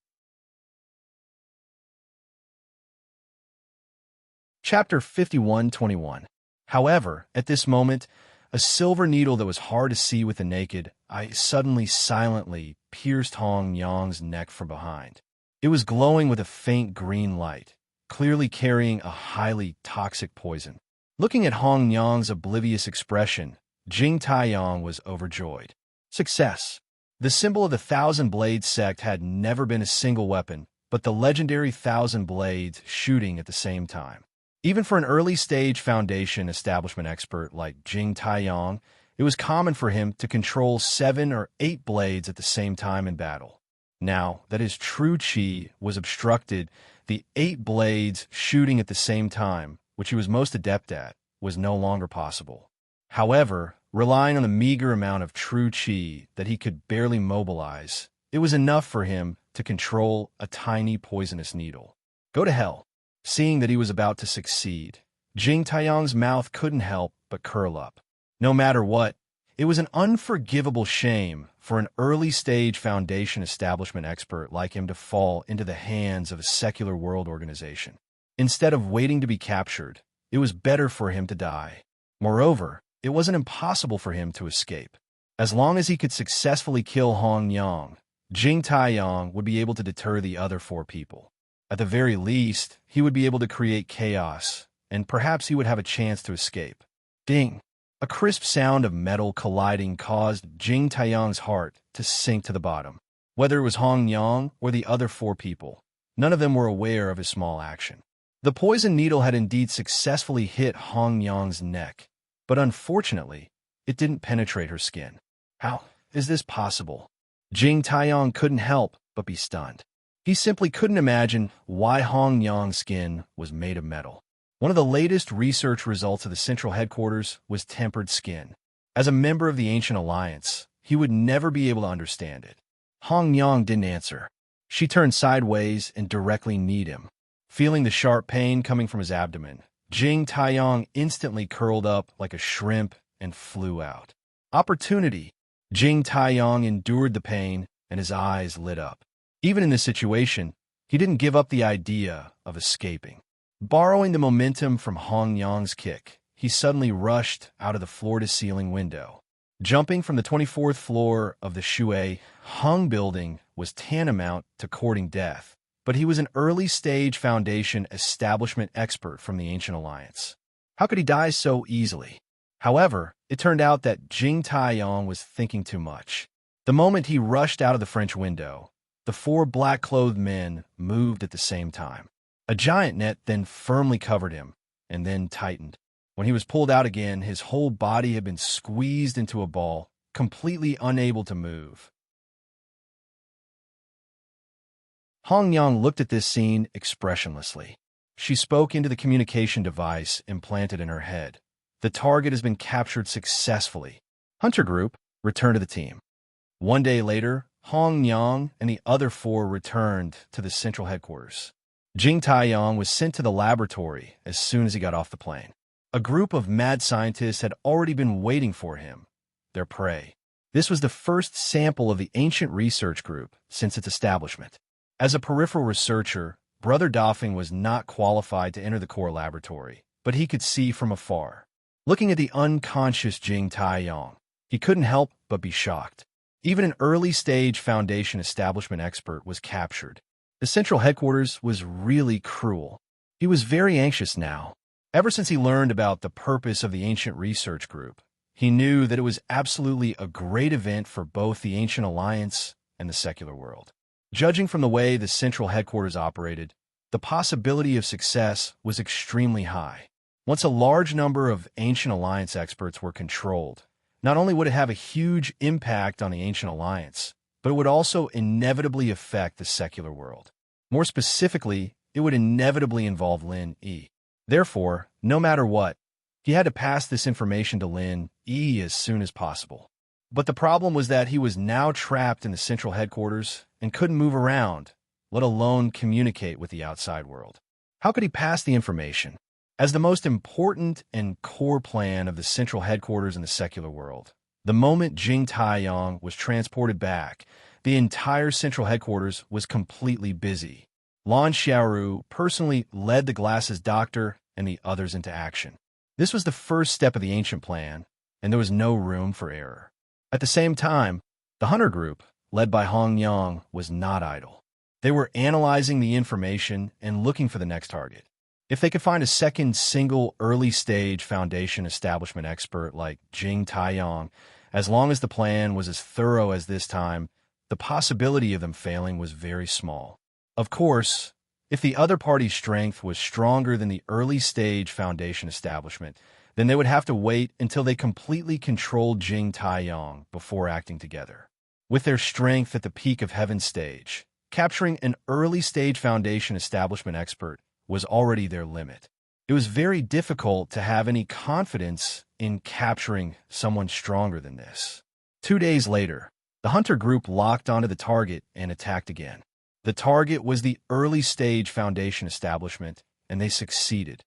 Chapter 51:21. However, at this moment, a silver needle that was hard to see with the naked eye suddenly silently pierced Hong Yong's neck from behind. It was glowing with a faint green light, clearly carrying a highly toxic poison. Looking at Hong Yong's oblivious expression, Jing Taiyong was overjoyed. Success! The symbol of the Thousand Blades sect had never been a single weapon, but the legendary Thousand Blades shooting at the same time. Even for an early-stage Foundation establishment expert like Jing Taiyong, it was common for him to control 7 or 8 blades at the same time in battle. Now that his true chi was obstructed, the 8 blades shooting at the same time, which he was most adept at, was no longer possible. However, relying on the meager amount of true chi that he could barely mobilize, it was enough for him to control a tiny poisonous needle. Go to hell. Seeing that he was about to succeed, Jing Taiyong's mouth couldn't help but curl up. No matter what, it was an unforgivable shame for an early-stage Foundation establishment expert like him to fall into the hands of a secular world organization. Instead of waiting to be captured, it was better for him to die. Moreover, it wasn't impossible for him to escape. As long as he could successfully kill Hong Yong, Jing Taiyong would be able to deter the other 4 people. At the very least, he would be able to create chaos, and perhaps he would have a chance to escape. Ding! A crisp sound of metal colliding caused Jing Taiyong's heart to sink to the bottom. Whether it was Hong Yong or the other 4 people, none of them were aware of his small action. The poison needle had indeed successfully hit Hong Yong's neck, but unfortunately, it didn't penetrate her skin. How is this possible? Jing Taiyong couldn't help but be stunned. He simply couldn't imagine why Hong Yong's skin was made of metal. One of the latest research results of the central headquarters was tempered skin. As a member of the Ancient Alliance, he would never be able to understand it. Hong Yong didn't answer. She turned sideways and directly kneed him. Feeling the sharp pain coming from his abdomen, Jing Taiyong instantly curled up like a shrimp and flew out. Opportunity! Jing Taiyong endured the pain, and his eyes lit up. Even in this situation, he didn't give up the idea of escaping. Borrowing the momentum from Hong Yong's kick, he suddenly rushed out of the floor-to-ceiling window. Jumping from the 24th floor of the Shui Hung building was tantamount to courting death, but he was an early-stage Foundation establishment expert from the Ancient Alliance. How could he die so easily? However, it turned out that Jing Taiyong was thinking too much. The moment he rushed out of the French window, the 4 black-clothed men moved at the same time. A giant net then firmly covered him, and then tightened. When he was pulled out again, his whole body had been squeezed into a ball, completely unable to move. Hong Yong looked at this scene expressionlessly. She spoke into the communication device implanted in her head. The target has been captured successfully. Hunter Group, return to the team. One day later, Hong Yong and the other 4 returned to the central headquarters. Jing Taiyong was sent to the laboratory as soon as he got off the plane. A group of mad scientists had already been waiting for him, their prey. This was the first sample of the ancient research group since its establishment. As a peripheral researcher, Brother Doffing was not qualified to enter the core laboratory, but he could see from afar. Looking at the unconscious Jing Taiyong, he couldn't help but be shocked. Even an early-stage Foundation establishment expert was captured. The central headquarters was really cruel. He was very anxious now. Ever since he learned about the purpose of the Ancient Research Group, he knew that it was absolutely a great event for both the Ancient Alliance and the secular world. Judging from the way the central headquarters operated, the possibility of success was extremely high. Once a large number of Ancient Alliance experts were controlled, not only would it have a huge impact on the Ancient Alliance, but it would also inevitably affect the secular world. More specifically, it would inevitably involve Lin Yi. Therefore, no matter what, he had to pass this information to Lin Yi as soon as possible. But the problem was that he was now trapped in the central headquarters and couldn't move around, let alone communicate with the outside world. How could he pass the information? As the most important and core plan of the central headquarters in the secular world, the moment Jing Taiyong was transported back, the entire central headquarters was completely busy. Lan Xiaoru personally led the glasses doctor and the others into action. This was the first step of the ancient plan, and there was no room for error. At the same time, the hunter group, led by Hong Yang, was not idle. They were analyzing the information and looking for the next target. If they could find a second single early-stage foundation establishment expert like Jing Taiyang, as long as the plan was as thorough as this time, the possibility of them failing was very small. Of course, if the other party's strength was stronger than the early-stage foundation establishment, then they would have to wait until they completely controlled Jing Taiyang before acting together. With their strength at the peak of Heaven's stage, capturing an early-stage foundation establishment expert was already their limit. It was very difficult to have any confidence in capturing someone stronger than this. 2 days later, the hunter group locked onto the target and attacked again. The target was the early-stage foundation establishment, and they succeeded.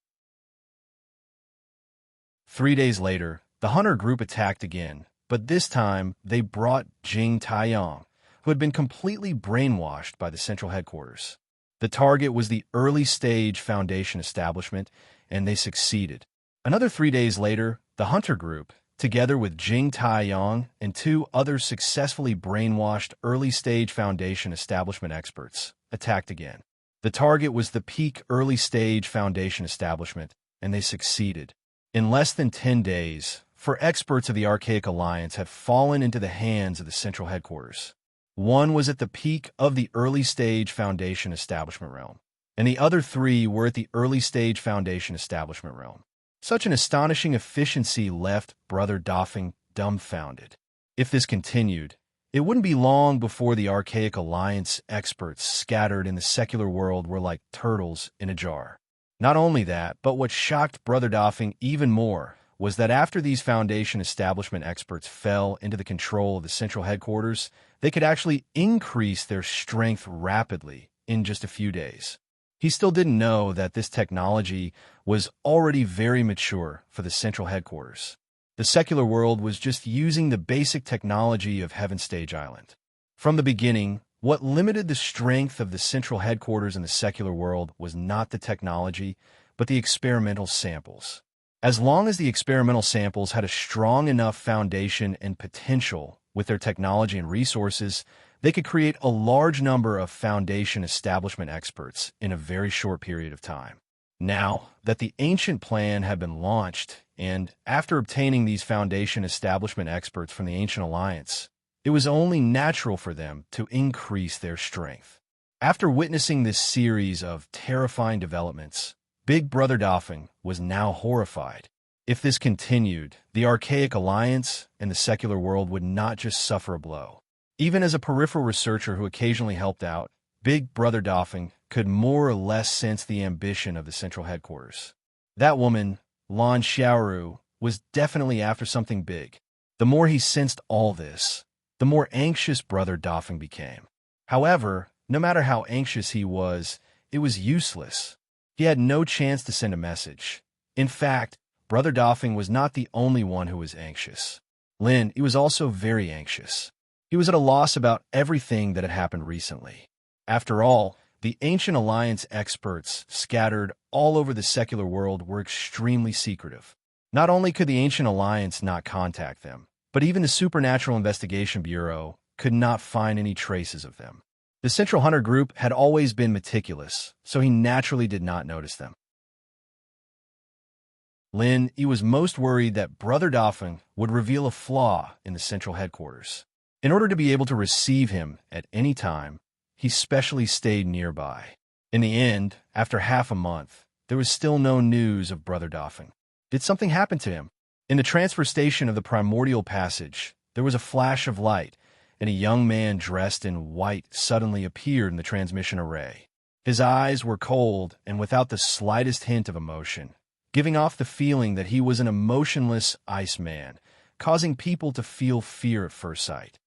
3 days later, the hunter group attacked again, but this time they brought Jing Taiyang, who had been completely brainwashed by the central headquarters. The target was the early-stage foundation establishment, and they succeeded. Another 3 days later, the hunter group, together with Jing Taiyang and 2 other successfully brainwashed early-stage foundation establishment experts, attacked again. The target was the peak early-stage foundation establishment, and they succeeded. In less than 10 days, 4 experts of the Archaic Alliance had fallen into the hands of the central headquarters. One was at the peak of the early-stage foundation establishment realm, and the other 3 were at the early-stage foundation establishment realm. Such an astonishing efficiency left Brother Doffing dumbfounded. If this continued, it wouldn't be long before the Archaic Alliance experts scattered in the secular world were like turtles in a jar. Not only that, but what shocked Brother Doffing even more was that after these foundation establishment experts fell into the control of the central headquarters, they could actually increase their strength rapidly in just a few days. He still didn't know that this technology was already very mature for the central headquarters. The secular world was just using the basic technology of Heaven Stage Island. From the beginning, what limited the strength of the central headquarters in the secular world was not the technology, but the experimental samples. As long as the experimental samples had a strong enough foundation and potential with their technology and resources, they could create a large number of foundation establishment experts in a very short period of time. Now that the ancient plan had been launched, and after obtaining these foundation establishment experts from the Ancient Alliance, it was only natural for them to increase their strength. After witnessing this series of terrifying developments, Big Brother Doffing was now horrified. If this continued, the Archaic Alliance and the secular world would not just suffer a blow. Even as a peripheral researcher who occasionally helped out, Big Brother Doffing could more or less sense the ambition of the central headquarters. That woman, Lan Xiaoru, was definitely after something big. The more he sensed all this, the more anxious Brother Doffing became. However, no matter how anxious he was, it was useless. He had no chance to send a message. In fact, Brother Doffing was not the only one who was anxious. Lin, he was also very anxious. He was at a loss about everything that had happened recently. After all, the Ancient Alliance experts scattered all over the secular world were extremely secretive. Not only could the Ancient Alliance not contact them, but even the Supernatural Investigation Bureau could not find any traces of them. The Central Hunter Group had always been meticulous, so he naturally did not notice them. Lin, he was most worried that Brother Doffing would reveal a flaw in the central headquarters. In order to be able to receive him at any time, he specially stayed nearby. In the end, after half a month, there was still no news of Brother Doffing. Did something happen to him? In the transfer station of the Primordial Passage, there was a flash of light, and a young man dressed in white suddenly appeared in the transmission array. His eyes were cold and without the slightest hint of emotion, giving off the feeling that he was an emotionless ice man, causing people to feel fear at first sight.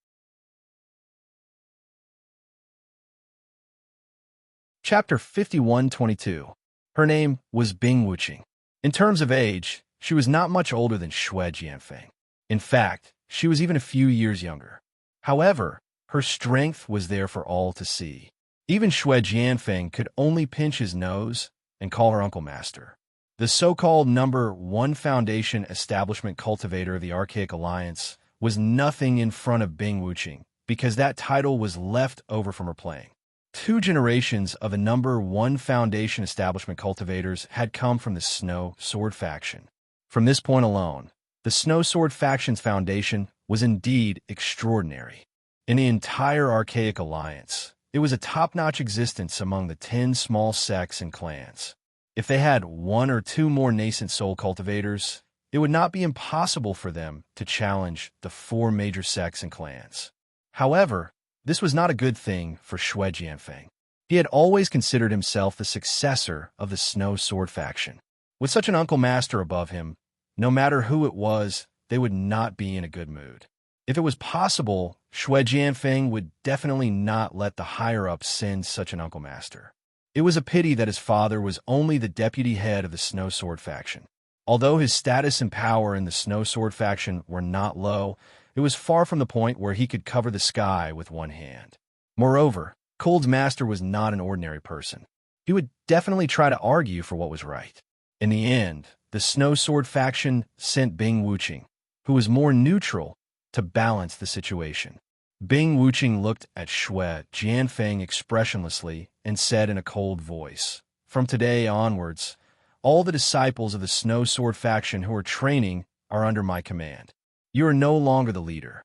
Chapter 5122. Her name was Bing Wuqing. In terms of age, she was not much older than Xue Jianfeng. In fact, she was even a few years younger. However, her strength was there for all to see. Even Xue Jianfeng could only pinch his nose and call her Uncle Master. The so-called number 1 Foundation Establishment Cultivator of the Archaic Alliance was nothing in front of Bing Wuqing, because that title was left over from her playing. 2 generations of the number 1 Foundation Establishment Cultivators had come from the Snow Sword faction. From this point alone, the Snow Sword faction's foundation was indeed extraordinary. In the entire Archaic Alliance, it was a top-notch existence among the 10 small sects and clans. If they had 1 or 2 more nascent soul cultivators, it would not be impossible for them to challenge the 4 major sects and clans. However, this was not a good thing for Xue Jianfeng. He had always considered himself the successor of the Snow Sword faction. With such an uncle master above him, no matter who it was, they would not be in a good mood. If it was possible, Xue Jianfeng would definitely not let the higher-ups send such an uncle master. It was a pity that his father was only the deputy head of the Snow Sword faction. Although his status and power in the Snow Sword faction were not low, it was far from the point where he could cover the sky with one hand. Moreover, Cold's master was not an ordinary person. He would definitely try to argue for what was right. In the end, the Snow Sword faction sent Bing Wuqing, who was more neutral, to balance the situation. Bing Wuqing looked at Xue Jianfeng expressionlessly and said in a cold voice, "From today onwards, all the disciples of the Snow Sword faction who are training are under my command. You are no longer the leader."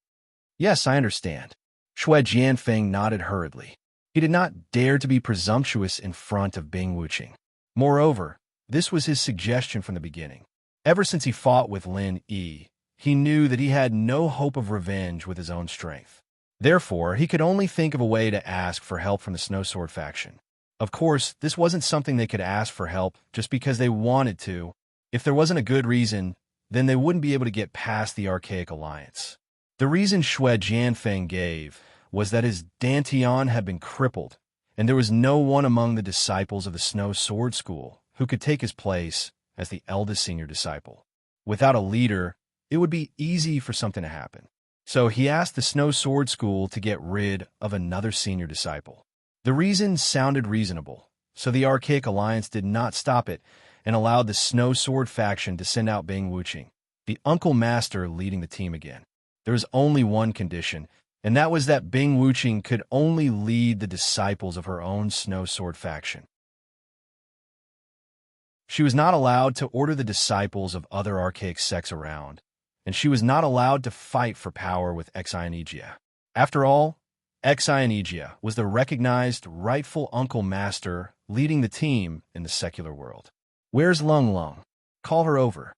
"Yes, I understand." Xue Jianfeng nodded hurriedly. He did not dare to be presumptuous in front of Bing Wuqing. Moreover, this was his suggestion from the beginning. Ever since he fought with Lin Yi, he knew that he had no hope of revenge with his own strength. Therefore, he could only think of a way to ask for help from the Snow Sword faction. Of course, this wasn't something they could ask for help just because they wanted to. If there wasn't a good reason, then they wouldn't be able to get past the Archaic Alliance. The reason Xue Jianfeng gave was that his Dantian had been crippled, and there was no one among the disciples of the Snow Sword School who could take his place as the eldest senior disciple. Without a leader, it would be easy for something to happen. So he asked the Snow Sword School to get rid of another senior disciple. The reason sounded reasonable, so the Archaic Alliance did not stop it and allowed the Snow Sword faction to send out Bing Wuqing, the uncle master, leading the team again. There was only one condition, and that was that Bing Wuqing could only lead the disciples of her own Snow Sword faction. She was not allowed to order the disciples of other archaic sects around, and she was not allowed to fight for power with Xianijia. After all, Xianijia was the recognized rightful uncle master leading the team in the secular world. "Where's Lung Lung? Call her over,"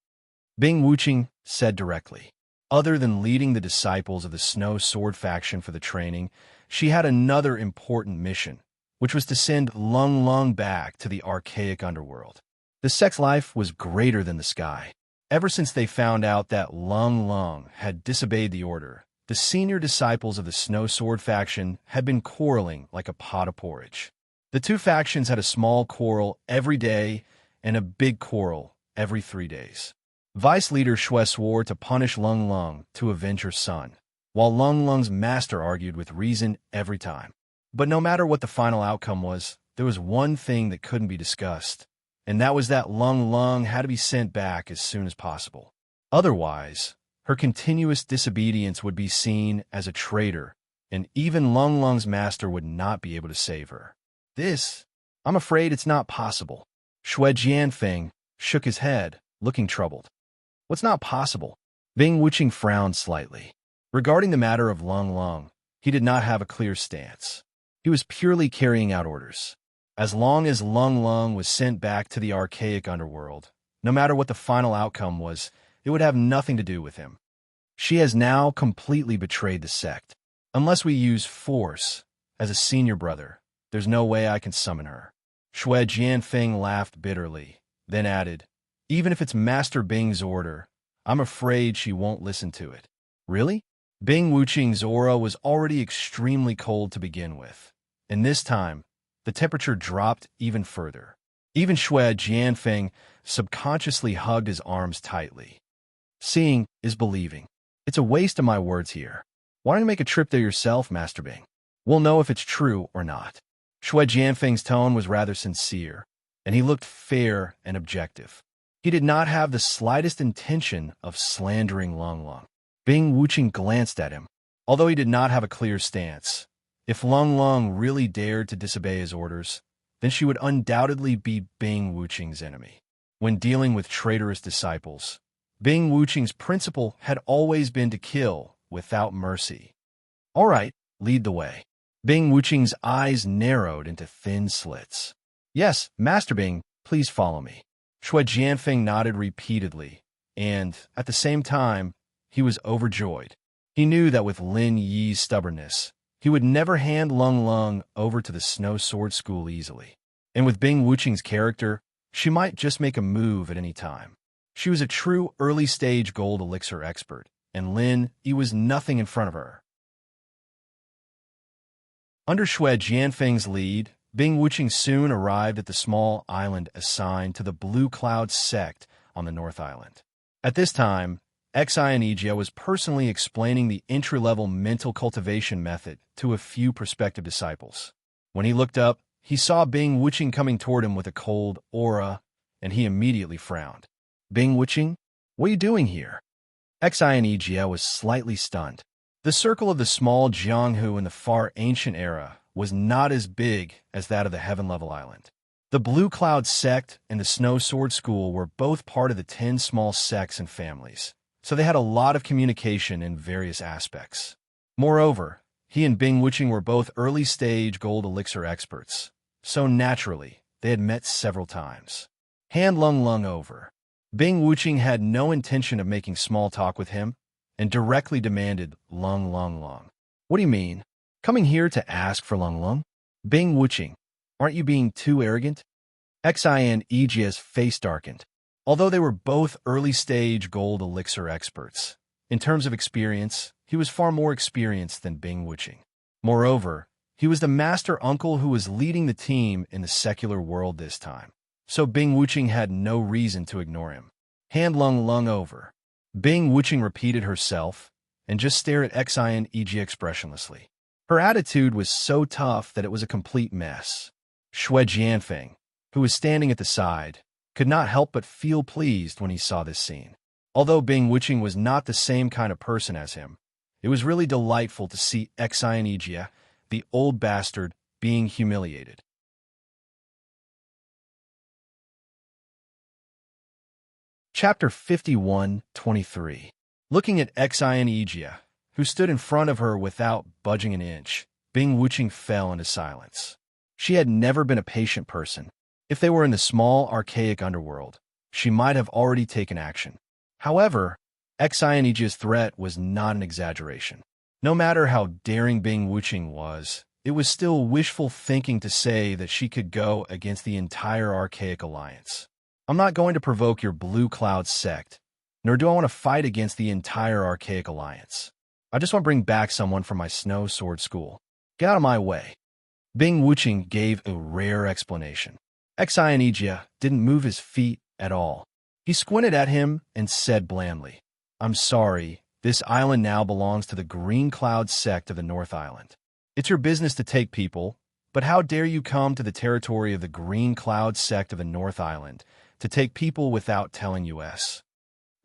Bing Wuqing said directly. Other than leading the disciples of the Snow Sword faction for the training, she had another important mission, which was to send Lung Lung back to the archaic underworld. The sect's life was greater than the sky. Ever since they found out that Lung Lung had disobeyed the order, the senior disciples of the Snow Sword faction had been quarreling like a pot of porridge. The two factions had a small quarrel every day and a big quarrel every 3 days. Vice leader Xue swore to punish Lung Lung to avenge her son, while Lung Lung's master argued with reason every time. But no matter what the final outcome was, there was one thing that couldn't be discussed, and that was that Lung Lung had to be sent back as soon as possible. Otherwise, her continuous disobedience would be seen as a traitor, and even Lung Lung's master would not be able to save her. I'm afraid it's not possible." Xue Jianfeng shook his head, looking troubled. "What's not possible?" Bing Wuqing frowned slightly. Regarding the matter of Lung Lung, he did not have a clear stance. He was purely carrying out orders. As long as Lung Lung was sent back to the archaic underworld, no matter what the final outcome was, it would have nothing to do with him. She has now completely betrayed the sect. Unless we use force, as a senior brother, there's no way I can summon her. Xue Jianfeng laughed bitterly, then added, "Even if it's Master Bing's order, I'm afraid she won't listen to it." "Really?" Bing Wuqing's aura was already extremely cold to begin with, and this time, the temperature dropped even further. Even Xue Jianfeng subconsciously hugged his arms tightly. "Seeing is believing. It's a waste of my words here. Why don't you make a trip there yourself, Master Bing? We'll know if it's true or not." Xue Jianfeng's tone was rather sincere, and he looked fair and objective. He did not have the slightest intention of slandering Lung Lung. Bing Wuqing glanced at him, although he did not have a clear stance. If Lung Lung really dared to disobey his orders, then she would undoubtedly be Bing Wuqing's enemy. When dealing with traitorous disciples, Bing Wuqing's principle had always been to kill without mercy. All right, lead the way. Bing Wuqing's eyes narrowed into thin slits. Yes, Master Bing, please follow me. Shui Jianfeng nodded repeatedly, and, at the same time, he was overjoyed. He knew that with Lin Yi's stubbornness, he would never hand Lung Lung over to the Snow Sword School easily. And with Bing Wuqing's character, she might just make a move at any time. She was a true early-stage gold elixir expert, and Lin Yi was nothing in front of her. Under Shui Jianfeng's lead, Bing Wuqing soon arrived at the small island assigned to the Blue Cloud sect on the North Island. At this time, Xia was personally explaining the entry-level mental cultivation method to a few prospective disciples. When he looked up, he saw Bing Wuqing coming toward him with a cold aura, and he immediately frowned. Bing Wuqing, what are you doing here? Xia was slightly stunned. The circle of the small Jianghu in the far ancient era was not as big as that of the Heaven-level island. The Blue Cloud sect and the Snow Sword School were both part of the 10 small sects and families, so they had a lot of communication in various aspects. Moreover, he and Bing Wuqing were both early-stage gold elixir experts, so naturally, they had met several times. Hand Lung Lung over. Bing Wuqing had no intention of making small talk with him, and directly demanded Lung Lung. What do you mean? Coming here to ask for Lung Lung? Bing Wuqing, aren't you being too arrogant? Xian's face darkened. Although they were both early-stage gold elixir experts, in terms of experience, he was far more experienced than Bing Wuqing. Moreover, he was the master uncle who was leading the team in the secular world this time, so Bing Wuqing had no reason to ignore him. Hand Lung Lung over. Bing Wuqing repeated herself, and just stared at Xian expressionlessly. Her attitude was so tough that it was a complete mess. Shui Jianfeng, who was standing at the side, could not help but feel pleased when he saw this scene. Although Bing Wuqing was not the same kind of person as him, it was really delightful to see Xian, the old bastard, being humiliated. Chapter 51:23. Looking at Xian, who stood in front of her without budging an inch, Bing Wuqing fell into silence. She had never been a patient person. If they were in the small, archaic underworld, she might have already taken action. However, Xian's threat was not an exaggeration. No matter how daring Bing Wuqing was, it was still wishful thinking to say that she could go against the entire archaic alliance. I'm not going to provoke your Blue Cloud sect, nor do I want to fight against the entire archaic alliance. I just want to bring back someone from my Snow Sword School. Get out of my way. Bing Wuqing gave a rare explanation. Xian didn't move his feet at all. He squinted at him and said blandly, I'm sorry, this island now belongs to the Green Cloud sect of the North Island. It's your business to take people, but how dare you come to the territory of the Green Cloud sect of the North Island to take people without telling us?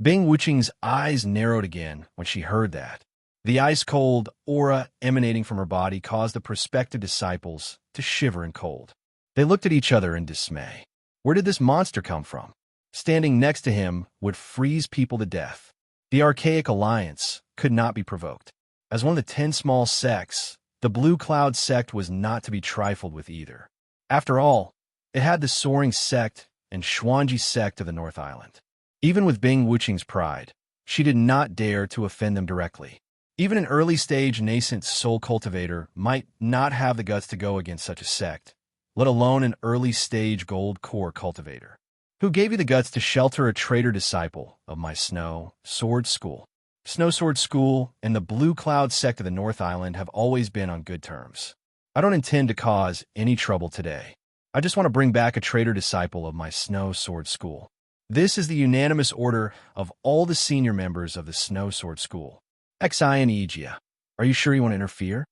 Bing Wuqing's eyes narrowed again when she heard that. The ice-cold aura emanating from her body caused the prospective disciples to shiver in cold. They looked at each other in dismay. Where did this monster come from? Standing next to him would freeze people to death. The archaic alliance could not be provoked. As one of the 10 small sects, the Blue Cloud sect was not to be trifled with either. After all, it had the Soaring sect and Xuanji sect of the North Island. Even with Bing Wuqing's pride, she did not dare to offend them directly. Even an early-stage nascent soul cultivator might not have the guts to go against such a sect, let alone an early-stage gold core cultivator. Who gave you the guts to shelter a traitor disciple of my Snow Sword School? Snow Sword School and the Blue Cloud sect of the North Island have always been on good terms. I don't intend to cause any trouble today. I just want to bring back a traitor disciple of my Snow Sword School. This is the unanimous order of all the senior members of the Snow Sword School. Xian, are you sure you want to interfere?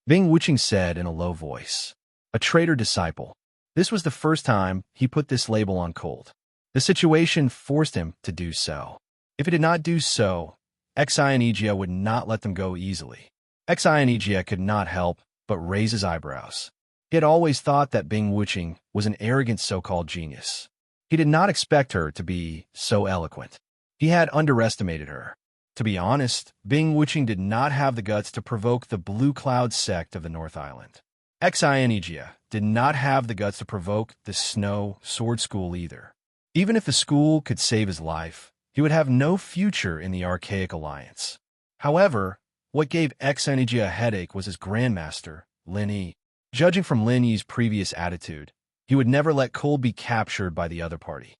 Bing Wuqing said in a low voice. A traitor disciple. This was the first time he put this label on cold. The situation forced him to do so. If he did not do so, Xianijia would not let them go easily. Xianijia could not help but raise his eyebrows. He had always thought that Bing Wuqing was an arrogant so-called genius. He did not expect her to be so eloquent. He had underestimated her. To be honest, Bing Wuqing did not have the guts to provoke the Blue Cloud sect of the North Island. Xianijia did not have the guts to provoke the Snow Sword School either. Even if the school could save his life, he would have no future in the Archaic Alliance. However, what gave Xianijia a headache was his grandmaster, Lin Yi. Judging from Lin Yi's previous attitude, he would never let Cole be captured by the other party.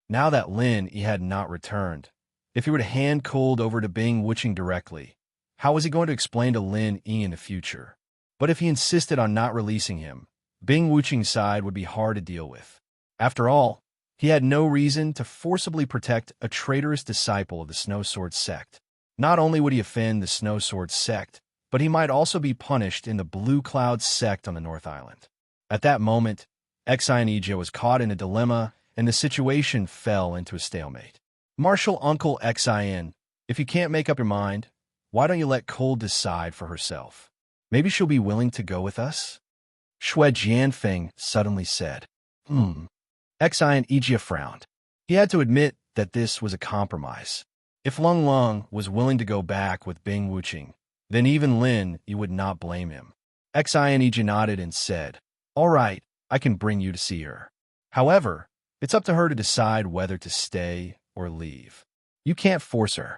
Now that Lin Yi had not returned, if he were to hand Cold over to Bing Wuqing directly, how was he going to explain to Lin Yi in the future? But if he insisted on not releasing him, Bing Wuqing's side would be hard to deal with. After all, he had no reason to forcibly protect a traitorous disciple of the Snow Sword sect. Not only would he offend the Snow Sword sect, but he might also be punished in the Blue Cloud sect on the North Island. At that moment, Xianijia was caught in a dilemma, and the situation fell into a stalemate. Marshal Uncle Xian, if you can't make up your mind, why don't you let Cole decide for herself? Maybe she'll be willing to go with us? Shui Jianfeng suddenly said. Xianijia frowned. He had to admit that this was a compromise. If Lung Lung was willing to go back with Bing Wuqing, then even Lin Yi would not blame him. Xianijia nodded and said, "All right, I can bring you to see her. However, it's up to her to decide whether to stay or leave. You can't force her."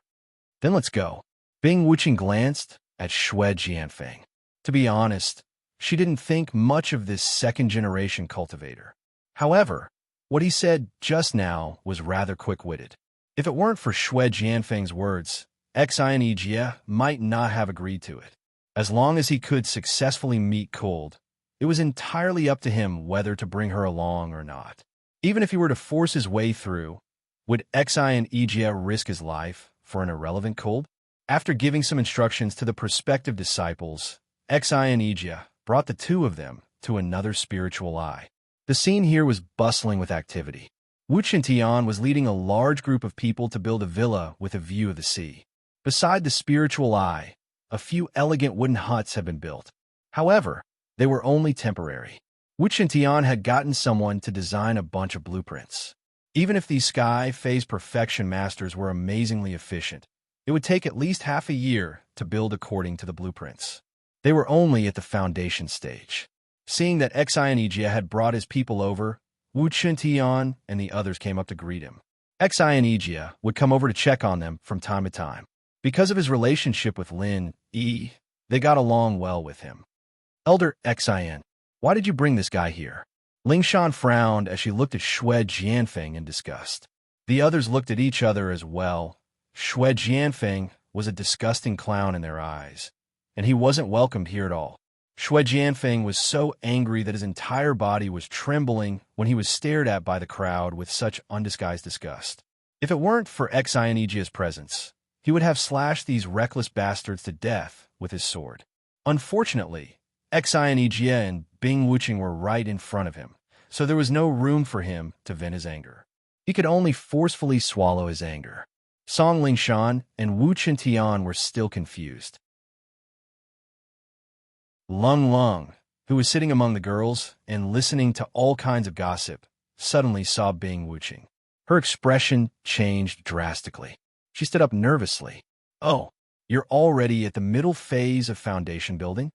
"Then let's go." Bing Wuqing glanced at Shui Jianfeng. To be honest, she didn't think much of this second-generation cultivator. However, what he said just now was rather quick-witted. If it weren't for Shui Jianfeng's words, Xianijia might not have agreed to it. As long as he could successfully meet Cold, it was entirely up to him whether to bring her along or not. Even if he were to force his way through, would Xianijia risk his life for an irrelevant Cold? After giving some instructions to the prospective disciples, Xianijia brought the two of them to another spiritual eye. The scene here was bustling with activity. Wu Qintian was leading a large group of people to build a villa with a view of the sea. Beside the spiritual eye, a few elegant wooden huts had been built. However, they were only temporary. Wu Qintian had gotten someone to design a bunch of blueprints. Even if these sky phase perfection masters were amazingly efficient, it would take at least half a year to build according to the blueprints. They were only at the foundation stage. Seeing that Xianijia had brought his people over, Wu Qintian and the others came up to greet him. Xianijia would come over to check on them from time to time. Because of his relationship with Lin Yi, they got along well with him. "Elder Xian, why did you bring this guy here?" Lingshan frowned as she looked at Shui Jianfeng in disgust. The others looked at each other as well. Shui Jianfeng was a disgusting clown in their eyes, and he wasn't welcomed here at all. Shui Jianfeng was so angry that his entire body was trembling when he was stared at by the crowd with such undisguised disgust. If it weren't for Xianijia's presence, he would have slashed these reckless bastards to death with his sword. Unfortunately, Xianijia and Bing Wuqing were right in front of him, so there was no room for him to vent his anger. He could only forcefully swallow his anger. Song Lingshan and Wu Qintian were still confused. Lung Lung, who was sitting among the girls and listening to all kinds of gossip, suddenly saw Bing Wuqing. Her expression changed drastically. She stood up nervously. "Oh, you're already at the middle phase of foundation building?"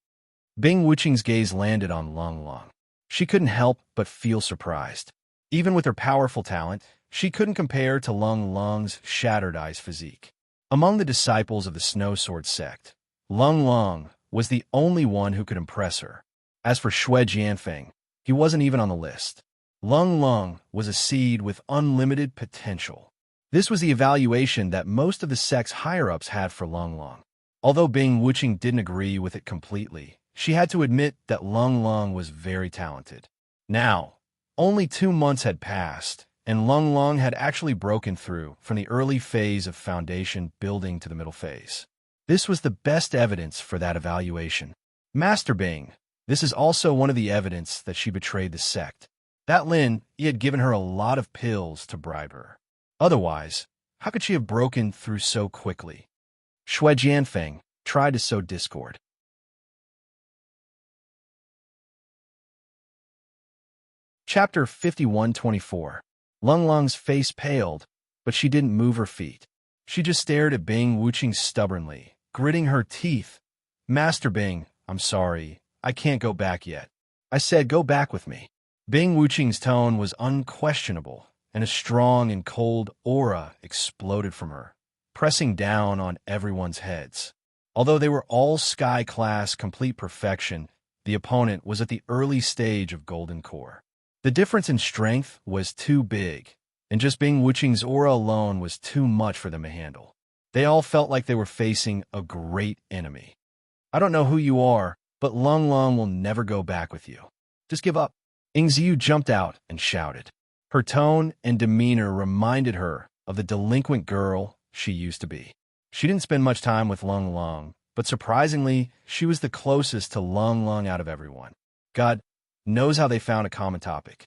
Bing Wuqing's gaze landed on Lung Lung. She couldn't help but feel surprised. Even with her powerful talent, she couldn't compare to Lung Lung's shattered eyes physique. Among the disciples of the Snow Sword sect, Lung Lung was the only one who could impress her. As for Shui Jianfeng, he wasn't even on the list. Lung Lung was a seed with unlimited potential. This was the evaluation that most of the sect's higher-ups had for Lung Lung. Although Bing Wuqing didn't agree with it completely, she had to admit that Lung Lung was very talented. Now, only 2 months had passed, and Lung Lung had actually broken through from the early phase of foundation building to the middle phase. This was the best evidence for that evaluation. Master Bing, this is also one of the evidence that she betrayed the sect. That Lin, he had given her a lot of pills to bribe her. Otherwise, how could she have broken through so quickly? Shui Jianfeng tried to sow discord. Chapter 51-24. Lung Lung's face paled, but she didn't move her feet. She just stared at Bing Wuqing stubbornly, gritting her teeth. Master Bing, I'm sorry, I can't go back yet. I said go back with me. Bing Wuqing's tone was unquestionable, and a strong and cold aura exploded from her, pressing down on everyone's heads. Although they were all sky-class complete perfection, the opponent was at the early stage of Golden Core. The difference in strength was too big, and just Bing Wuqing's aura alone was too much for them to handle. They all felt like they were facing a great enemy. I don't know who you are, but Lung Lung will never go back with you. Just give up. Ing Ziyu jumped out and shouted. Her tone and demeanor reminded her of the delinquent girl she used to be. She didn't spend much time with Lung Lung, but surprisingly, she was the closest to Lung Lung out of everyone. God knows how they found a common topic.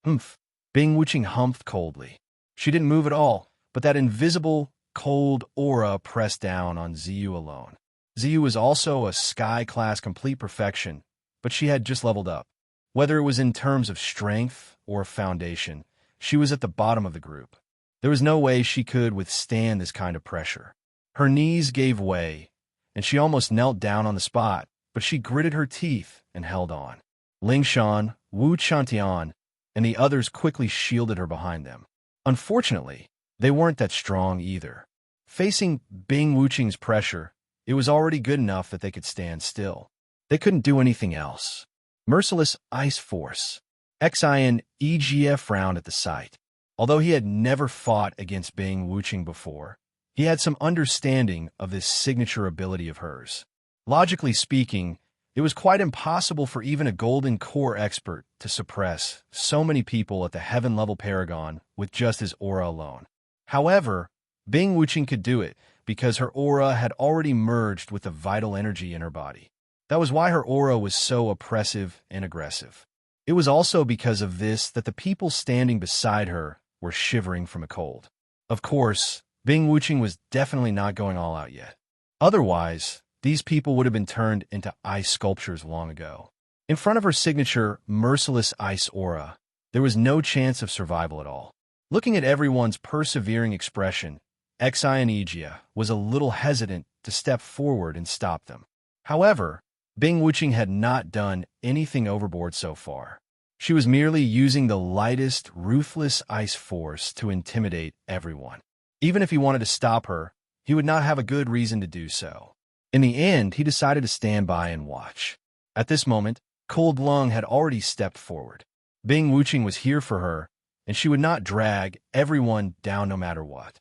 Humph. Bing Wuqing humphed coldly. She didn't move at all, but that invisible, cold aura pressed down on Ziyu alone. Ziyu was also a sky-class complete perfection, but she had just leveled up. Whether it was in terms of strength or foundation, she was at the bottom of the group. There was no way she could withstand this kind of pressure. Her knees gave way, and she almost knelt down on the spot, but she gritted her teeth and held on. Ling Shan, Wu Chantian, and the others quickly shielded her behind them. Unfortunately, they weren't that strong either. Facing Bing Wuqing's pressure, it was already good enough that they could stand still. They couldn't do anything else. Merciless Ice Force. Xian EGF frowned at the sight. Although he had never fought against Bing Wuqing before, he had some understanding of this signature ability of hers. Logically speaking, it was quite impossible for even a Golden Core expert to suppress so many people at the heaven-level Paragon with just his aura alone. However, Bing Wuqing could do it because her aura had already merged with the vital energy in her body. That was why her aura was so oppressive and aggressive. It was also because of this that the people standing beside her were shivering from a cold. Of course, Bing Wuqing was definitely not going all out yet. Otherwise, these people would have been turned into ice sculptures long ago. In front of her signature, merciless ice aura, there was no chance of survival at all. Looking at everyone's persevering expression, Xian was a little hesitant to step forward and stop them. However, Bing Wuqing had not done anything overboard so far. She was merely using the lightest, ruthless ice force to intimidate everyone. Even if he wanted to stop her, he would not have a good reason to do so. In the end, he decided to stand by and watch. At this moment, Cold Lung had already stepped forward. Bing Wuqing was here for her, and she would not drag everyone down no matter what.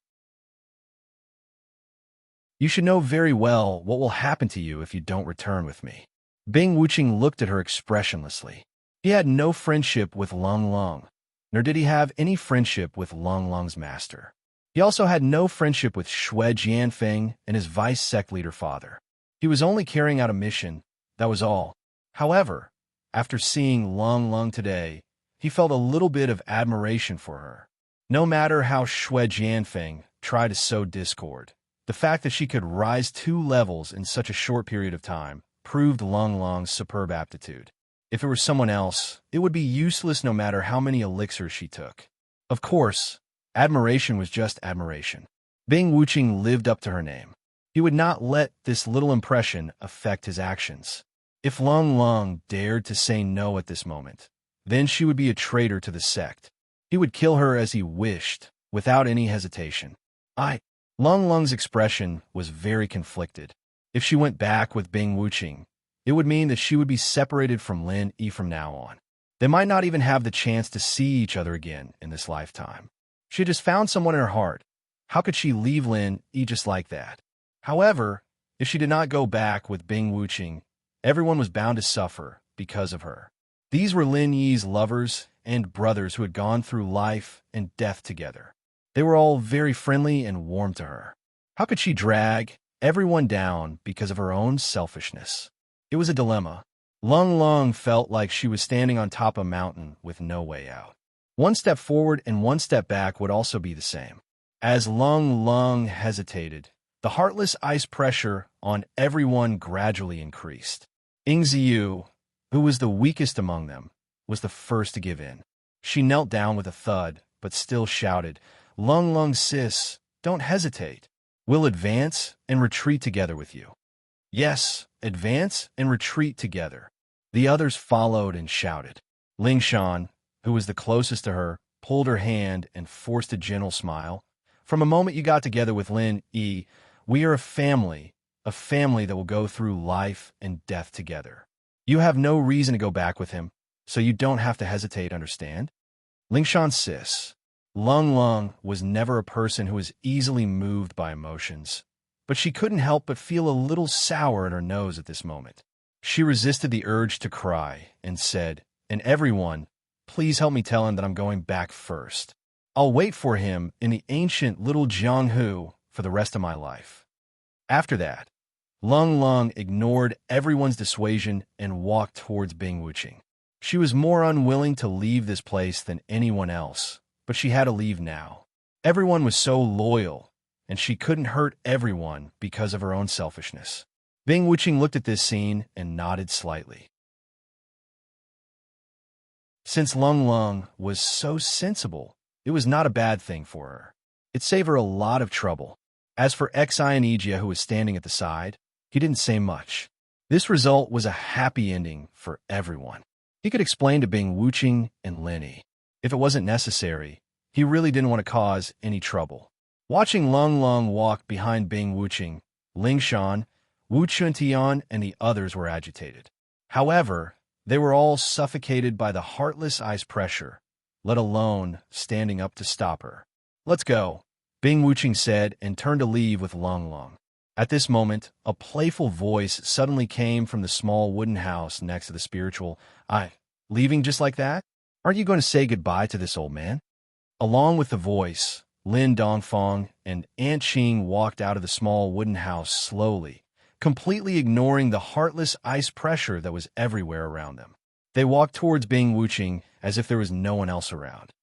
You should know very well what will happen to you if you don't return with me. Bing Wuqing looked at her expressionlessly. He had no friendship with Lung Lung, nor did he have any friendship with Lung Lung's master. He also had no friendship with Shui Jianfeng and his vice sect leader father. He was only carrying out a mission, that was all. However, after seeing Lung Lung today, he felt a little bit of admiration for her. No matter how Shui Jianfeng tried to sow discord, the fact that she could rise 2 levels in such a short period of time proved Lung Lung's superb aptitude. If it were someone else, it would be useless no matter how many elixirs she took. Of course, admiration was just admiration. Bing Wuqing lived up to her name. He would not let this little impression affect his actions. If Lung Lung dared to say no at this moment, then she would be a traitor to the sect. He would kill her as he wished, without any hesitation. Lung Lung's expression was very conflicted. If she went back with Bing Wuqing, it would mean that she would be separated from Lin Yi from now on. They might not even have the chance to see each other again in this lifetime. She had just found someone in her heart. How could she leave Lin Yi just like that? However, if she did not go back with Bing Wuqing, everyone was bound to suffer because of her. These were Lin Yi's lovers and brothers who had gone through life and death together. They were all very friendly and warm to her. How could she drag everyone down because of her own selfishness? It was a dilemma. Lung Lung felt like she was standing on top of a mountain with no way out. One step forward and one step back would also be the same. As Lung Lung hesitated, the heartless ice pressure on everyone gradually increased. Ing Ziyu, who was the weakest among them, was the first to give in. She knelt down with a thud, but still shouted, "Lung Lung sis, don't hesitate. We'll advance and retreat together with you." "Yes, advance and retreat together." The others followed and shouted. Ling Shan, who was the closest to her, pulled her hand and forced a gentle smile. "From a moment you got together with Lin Yi, we are a family that will go through life and death together. You have no reason to go back with him, so you don't have to hesitate, understand?" Ling Shan sis. Lung Lung was never a person who was easily moved by emotions, but she couldn't help but feel a little sour in her nose at this moment. She resisted the urge to cry and said, "And everyone, please help me tell him that I'm going back first. I'll wait for him in the ancient little Jianghu for the rest of my life." After that, Lung Lung ignored everyone's dissuasion and walked towards Bing Wuqing. She was more unwilling to leave this place than anyone else, but she had to leave now. Everyone was so loyal, and she couldn't hurt everyone because of her own selfishness. Bing Wuqing looked at this scene and nodded slightly. Since Lung Lung was so sensible, it was not a bad thing for her. It saved her a lot of trouble. As for Xianijia, who was standing at the side, he didn't say much. This result was a happy ending for everyone. He could explain to Bing Wuqing and Linny. If it wasn't necessary, he really didn't want to cause any trouble. Watching Lung Lung walk behind Bing Wuqing, Ling Shan, Wu Chuntian, and the others were agitated. However, they were all suffocated by the heartless ice pressure, let alone standing up to stop her. "Let's go," Bing Wuqing said and turned to leave with Lung Lung. At this moment, a playful voice suddenly came from the small wooden house next to the spiritual. Leaving just like that? Aren't you going to say goodbye to this old man?" Along with the voice, Lin Dongfang and Aunt Qing walked out of the small wooden house slowly, completely ignoring the heartless ice pressure that was everywhere around them. They walked towards Bing Wuqing as if there was no one else around.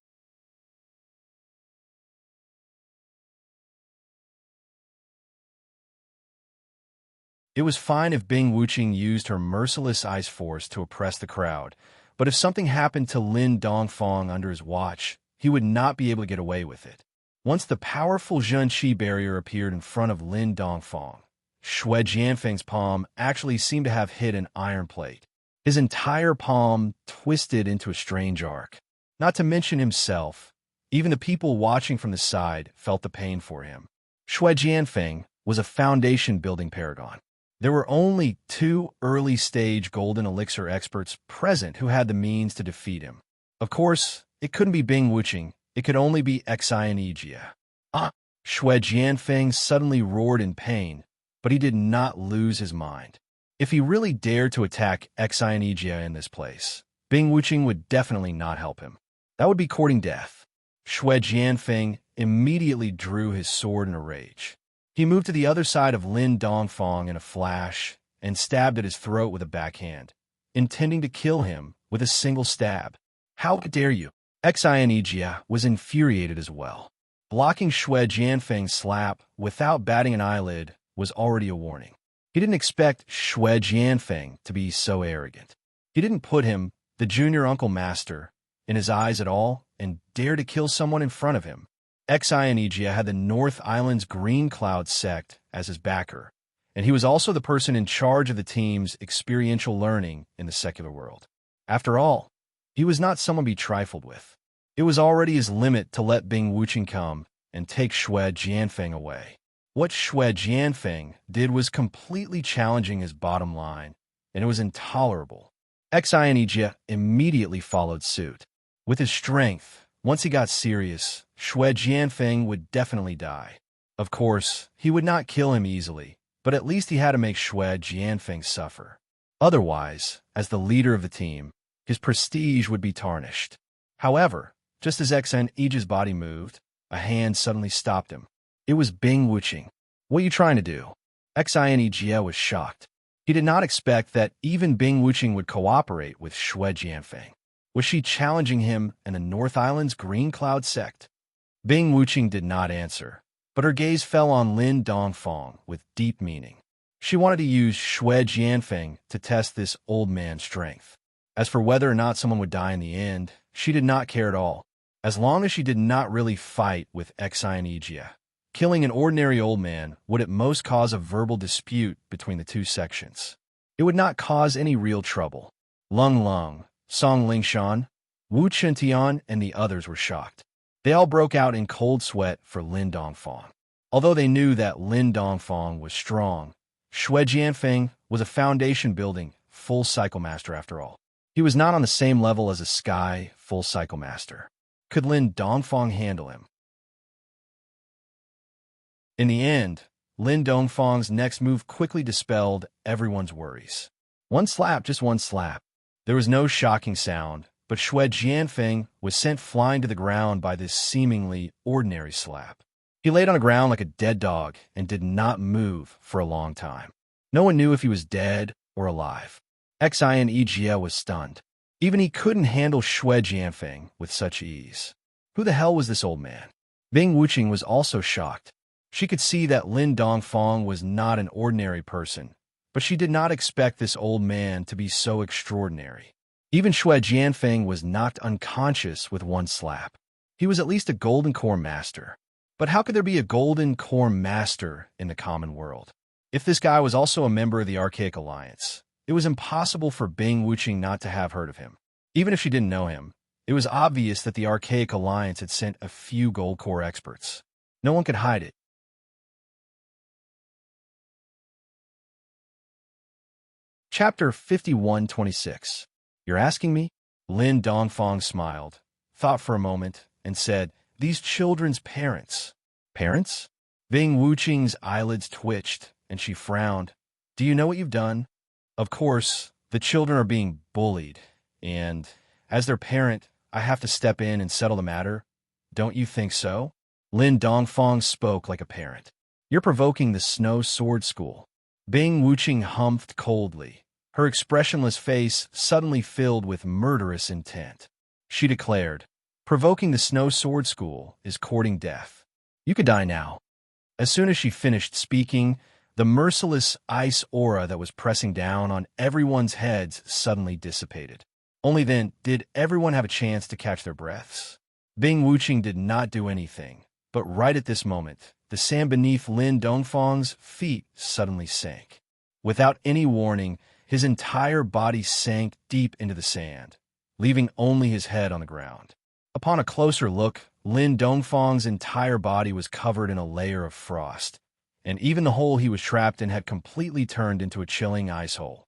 It was fine if Bing Wuqing used her merciless ice force to oppress the crowd, but if something happened to Lin Dongfang under his watch, he would not be able to get away with it. Once the powerful Zhenqi barrier appeared in front of Lin Dongfang, Xue Jianfeng's palm actually seemed to have hit an iron plate. His entire palm twisted into a strange arc. Not to mention himself, even the people watching from the side felt the pain for him. Xue Jianfeng was a foundation-building paragon. There were only 2 early-stage golden elixir experts present who had the means to defeat him. Of course, it couldn't be Bing Wuqing. It could only be Xianijia. Xue Jianfeng suddenly roared in pain, but he did not lose his mind. If he really dared to attack Xianijia in this place, Bing Wuqing would definitely not help him. That would be courting death. Xue Jianfeng immediately drew his sword in a rage. He moved to the other side of Lin Dongfang in a flash and stabbed at his throat with a backhand, intending to kill him with a single stab. "How dare you?" Xianijia was infuriated as well. Blocking Xue Jianfeng's slap without batting an eyelid was already a warning. He didn't expect Xue Jianfeng to be so arrogant. He didn't put him, the junior uncle master, in his eyes at all and dared to kill someone in front of him. Xianijia had the North Island's Green Cloud sect as his backer, and he was also the person in charge of the team's experiential learning in the secular world. After all, he was not someone to be trifled with. It was already his limit to let Bing Wuqing come and take Xue Jianfeng away. What Xue Jianfeng did was completely challenging his bottom line, and it was intolerable. Xianijia immediately followed suit. With his strength, once he got serious, Xue Jianfeng would definitely die. Of course, he would not kill him easily, but at least he had to make Xue Jianfeng suffer. Otherwise, as the leader of the team, his prestige would be tarnished. However, just as Xianijia's body moved, a hand suddenly stopped him. It was Bing Wuqing. "What are you trying to do?" Xianijia was shocked. He did not expect that even Bing Wuching would cooperate with Xue Jianfeng. Was she challenging him and the North Island's Green Cloud sect? Bing Wuching did not answer, but her gaze fell on Lin Dongfang with deep meaning. She wanted to use Xue Jianfeng to test this old man's strength. As for whether or not someone would die in the end, she did not care at all, as long as she did not really fight with Xi and Ijia. Killing an ordinary old man would at most cause a verbal dispute between the two sections. It would not cause any real trouble. Lung Lung, Song Lingshan, Wu Chentian, and the others were shocked. They all broke out in cold sweat for Lin Dongfang. Although they knew that Lin Dongfang was strong, Xue Jianfeng was a foundation-building, full-cycle master after all. He was not on the same level as a Sky full-cycle master. Could Lin Dongfang handle him? In the end, Lin Dongfang's next move quickly dispelled everyone's worries. One slap, just one slap. There was no shocking sound, but Xue Jianfeng was sent flying to the ground by this seemingly ordinary slap. He laid on the ground like a dead dog and did not move for a long time. No one knew if he was dead or alive. Xi and Ijie was stunned. Even he couldn't handle Xue Jianfeng with such ease. Who the hell was this old man? Bing Wuching was also shocked. She could see that Lin Dongfang was not an ordinary person, but she did not expect this old man to be so extraordinary. Even Xue Jianfeng was knocked unconscious with one slap. He was at least a Golden Core master. But how could there be a Golden Core master in the common world? If this guy was also a member of the Archaic Alliance, it was impossible for Bing Wuching not to have heard of him. Even if she didn't know him, it was obvious that the Archaic Alliance had sent a few Gold Core experts. No one could hide it. Chapter 5126. You're asking me? Lin Dongfang smiled, thought for a moment, and said, These children's parents. Parents? Bing Wuching's eyelids twitched, and she frowned. Do you know what you've done? Of course, the children are being bullied, and as their parent, I have to step in and settle the matter. Don't you think so? Lin Dongfang spoke like a parent. You're provoking the Snow Sword School. Bing Wuching humphed coldly, her expressionless face suddenly filled with murderous intent. She declared, Provoking the Snow Sword School is courting death. You could die now. As soon as she finished speaking, the merciless ice aura that was pressing down on everyone's heads suddenly dissipated. Only then did everyone have a chance to catch their breaths. Bing Wuching did not do anything, but right at this moment, the sand beneath Lin Dongfang's feet suddenly sank. Without any warning, his entire body sank deep into the sand, leaving only his head on the ground. Upon a closer look, Lin Dongfang's entire body was covered in a layer of frost, and even the hole he was trapped in had completely turned into a chilling ice hole.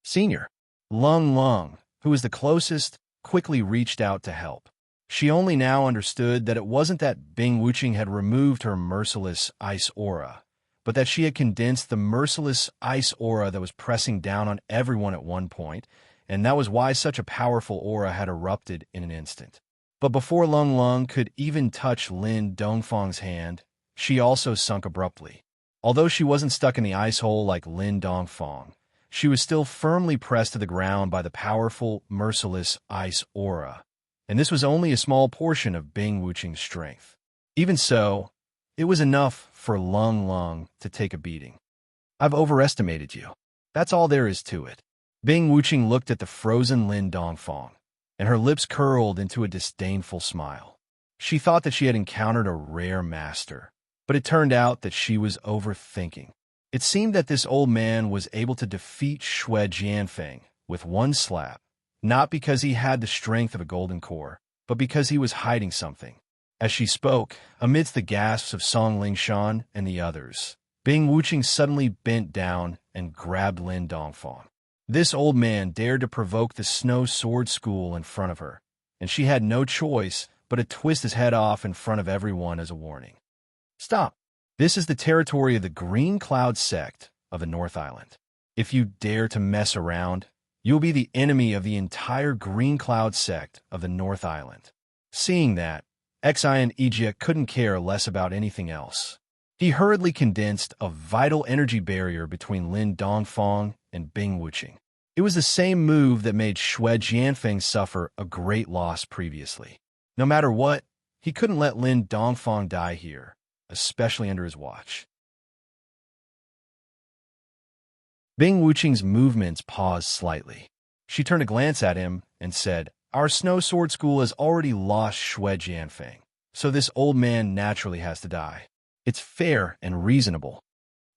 Senior, Lung Lung, who was the closest, quickly reached out to help. She only now understood that it wasn't that Bing Wuching had removed her merciless ice aura, but that she had condensed the merciless ice aura that was pressing down on everyone at one point, and that was why such a powerful aura had erupted in an instant. But before Lung Lung could even touch Lin Dongfang's hand, she also sunk abruptly. Although she wasn't stuck in the ice hole like Lin Dongfang, she was still firmly pressed to the ground by the powerful, merciless ice aura, and this was only a small portion of Bing Wuching's strength. Even so, it was enough for Lung Lung to take a beating. I've overestimated you. That's all there is to it. Bing Wuching looked at the frozen Lin Dongfang, and her lips curled into a disdainful smile. She thought that she had encountered a rare master, but it turned out that she was overthinking. It seemed that this old man was able to defeat Xue Jianfeng with one slap, not because he had the strength of a golden core, but because he was hiding something. As she spoke, amidst the gasps of Song Lingshan and the others, Bing Wuching suddenly bent down and grabbed Lin Dongfang. This old man dared to provoke the Snow Sword School in front of her, and she had no choice but to twist his head off in front of everyone as a warning. Stop! This is the territory of the Green Cloud sect of the North Island. If you dare to mess around, you'll be the enemy of the entire Green Cloud sect of the North Island. Seeing that, Xi and Ijia couldn't care less about anything else. He hurriedly condensed a vital energy barrier between Lin Dongfang and Bing Wuching. It was the same move that made Xue Jianfeng suffer a great loss previously. No matter what, he couldn't let Lin Dongfang die here, especially under his watch. Bing Wuching's movements paused slightly. She turned a glance at him and said, "Our Snow Sword School has already lost Xue Jianfeng, so this old man naturally has to die. It's fair and reasonable."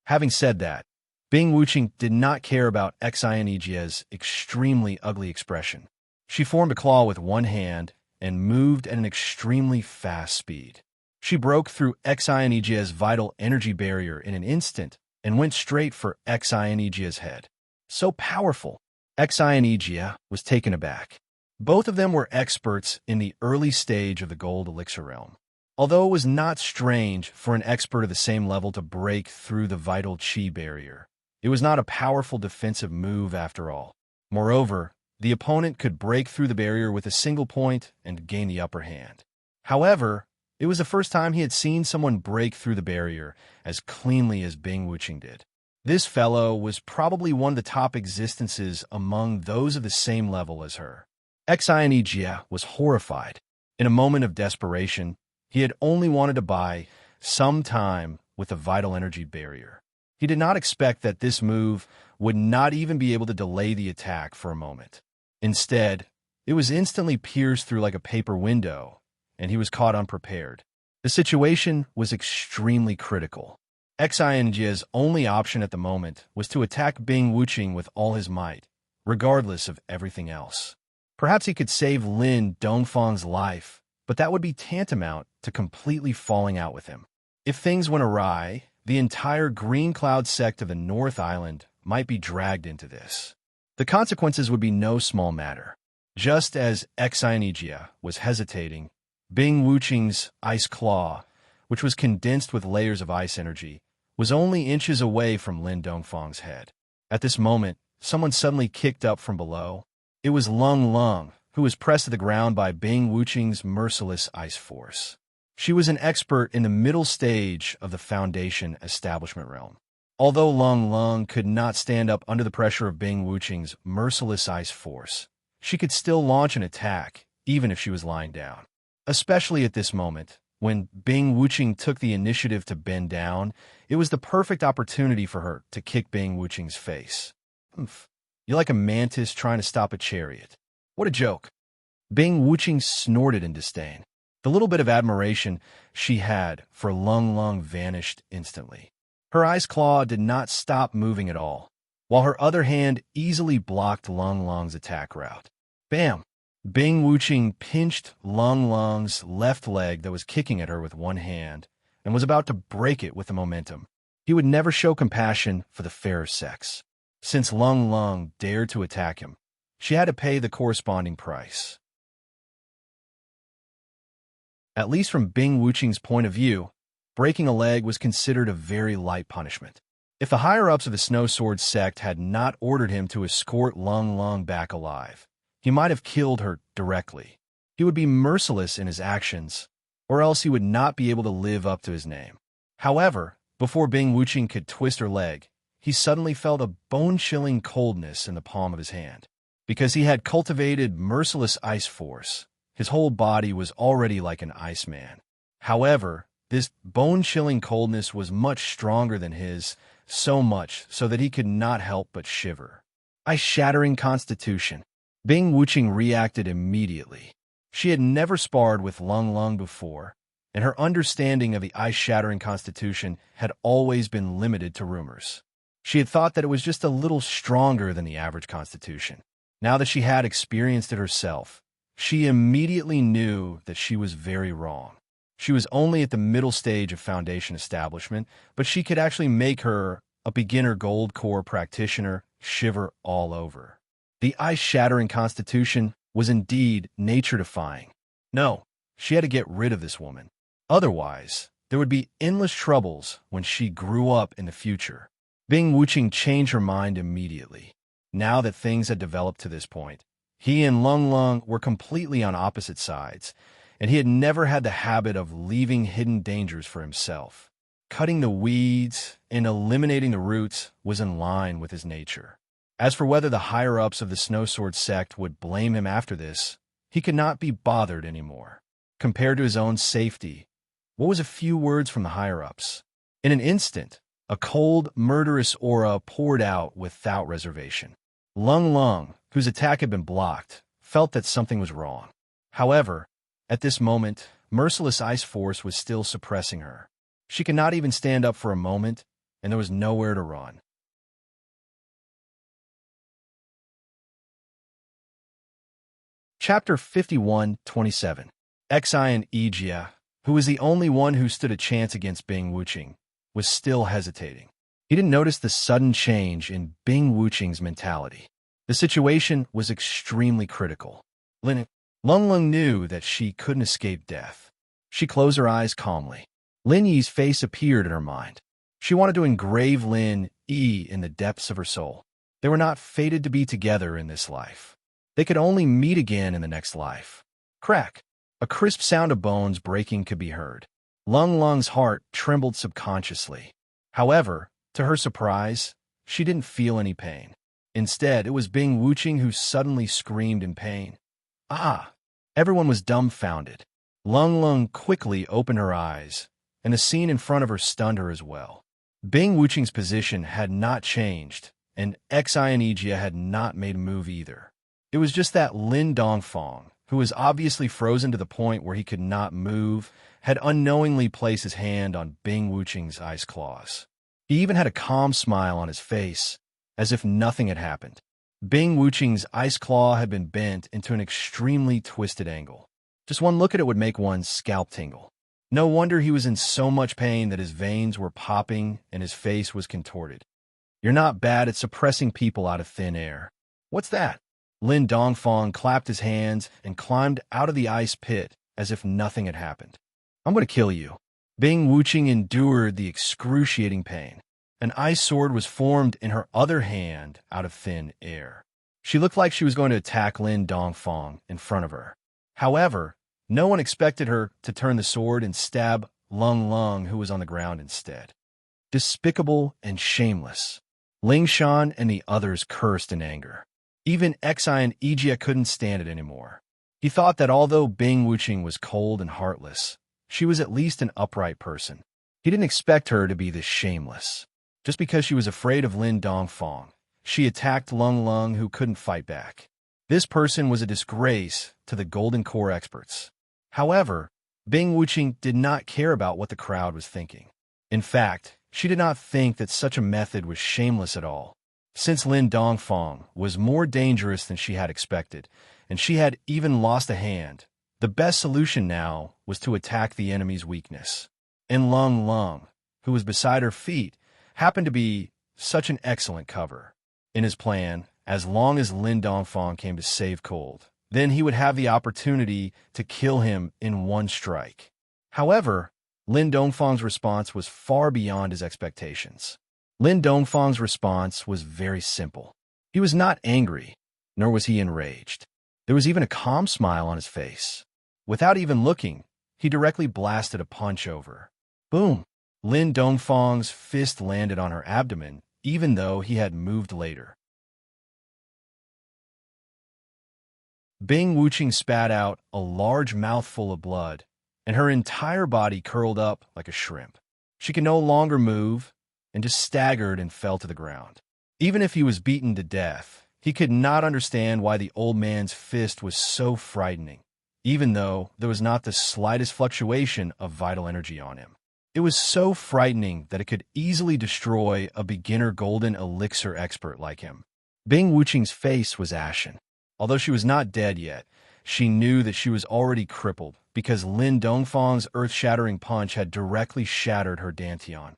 Having said that, Bing Wuching did not care about Xianjie's extremely ugly expression. She formed a claw with one hand and moved at an extremely fast speed. She broke through Xianjie's vital energy barrier in an instant and went straight for Xianjie's head. So powerful! Xianjie was taken aback. Both of them were experts in the early stage of the Gold Elixir realm. Although it was not strange for an expert of the same level to break through the vital Qi barrier, it was not a powerful defensive move after all. Moreover, the opponent could break through the barrier with a single point and gain the upper hand. However, it was the first time he had seen someone break through the barrier as cleanly as Bing Wuching did. This fellow was probably one of the top existences among those of the same level as her. Xianjie was horrified. In a moment of desperation, he had only wanted to buy some time with the vital energy barrier. He did not expect that this move would not even be able to delay the attack for a moment. Instead, it was instantly pierced through like a paper window, and he was caught unprepared. The situation was extremely critical. Xianjie's only option at the moment was to attack Bing Wuching with all his might, regardless of everything else. Perhaps he could save Lin Dongfang's life, but that would be tantamount to completely falling out with him. If things went awry, the entire Green Cloud sect of the North Island might be dragged into this. The consequences would be no small matter. Just as Xianjie was hesitating, Bing Wuching's ice claw, which was condensed with layers of ice energy, was only inches away from Lin Dongfang's head. At this moment, someone suddenly kicked up from below. It was Lung Lung, who was pressed to the ground by Bing Wuching's merciless ice force. She was an expert in the middle stage of the Foundation establishment realm. Although Lung Lung could not stand up under the pressure of Bing Wuching's merciless ice force, she could still launch an attack, even if she was lying down. Especially at this moment, when Bing Wuching took the initiative to bend down, it was the perfect opportunity for her to kick Bing Wuching's face. Oof. You're like a mantis trying to stop a chariot. What a joke. Bing Wuching snorted in disdain. The little bit of admiration she had for Lung Lung vanished instantly. Her ice claw did not stop moving at all, while her other hand easily blocked Lung Lung's attack route. Bam! Bing Wuching pinched Lung Lung's left leg that was kicking at her with one hand and was about to break it with the momentum. He would never show compassion for the fairer sex. Since Lung Lung dared to attack him, she had to pay the corresponding price. At least from Bing Wuching's point of view, breaking a leg was considered a very light punishment. If the higher-ups of the Snow Sword sect had not ordered him to escort Lung Lung back alive, he might have killed her directly. He would be merciless in his actions, or else he would not be able to live up to his name. However, before Bing Wuching could twist her leg, he suddenly felt a bone-chilling coldness in the palm of his hand. Because he had cultivated merciless ice force, his whole body was already like an iceman. However, this bone-chilling coldness was much stronger than his, so much so that he could not help but shiver. Ice-shattering constitution. Bing Wuching reacted immediately. She had never sparred with Lung Lung before, and her understanding of the ice-shattering constitution had always been limited to rumors. She had thought that it was just a little stronger than the average constitution. Now that she had experienced it herself, she immediately knew that she was very wrong. She was only at the middle stage of Foundation establishment, but she could actually make her, a beginner gold core practitioner, shiver all over. The ice-shattering constitution was indeed nature-defying. No, she had to get rid of this woman. Otherwise, there would be endless troubles when she grew up in the future. Bing Wuching changed her mind immediately. Now that things had developed to this point, he and Lung Lung were completely on opposite sides, and he had never had the habit of leaving hidden dangers for himself. Cutting the weeds and eliminating the roots was in line with his nature. As for whether the higher-ups of the Snowsword sect would blame him after this, he could not be bothered anymore. Compared to his own safety, what was a few words from the higher-ups? In an instant, a cold, murderous aura poured out without reservation. Lung Lung, whose attack had been blocked, felt that something was wrong. However, at this moment, merciless ice force was still suppressing her. She could not even stand up for a moment, and there was nowhere to run. Chapter 51:27. Xian Ijia, who was the only one who stood a chance against Bing Wuqing, was still hesitating. He didn't notice the sudden change in Bing Wuqing's mentality. The situation was extremely critical. Lung Lung knew that she couldn't escape death. She closed her eyes calmly. Lin Yi's face appeared in her mind. She wanted to engrave Lin Yi in the depths of her soul. They were not fated to be together in this life. They could only meet again in the next life. Crack! A crisp sound of bones breaking could be heard. Lung Lung's heart trembled subconsciously. However, to her surprise, she didn't feel any pain. Instead, it was Bing Wuqing who suddenly screamed in pain. Ah! Everyone was dumbfounded. Lung Lung quickly opened her eyes, and the scene in front of her stunned her as well. Bing Wuqing's position had not changed, and Xian Ijia had not made a move either. It was just that Lin Dongfang, who was obviously frozen to the point where he could not move, had unknowingly placed his hand on Bing Wuqing's ice claws. He even had a calm smile on his face, as if nothing had happened. Bing Wuqing's ice claw had been bent into an extremely twisted angle. Just one look at it would make one's scalp tingle. No wonder he was in so much pain that his veins were popping and his face was contorted. You're not bad at suppressing people out of thin air. What's that? Lin Dongfang clapped his hands and climbed out of the ice pit as if nothing had happened. I'm going to kill you. Bing Wuqing endured the excruciating pain. An ice sword was formed in her other hand out of thin air. She looked like she was going to attack Lin Dongfang in front of her. However, no one expected her to turn the sword and stab Lung Lung, who was on the ground instead. Despicable and shameless. Ling Shan and the others cursed in anger. Even Xian Ijia couldn't stand it anymore. He thought that although Bing Wuqing was cold and heartless, she was at least an upright person. He didn't expect her to be this shameless. Just because she was afraid of Lin Dongfang, she attacked Lung Lung, who couldn't fight back. This person was a disgrace to the Golden Core experts. However, Bing Wuqing did not care about what the crowd was thinking. In fact, she did not think that such a method was shameless at all. Since Lin Dongfang was more dangerous than she had expected, and she had even lost a hand, the best solution now was to attack the enemy's weakness. And Lung Lung, who was beside her feet, happened to be such an excellent cover. In his plan, as long as Lin Dongfang came to save Cold, then he would have the opportunity to kill him in one strike. However, Lin Dongfang's response was far beyond his expectations. Lin Dongfang's response was very simple. He was not angry, nor was he enraged. There was even a calm smile on his face. Without even looking, he directly blasted a punch over. Boom! Lin Dongfang's fist landed on her abdomen, even though he had moved later. Bing Wuqing spat out a large mouthful of blood, and her entire body curled up like a shrimp. She could no longer move, and just staggered and fell to the ground. Even if he was beaten to death, he could not understand why the old man's fist was so frightening, even though there was not the slightest fluctuation of vital energy on him. It was so frightening that it could easily destroy a beginner golden elixir expert like him. Bing Wuqing's face was ashen. Although she was not dead yet, she knew that she was already crippled because Lin Dongfang's earth-shattering punch had directly shattered her dantian.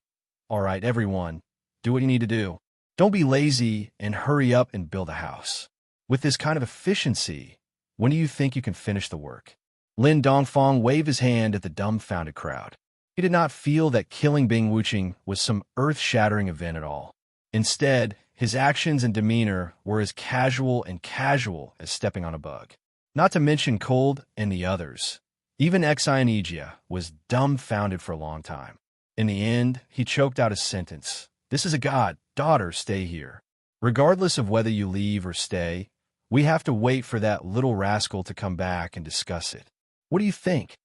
All right, everyone, do what you need to do. Don't be lazy and hurry up and build a house. With this kind of efficiency, when do you think you can finish the work? Lin Dongfang waved his hand at the dumbfounded crowd. He did not feel that killing Bing Wuqing was some earth-shattering event at all. Instead, his actions and demeanor were as casual as stepping on a bug. Not to mention Cold and the others. Even Xian Ijia was dumbfounded for a long time. In the end, he choked out a sentence. This is a god. Daughter, stay here. Regardless of whether you leave or stay, we have to wait for that little rascal to come back and discuss it. What do you think?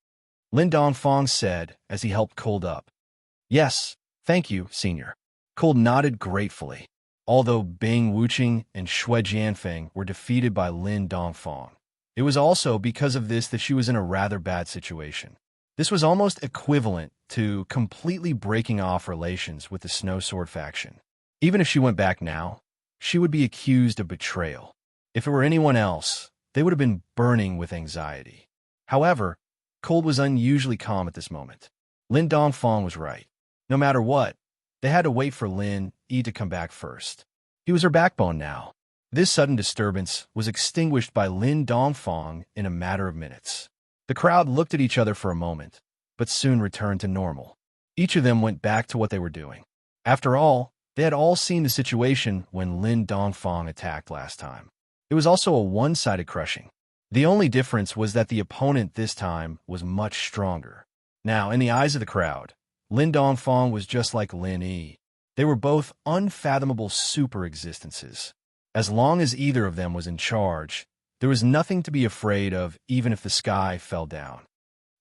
Lin Dongfang said as he helped Cold up. Yes, thank you, Senior. Cold nodded gratefully. Although Bing Wuqing and Xue Jianfeng were defeated by Lin Dongfang, it was also because of this that she was in a rather bad situation. This was almost equivalent to completely breaking off relations with the Snow Sword faction. Even if she went back now, she would be accused of betrayal. If it were anyone else, they would have been burning with anxiety. However, Cold was unusually calm at this moment. Lin Dongfang was right. No matter what, they had to wait for Lin Yi to come back first. He was her backbone now. This sudden disturbance was extinguished by Lin Dongfang in a matter of minutes. The crowd looked at each other for a moment, but soon returned to normal. Each of them went back to what they were doing. After all, they had all seen the situation when Lin Dongfang attacked last time. It was also a one-sided crushing. The only difference was that the opponent this time was much stronger. Now, in the eyes of the crowd, Lin Dongfang was just like Lin Yi. They were both unfathomable super existences. As long as either of them was in charge, there was nothing to be afraid of, even if the sky fell down.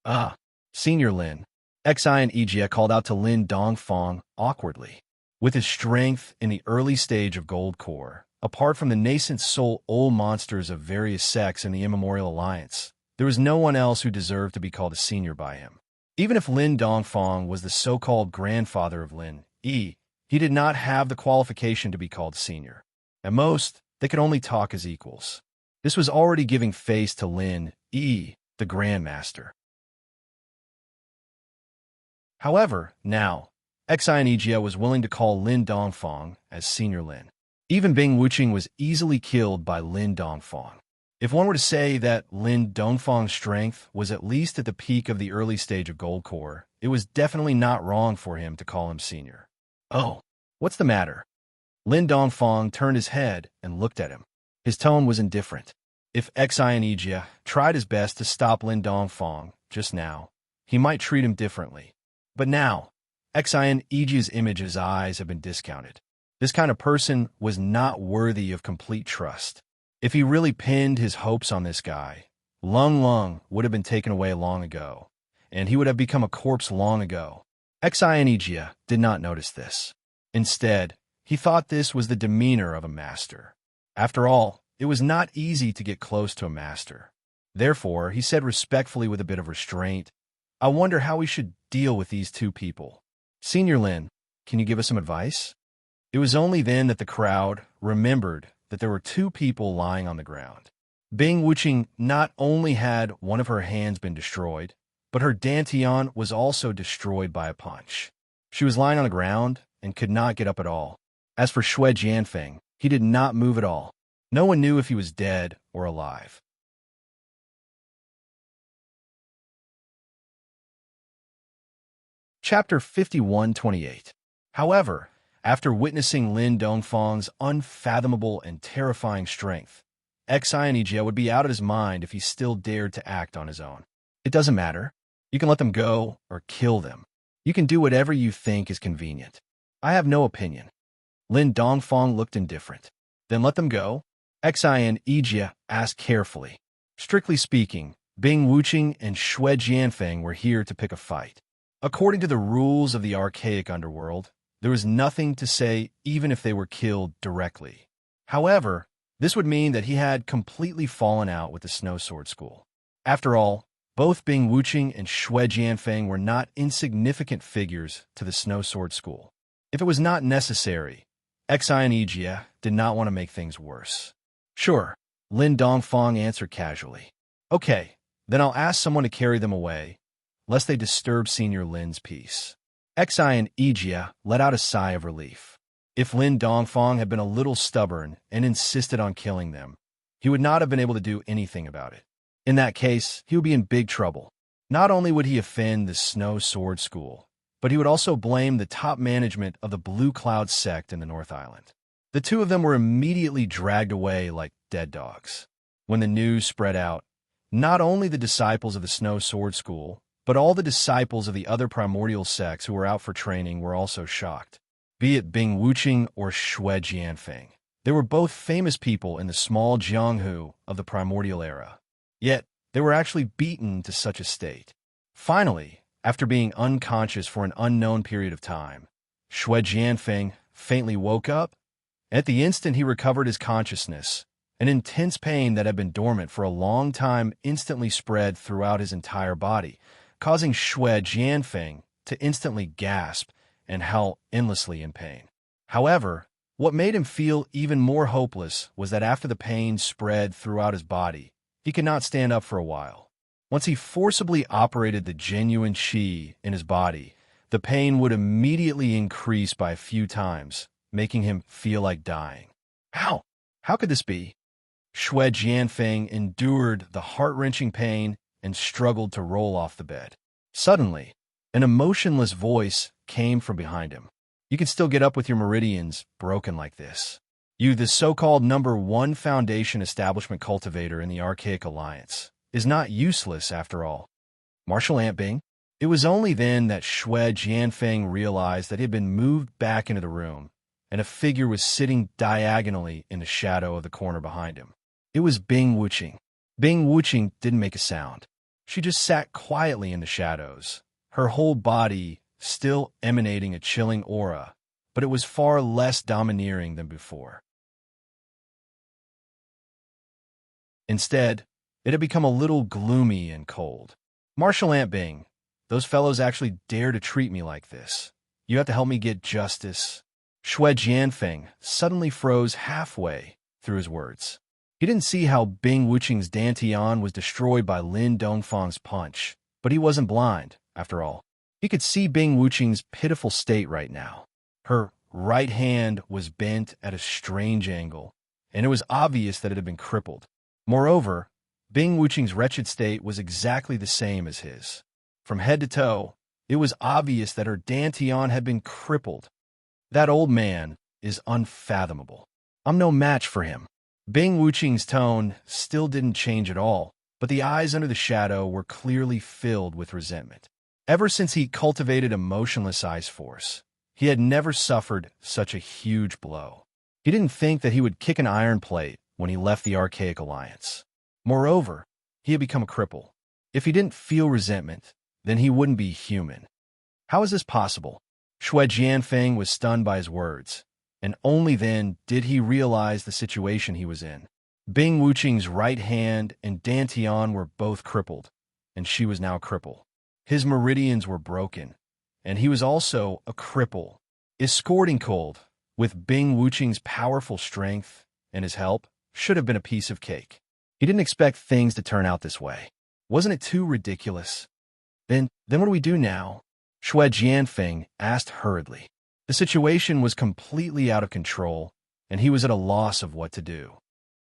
Ah, Senior Lin. Xi and Ijia called out to Lin Dongfang awkwardly. With his strength in the early stage of Gold Core, apart from the nascent soul old monsters of various sects in the Immemorial Alliance, there was no one else who deserved to be called a senior by him. Even if Lin Dongfang was the so-called grandfather of Lin Yi, he did not have the qualification to be called senior. At most, they could only talk as equals. This was already giving face to Lin Yi, the Grandmaster. However, now, Xi and Ijia was willing to call Lin Dongfang as Senior Lin. Even Bing Wuqing was easily killed by Lin Dongfang. If one were to say that Lin Dongfang's strength was at least at the peak of the early stage of Gold Core, it was definitely not wrong for him to call him Senior. Oh, what's the matter? Lin Dongfang turned his head and looked at him. His tone was indifferent. If Xi and Ijia tried his best to stop Lin Dongfang just now, he might treat him differently. But now, Xi and Ijia's image of his eyes have been discounted. This kind of person was not worthy of complete trust. If he really pinned his hopes on this guy, Lung would have been taken away long ago, and he would have become a corpse long ago. Xi and Ijia did not notice this. Instead, he thought this was the demeanor of a master. After all, it was not easy to get close to a master. Therefore, he said respectfully with a bit of restraint, I wonder how we should deal with these two people. Senior Lin, can you give us some advice? It was only then that the crowd remembered that there were two people lying on the ground. Bing Wuqing not only had one of her hands been destroyed, but her dantian was also destroyed by a punch. She was lying on the ground and could not get up at all. As for Xue Jianfeng, he did not move at all. No one knew if he was dead or alive. Chapter 51-28. However, after witnessing Lin Dongfang's unfathomable and terrifying strength, Xi and Ijia would be out of his mind if he still dared to act on his own. It doesn't matter. You can let them go or kill them. You can do whatever you think is convenient. I have no opinion. Lin Dongfang looked indifferent. Then let them go? Xi and Ijia asked carefully. Strictly speaking, Bing Wuqing and Xue Jianfeng were here to pick a fight. According to the rules of the archaic underworld, there was nothing to say even if they were killed directly. However, this would mean that he had completely fallen out with the Snow Sword School. After all, both Bing Wuqing and Xue Jianfeng were not insignificant figures to the Snow Sword School. If it was not necessary, Xi and Ijia did not want to make things worse. Sure, Lin Dongfang answered casually. Okay, then I'll ask someone to carry them away, lest they disturb Senior Lin's peace. Xi and Ijia let out a sigh of relief. If Lin Dongfang had been a little stubborn and insisted on killing them, he would not have been able to do anything about it. In that case, he would be in big trouble. Not only would he offend the Snow Sword School, but he would also blame the top management of the Blue Cloud sect in the North Island. The two of them were immediately dragged away like dead dogs. When the news spread out, not only the disciples of the Snow Sword School, but all the disciples of the other primordial sects who were out for training were also shocked, be it Bing Wuqing or Xue Jianfeng. They were both famous people in the small Jianghu of the primordial era. Yet, they were actually beaten to such a state. Finally, after being unconscious for an unknown period of time, Xue Jianfeng faintly woke up. At the instant he recovered his consciousness, an intense pain that had been dormant for a long time instantly spread throughout his entire body, causing Xue Jianfeng to instantly gasp and howl endlessly in pain. However, what made him feel even more hopeless was that after the pain spread throughout his body, he could not stand up for a while. Once he forcibly operated the genuine qi in his body, the pain would immediately increase by a few times, making him feel like dying. How? How could this be? Xue Jianfeng endured the heart-wrenching pain and struggled to roll off the bed. Suddenly, an emotionless voice came from behind him. You can still get up with your meridians broken like this. You, the so-called #1 Foundation establishment cultivator in the Archaic Alliance, is not useless after all. Martial Ant Bing? It was only then that Xue Jianfeng realized that he had been moved back into the room, and a figure was sitting diagonally in the shadow of the corner behind him. It was Bing Wuqing. Bing Wuqing didn't make a sound. She just sat quietly in the shadows, her whole body still emanating a chilling aura, but it was far less domineering than before. Instead, it had become a little gloomy and cold. Martial Ant Bing, those fellows actually dare to treat me like this. You have to help me get justice. Xue Jianfeng suddenly froze halfway through his words. He didn't see how Bing Wuqing's Dantian was destroyed by Lin Dongfang's punch, but he wasn't blind, after all. He could see Bing Wuqing's pitiful state right now. Her right hand was bent at a strange angle, and it was obvious that it had been crippled. Moreover, Bing Wuqing's wretched state was exactly the same as his. From head to toe, it was obvious that her Dantian had been crippled. That old man is unfathomable. I'm no match for him. Bing Wuqing's tone still didn't change at all, but the eyes under the shadow were clearly filled with resentment. Ever since he cultivated a motionless ice force, he had never suffered such a huge blow. He didn't think that he would kick an iron plate when he left the Archaic Alliance. Moreover, he had become a cripple. If he didn't feel resentment, then he wouldn't be human. How is this possible? Xue Jianfeng was stunned by his words, and only then did he realize the situation he was in. Bing Wuqing's right hand and Dantian were both crippled, and she was now a cripple. His meridians were broken, and he was also a cripple. Escorting cold, with Bing Wuqing's powerful strength and his help, should have been a piece of cake. He didn't expect things to turn out this way. Wasn't it too ridiculous? Then what do we do now? Xue Jianfeng asked hurriedly. The situation was completely out of control, and he was at a loss of what to do.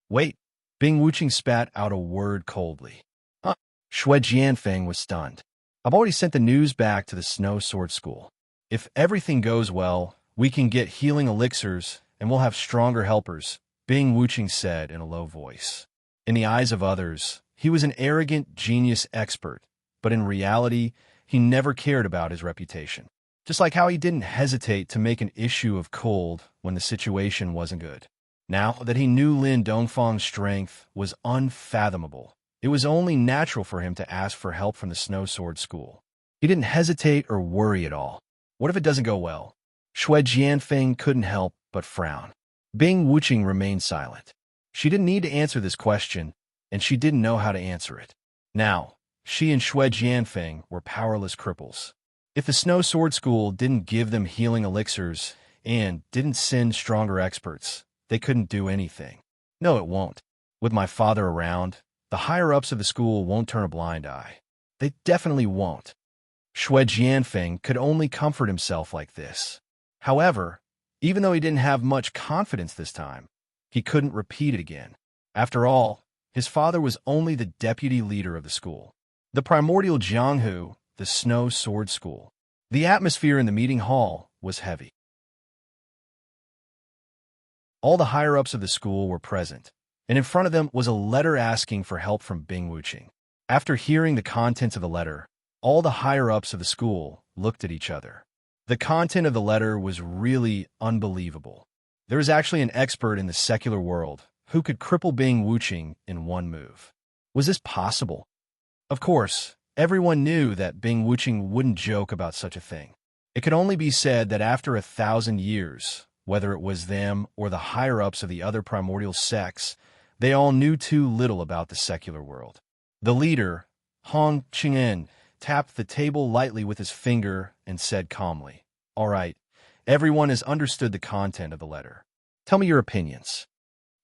Wait, Bing Wuqing spat out a word coldly. Huh? Xue Jianfeng was stunned. I've already sent the news back to the Snow Sword School. If everything goes well, we can get healing elixirs, and we'll have stronger helpers, Bing Wuqing said in a low voice. In the eyes of others, he was an arrogant genius expert, but in reality, he never cared about his reputation. Just like how he didn't hesitate to make an issue of cold when the situation wasn't good. Now that he knew Lin Dongfang's strength was unfathomable, it was only natural for him to ask for help from the Snow Sword School. He didn't hesitate or worry at all. What if it doesn't go well? Xue Jianfeng couldn't help but frown. Bing Wuqing remained silent. She didn't need to answer this question, and she didn't know how to answer it. Now, she and Xue Jianfeng were powerless cripples. If the Snow Sword School didn't give them healing elixirs and didn't send stronger experts, they couldn't do anything. No, it won't. With my father around, the higher-ups of the school won't turn a blind eye. They definitely won't. Xue Jianfeng could only comfort himself like this. However, even though he didn't have much confidence this time, he couldn't repeat it again. After all, his father was only the deputy leader of the school. The primordial Jianghu, the Snow Sword School. The atmosphere in the meeting hall was heavy. All the higher-ups of the school were present, and in front of them was a letter asking for help from Bing Wuqing. After hearing the contents of the letter, all the higher-ups of the school looked at each other. The content of the letter was really unbelievable. There is actually an expert in the secular world who could cripple Bing Wuqing in one move. Was this possible? Of course, everyone knew that Bing Wuqing wouldn't joke about such a thing. It could only be said that after 1,000 years, whether it was them or the higher-ups of the other primordial sects, they all knew too little about the secular world. The leader, Hong Qing'en, tapped the table lightly with his finger and said calmly, "All right, everyone has understood the content of the letter. Tell me your opinions."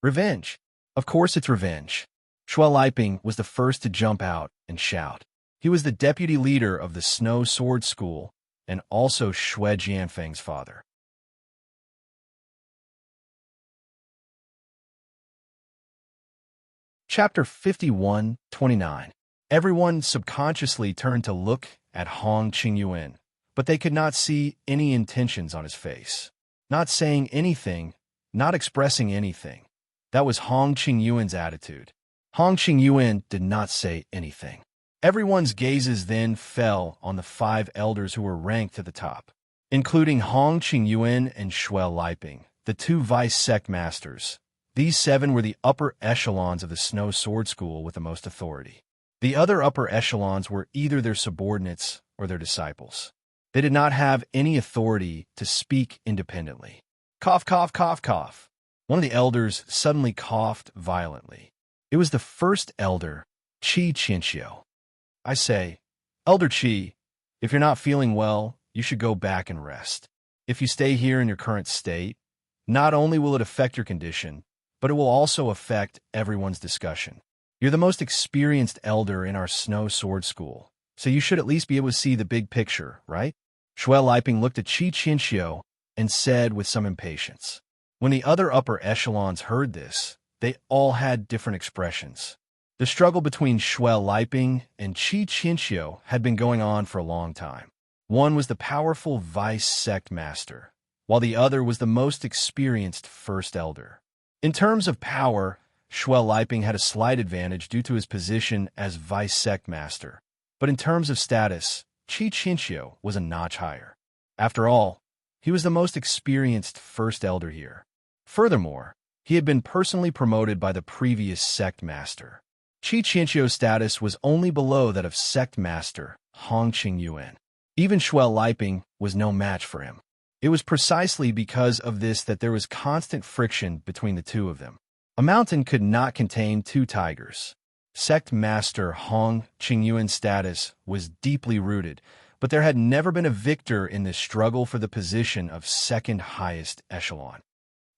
Revenge. Of course it's revenge. Shui Liping was the first to jump out and shout. He was the deputy leader of the Snow Sword School and also Shui Jianfeng's father. Chapter 51:29. Everyone subconsciously turned to look at Hong Qingyuan, but they could not see any intentions on his face. Not saying anything, not expressing anything. That was Hong Qingyuan's attitude. Hong Qingyuan did not say anything. Everyone's gazes then fell on the 5 elders who were ranked to the top, including Hong Qingyuan and Shui Liping, the 2 vice sect masters. These 7 were the upper echelons of the Snow Sword School with the most authority. The other upper echelons were either their subordinates or their disciples. They did not have any authority to speak independently. Cough, cough, cough, cough. One of the elders suddenly coughed violently. It was the first elder, Qi Qianxiu. I say, Elder Qi, if you're not feeling well, you should go back and rest. If you stay here in your current state, not only will it affect your condition, but it will also affect everyone's discussion. You're the most experienced elder in our Snow Sword School, so you should at least be able to see the big picture, right? Shui Liping looked at Qi Qianxiu and said with some impatience. When the other upper echelons heard this, they all had different expressions. The struggle between Shui Liping and Qi Qianxiu had been going on for a long time. One was the powerful vice sect master, while the other was the most experienced first elder. In terms of power, Shui Liping had a slight advantage due to his position as vice sect master, but in terms of status, Qi Qianxiu was a notch higher. After all, he was the most experienced first elder here. Furthermore, he had been personally promoted by the previous sect master. Qi Qianxiu's status was only below that of sect master Hong Qingyuan. Even Shui Liping was no match for him. It was precisely because of this that there was constant friction between the two of them. A mountain could not contain 2 tigers. Sect master Hong Qingyuan's status was deeply rooted, but there had never been a victor in this struggle for the position of second highest echelon.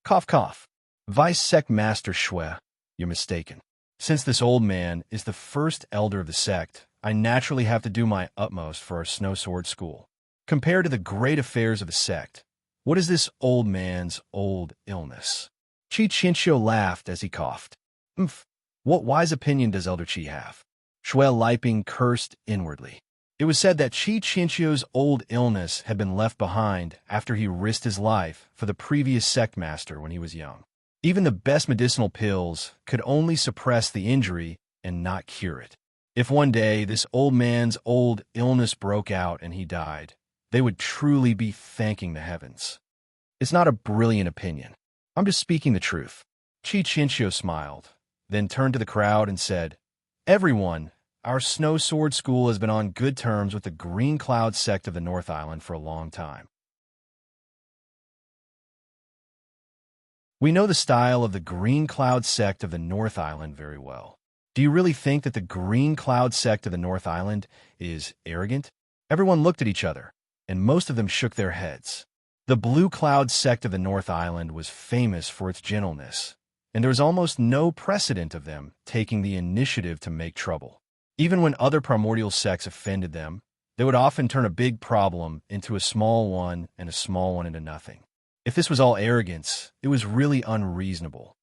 Cough, cough. Vice sect master Shui, you're mistaken. Since this old man is the first elder of the sect, I naturally have to do my utmost for our Snow Sword School. Compared to the great affairs of the sect, what is this old man's old illness? Qi Qianxiu laughed as he coughed. What wise opinion does Elder Qi have? Shui Liping cursed inwardly. It was said that Qi Qianxiu's old illness had been left behind after he risked his life for the previous sect master when he was young. Even the best medicinal pills could only suppress the injury and not cure it. If one day this old man's old illness broke out and he died, they would truly be thanking the heavens. It's not a brilliant opinion. I'm just speaking the truth. Qi Qianxiu smiled, then turned to the crowd and said, Everyone, our Snow Sword School has been on good terms with the Green Cloud sect of the North Island for a long time. We know the style of the Green Cloud sect of the North Island very well. Do you really think that the Green Cloud sect of the North Island is arrogant? Everyone looked at each other, and most of them shook their heads. The Blue Cloud sect of the North Island was famous for its gentleness, and there was almost no precedent of them taking the initiative to make trouble. Even when other primordial sects offended them, they would often turn a big problem into a small one and a small one into nothing. If this was all arrogance, it was really unreasonable.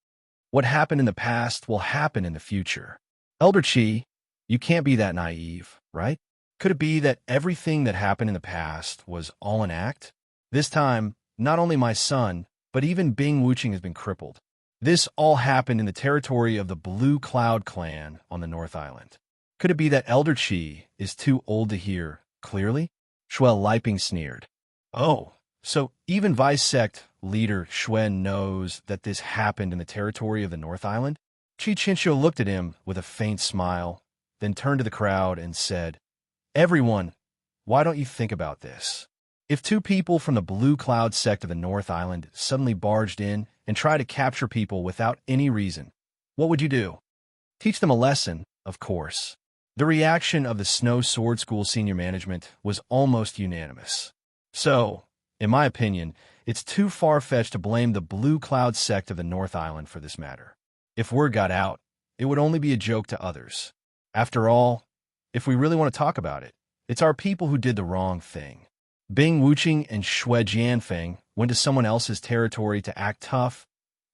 What happened in the past will happen in the future. Elder Qi, you can't be that naive, right? Could it be that everything that happened in the past was all an act? This time, not only my son, but even Bing Wuqing has been crippled. This all happened in the territory of the Blue Cloud clan on the North Island. Could it be that Elder Qi is too old to hear clearly? Shui Liping sneered. Oh, so even Vice Sect leader Shui knows that this happened in the territory of the North Island? Chi Chinchou looked at him with a faint smile, then turned to the crowd and said, "Everyone, why don't you think about this? If two people from the Blue Cloud sect of the North Island suddenly barged in and tried to capture people without any reason, what would you do? Teach them a lesson, of course." The reaction of the Snow Sword School senior management was almost unanimous. So, in my opinion, it's too far-fetched to blame the Blue Cloud sect of the North Island for this matter. If word got out, it would only be a joke to others. After all, if we really want to talk about it, it's our people who did the wrong thing. Bing Wuqing and Shui Jianfeng went to someone else's territory to act tough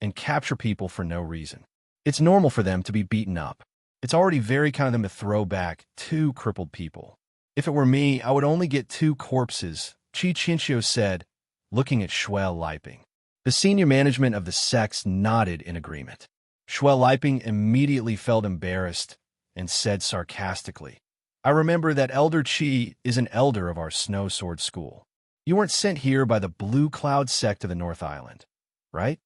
and capture people for no reason. It's normal for them to be beaten up. It's already very kind of them to throw back 2 crippled people. If it were me, I would only get 2 corpses, Chi Chinchou said, looking at Shui Liping. The senior management of the sects nodded in agreement. Shui Liping immediately felt embarrassed and said sarcastically, "I remember that Elder Qi is an elder of our Snow Sword School. You weren't sent here by the Blue Cloud sect of the North Island, right?"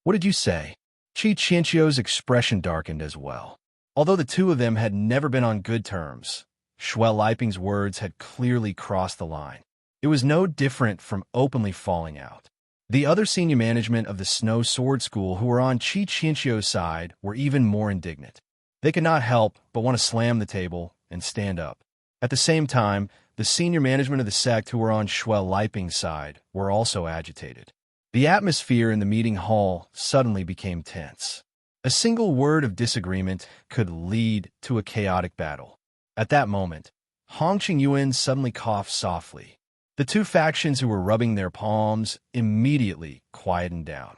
"What did you say?" Chi Chinchou's expression darkened as well. Although the two of them had never been on good terms, Shui Liping's words had clearly crossed the line. It was no different from openly falling out. The other senior management of the Snow Sword School who were on Chi Chinchou's side were even more indignant. They could not help but want to slam the table and stand up. At the same time, the senior management of the sect who were on Shui Liping's side were also agitated. The atmosphere in the meeting hall suddenly became tense. A single word of disagreement could lead to a chaotic battle. At that moment, Hong Qingyuan suddenly coughed softly. The two factions who were rubbing their palms immediately quietened down.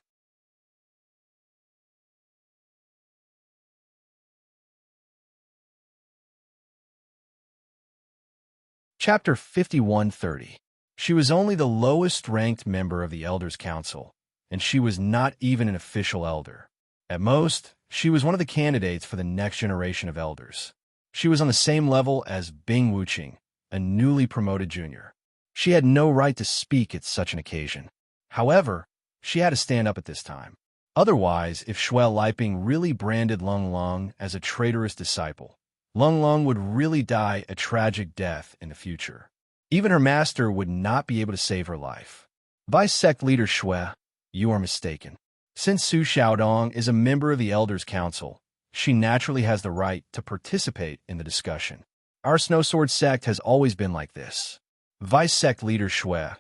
Chapter 5130. She was only the lowest-ranked member of the Elders' Council, and she was not even an official elder. At most, she was one of the candidates for the next generation of elders. She was on the same level as Bing Wuqing, a newly promoted junior. She had no right to speak at such an occasion. However, she had to stand up at this time. Otherwise, if Shui Liping really branded Lung Lung as a traitorous disciple, Lung Lung would really die a tragic death in the future. Even her master would not be able to save her life. Vice Sect Leader Shui, you are mistaken. Since Su Xiaodong is a member of the Elders' Council, she naturally has the right to participate in the discussion. Our Snow Sword sect has always been like this. Vice Sect Leader Shui,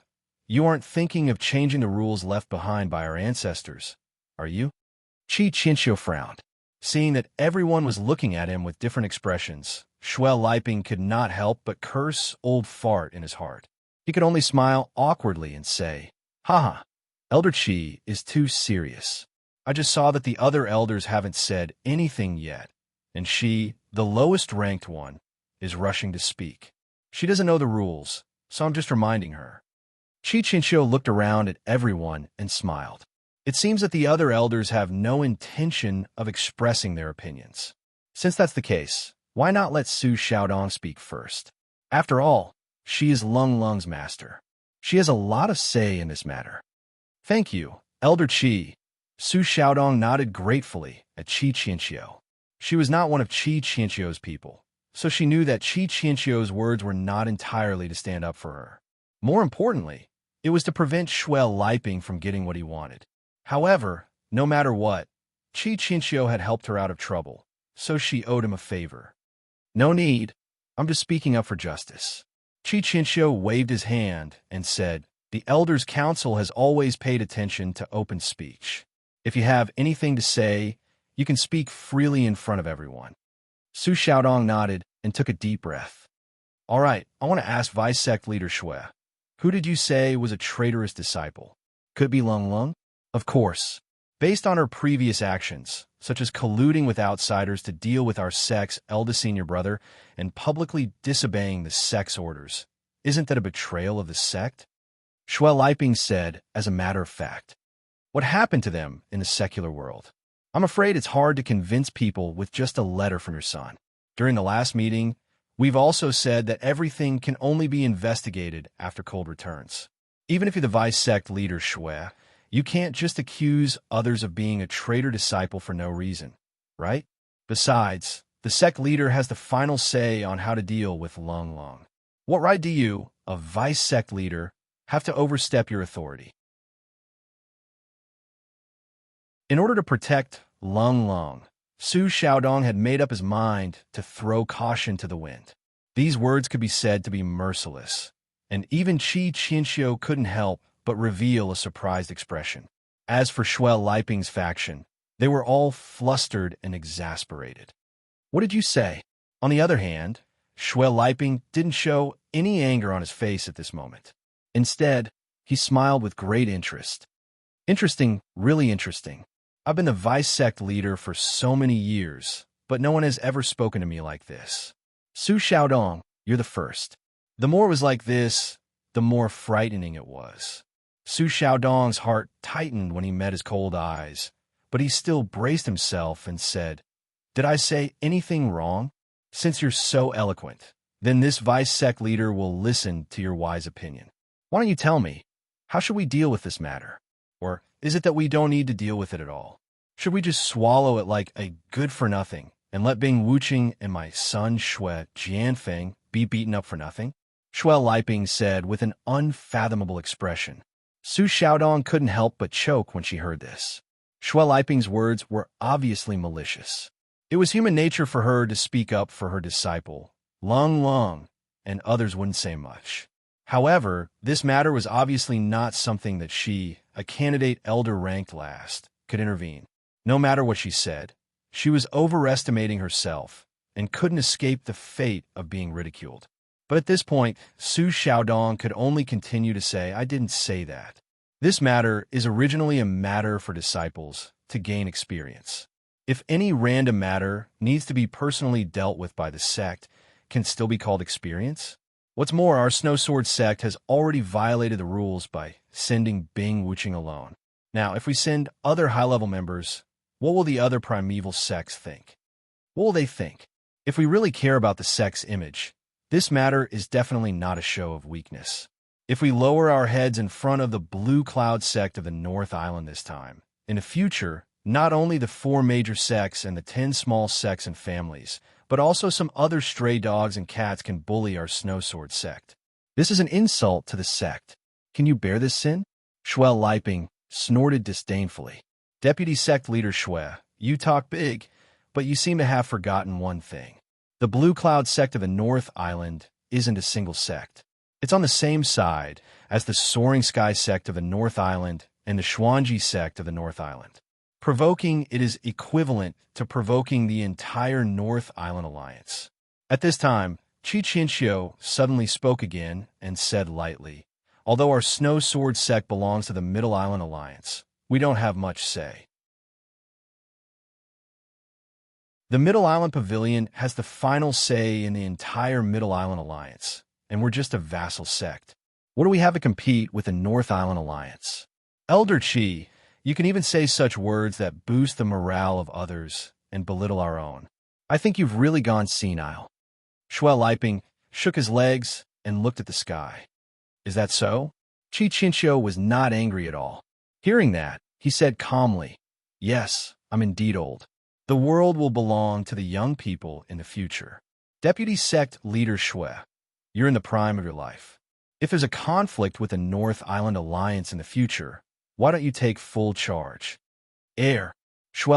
you aren't thinking of changing the rules left behind by our ancestors, are you? Chi Chinchou frowned. Seeing that everyone was looking at him with different expressions, Shui Liping could not help but curse old fart in his heart. He could only smile awkwardly and say, "Haha, Elder Qi is too serious. I just saw that the other elders haven't said anything yet, and she, the lowest-ranked one, is rushing to speak. She doesn't know the rules, so I'm just reminding her." Chi Chinchou looked around at everyone and smiled. It seems that the other elders have no intention of expressing their opinions. Since that's the case, why not let Su Xiaodong speak first? After all, she is Lung Lung's master. She has a lot of say in this matter. "Thank you, Elder Qi." Su Xiaodong nodded gratefully at Chi Chinchou. She was not one of Chi Chinchou's people, so she knew that Chi Chinchou's words were not entirely to stand up for her. More importantly, it was to prevent Shui Liping from getting what he wanted. However, no matter what, Chi Chinchou had helped her out of trouble, so she owed him a favor. "No need. I'm just speaking up for justice." Chi Chinchou waved his hand and said, "The Elders' Council has always paid attention to open speech. If you have anything to say, you can speak freely in front of everyone." Su Xiaodong nodded and took a deep breath. "All right, I want to ask Vice Sect Leader Shui. Who did you say was a traitorous disciple? Could it be Lung Lung?" "Of course. Based on her previous actions, such as colluding with outsiders to deal with our sect's eldest senior brother and publicly disobeying the sect's orders, isn't that a betrayal of the sect?" Shui Liping said, as a matter of fact. "What happened to them in the secular world? I'm afraid it's hard to convince people with just a letter from your son. During the last meeting, we've also said that everything can only be investigated after Cold returns. Even if you're the Vice Sect Leader Shui, You can't just accuse others of being a traitor disciple for no reason, right? Besides, the sect leader has the final say on how to deal with Lung Lung. What right do you, a vice sect leader, have to overstep your authority? In order to protect Lung Lung, Su Xiaodong had made up his mind to throw caution to the wind. These words could be said to be merciless, and even Qi Qianxiu couldn't help but reveal a surprised expression. As for Shuel Liping's faction, they were all flustered and exasperated. What did you say? On the other hand, Shuel Liping didn't show any anger on his face at this moment. Instead, he smiled with great interest. Interesting, really interesting. I've been the vice sect leader for so many years, but no one has ever spoken to me like this. Su Xiaodong, you're the first. The more it was like this, the more frightening it was. Su Xiaodong's heart tightened when he met his cold eyes, but he still braced himself and said, "Did I say anything wrong? Since you're so eloquent, then this vice sect leader will listen to your wise opinion. Why don't you tell me, how should we deal with this matter? Or is it that we don't need to deal with it at all? Should we just swallow it like a good-for-nothing and let Bing Wuqing and my son Shui Jianfeng be beaten up for nothing?" Shuel Liping said with an unfathomable expression. Su Xiaodong couldn't help but choke when she heard this. Shuel Liping's words were obviously malicious. It was human nature for her to speak up for her disciple, Lung Lung, and others wouldn't say much. However, this matter was obviously not something that she, a candidate elder ranked last, could intervene. No matter what she said, she was overestimating herself and couldn't escape the fate of being ridiculed. But at this point, Su Xiaodong could only continue to say, "I didn't say that. This matter is originally a matter for disciples to gain experience. If any random matter needs to be personally dealt with by the sect, can still be called experience? What's more, our Snow Sword sect has already violated the rules by sending Bing Wuqing alone. Now, if we send other high-level members, what will the other primeval sects think? What will they think? If we really care about the sect's image, this matter is definitely not a show of weakness. If we lower our heads in front of the Blue Cloud sect of the North Island this time, in the future, not only the 4 major sects and the 10 small sects and families, but also some other stray dogs and cats can bully our Snow Sword sect. This is an insult to the sect. Can you bear this sin?" Shuel Liping snorted disdainfully. "Deputy sect leader Shui, you talk big, but you seem to have forgotten one thing. The Blue Cloud sect of the North Island isn't a single sect. It's on the same side as the Soaring Sky sect of the North Island and the Xuanji sect of the North Island. Provoking it is equivalent to provoking the entire North Island Alliance." At this time, Qi Qianxiu suddenly spoke again and said lightly, "Although our Snow Sword sect belongs to the Middle Island Alliance, we don't have much say. The Middle Island Pavilion has the final say in the entire Middle Island Alliance, and we're just a vassal sect. What do we have to compete with the North Island Alliance? Elder Qi, you can even say such words that boost the morale of others and belittle our own. I think you've really gone senile." Shuel Liping shook his legs and looked at the sky. "Is that so?" Qi Qianxiu was not angry at all. Hearing that, he said calmly, "Yes, I'm indeed old. The world will belong to the young people in the future. Deputy sect leader Shui, you're in the prime of your life. If there's a conflict with the North Island Alliance in the future, why don't you take full charge?" Shuel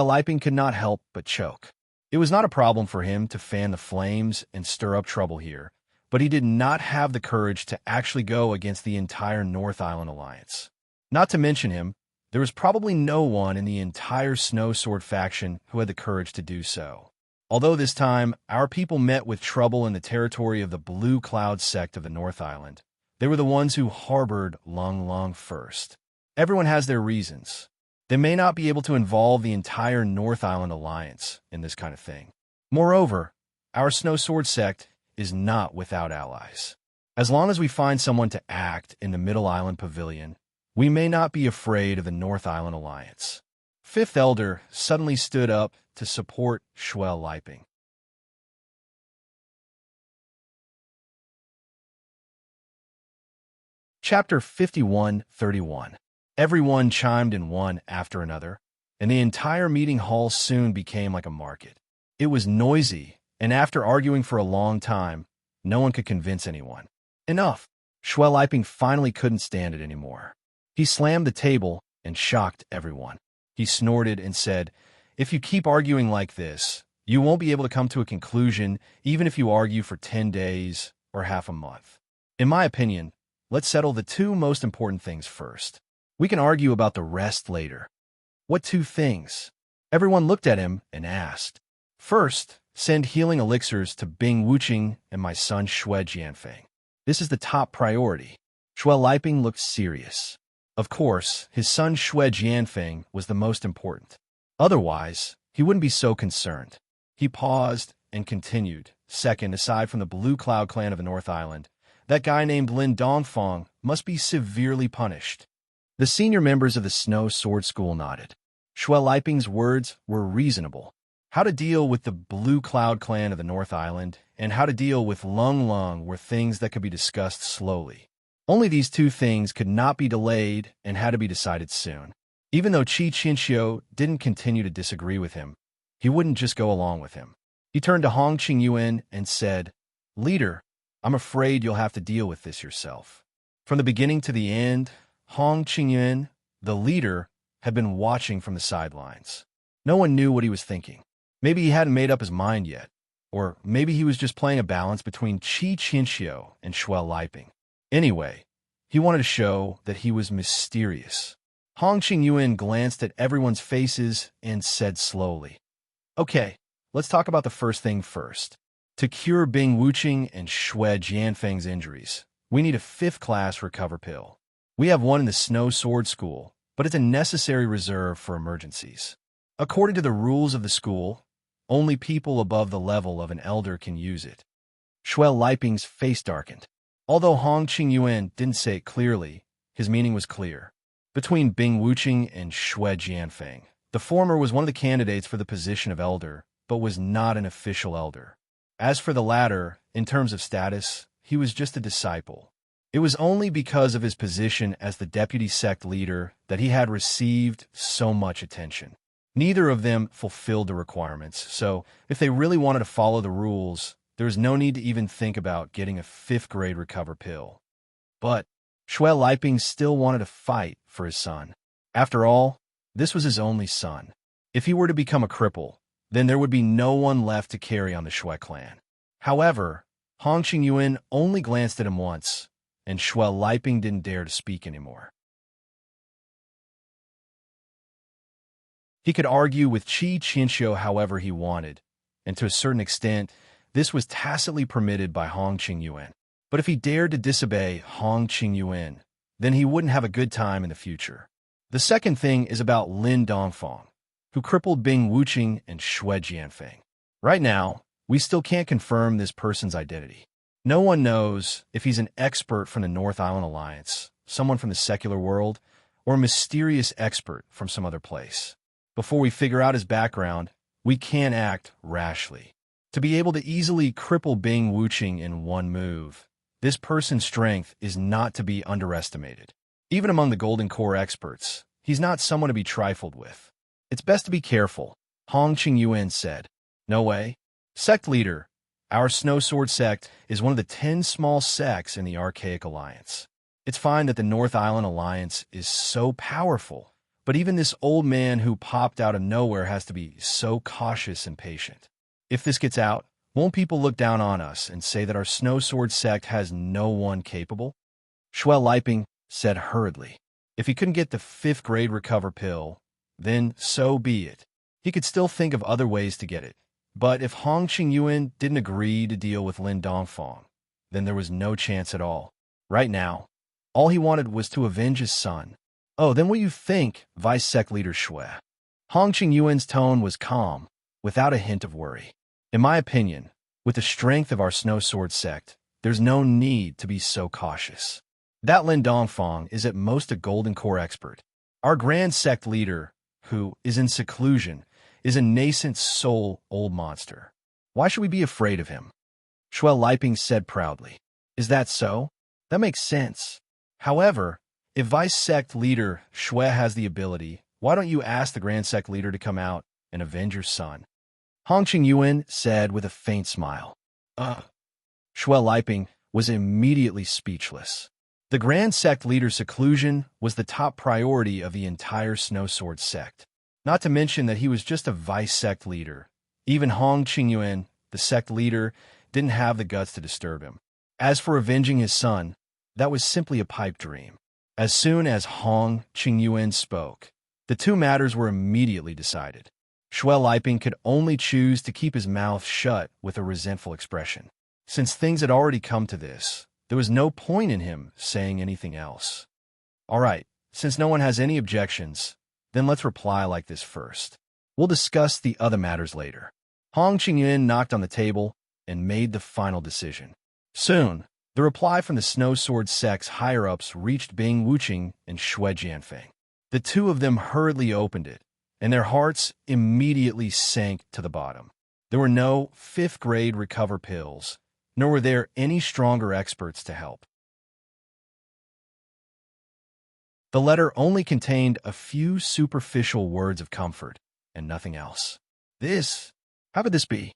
Liping could not help but choke. It was not a problem for him to fan the flames and stir up trouble here, but he did not have the courage to actually go against the entire North Island Alliance. Not to mention him, there was probably no one in the entire Snow Sword faction who had the courage to do so. Although this time, our people met with trouble in the territory of the Blue Cloud sect of the North Island, they were the ones who harbored Lung Lung first. Everyone has their reasons. They may not be able to involve the entire North Island Alliance in this kind of thing. Moreover, our Snow Sword sect is not without allies. As long as we find someone to act in the Middle Island Pavilion, we may not be afraid of the North Island Alliance. Fifth Elder suddenly stood up to support Shuel Liping. Chapter 51:31. Everyone chimed in one after another, and the entire meeting hall soon became like a market. It was noisy, and after arguing for a long time, no one could convince anyone. Enough! Schwelliping finally couldn't stand it anymore. He slammed the table and shocked everyone. He snorted and said, "If you keep arguing like this, you won't be able to come to a conclusion even if you argue for 10 days or half a month. In my opinion, let's settle the two most important things first. We can argue about the rest later." "What two things?" Everyone looked at him and asked. "First, send healing elixirs to Bing Wuqing and my son Xue Jianfeng. This is the top priority." Schwelliping looked serious. Of course, his son Xue Jianfeng was the most important. Otherwise, he wouldn't be so concerned. He paused and continued. "Second, aside from the Blue Cloud clan of the North Island, that guy named Lin Dongfang must be severely punished." The senior members of the Snow Sword School nodded. Schwelliping's words were reasonable. How to deal with the Blue Cloud clan of the North Island and how to deal with Lung Lung were things that could be discussed slowly. Only these two things could not be delayed and had to be decided soon. Even though Qi Qinxiu didn't continue to disagree with him, he wouldn't just go along with him. He turned to Hong Qingyuan and said, "Leader, I'm afraid you'll have to deal with this yourself." From the beginning to the end, Hong Qingyuan, the leader, had been watching from the sidelines. No one knew what he was thinking. Maybe he hadn't made up his mind yet, or maybe he was just playing a balance between Qi Qinxiu and Schwelliping. Anyway, he wanted to show that he was mysterious. Hong Qingyuan glanced at everyone's faces and said slowly, "Okay, let's talk about the first thing first. To cure Bing Wuqing and Xue Jianfeng's injuries, we need a 5th-class recover pill. We have one in the Snow Sword School, but it's a necessary reserve for emergencies. According to the rules of the school, only people above the level of an elder can use it." Schwelliping's face darkened. Although Hong Qingyuan didn't say it clearly, his meaning was clear. Between Bing Wuqing and Xue Jianfeng, the former was one of the candidates for the position of elder, but was not an official elder. As for the latter, in terms of status, he was just a disciple. It was only because of his position as the deputy sect leader that he had received so much attention. Neither of them fulfilled the requirements, so if they really wanted to follow the rules, there was no need to even think about getting a 5th-grade recover pill. But Schwelliping still wanted to fight for his son. After all, this was his only son. If he were to become a cripple, then there would be no one left to carry on the Xue clan. However, Hong Qingyuan only glanced at him once, and Schwelliping didn't dare to speak anymore. He could argue with Qi Qinxiu however he wanted, and to a certain extent, this was tacitly permitted by Hong Qingyuan. But if he dared to disobey Hong Qingyuan, then he wouldn't have a good time in the future. The second thing is about Lin Dongfang, who crippled Bing Wuqing and Xue Jianfeng. Right now, we still can't confirm this person's identity. No one knows if he's an expert from the North Island Alliance, someone from the secular world, or a mysterious expert from some other place. Before we figure out his background, we can't act rashly. To be able to easily cripple Bing Wuqing in one move, this person's strength is not to be underestimated. Even among the Golden Core experts, he's not someone to be trifled with. It's best to be careful, Hong Qingyuan said. "No way. Sect leader, our Snow Sword sect is one of the 10 small sects in the Archaic Alliance. It's fine that the North Island Alliance is so powerful, but even this old man who popped out of nowhere has to be so cautious and patient. If this gets out, won't people look down on us and say that our Snow Sword sect has no one capable?" Schwelliping said hurriedly. If he couldn't get the 5th-grade recover pill, then so be it. He could still think of other ways to get it. But if Hong Qingyuan didn't agree to deal with Lin Dongfang, then there was no chance at all. Right now, all he wanted was to avenge his son. "Oh, then what do you think, Vice Sect Leader Xue?" Hong Qingyuan's tone was calm, without a hint of worry. "In my opinion, with the strength of our Snow Sword sect, there's no need to be so cautious. That Lin Dongfang is at most a Golden Core expert. Our Grand Sect Leader, who is in seclusion, is a nascent soul old monster. Why should we be afraid of him?" Schwelliping said proudly. "Is that so? That makes sense. However, If Vice Sect Leader Shui has the ability, why don't you ask the Grand Sect Leader to come out and avenge your son? Hong Qingyuan said with a faint smile. Shui Liping was immediately speechless. The Grand Sect Leader's seclusion was the top priority of the entire Snowsword sect. Not to mention that he was just a Vice Sect Leader. Even Hong Qingyuan, the sect leader, didn't have the guts to disturb him. As for avenging his son, that was simply a pipe dream. As soon as Hong Qingyuan spoke, the two matters were immediately decided. Shui Liping could only choose to keep his mouth shut with a resentful expression. Since things had already come to this, there was no point in him saying anything else. All right, since no one has any objections, then let's reply like this first. We'll discuss the other matters later. Hong Qingyuan knocked on the table and made the final decision. Soon, the reply from the Snowsword sect's higher-ups reached Bing Wuqing and Shui Jianfeng. The two of them hurriedly opened it, and their hearts immediately sank to the bottom. There were no fifth-grade recover pills, nor were there any stronger experts to help. The letter only contained a few superficial words of comfort, and nothing else. How could this be?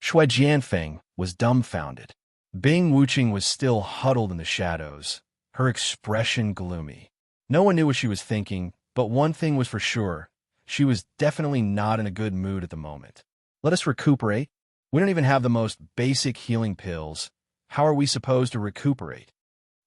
Shui Jianfeng was dumbfounded. Bing Wuqing was still huddled in the shadows, her expression gloomy. No one knew what she was thinking, but one thing was for sure. She was definitely not in a good mood at the moment. Let us recuperate. We don't even have the most basic healing pills. How are we supposed to recuperate?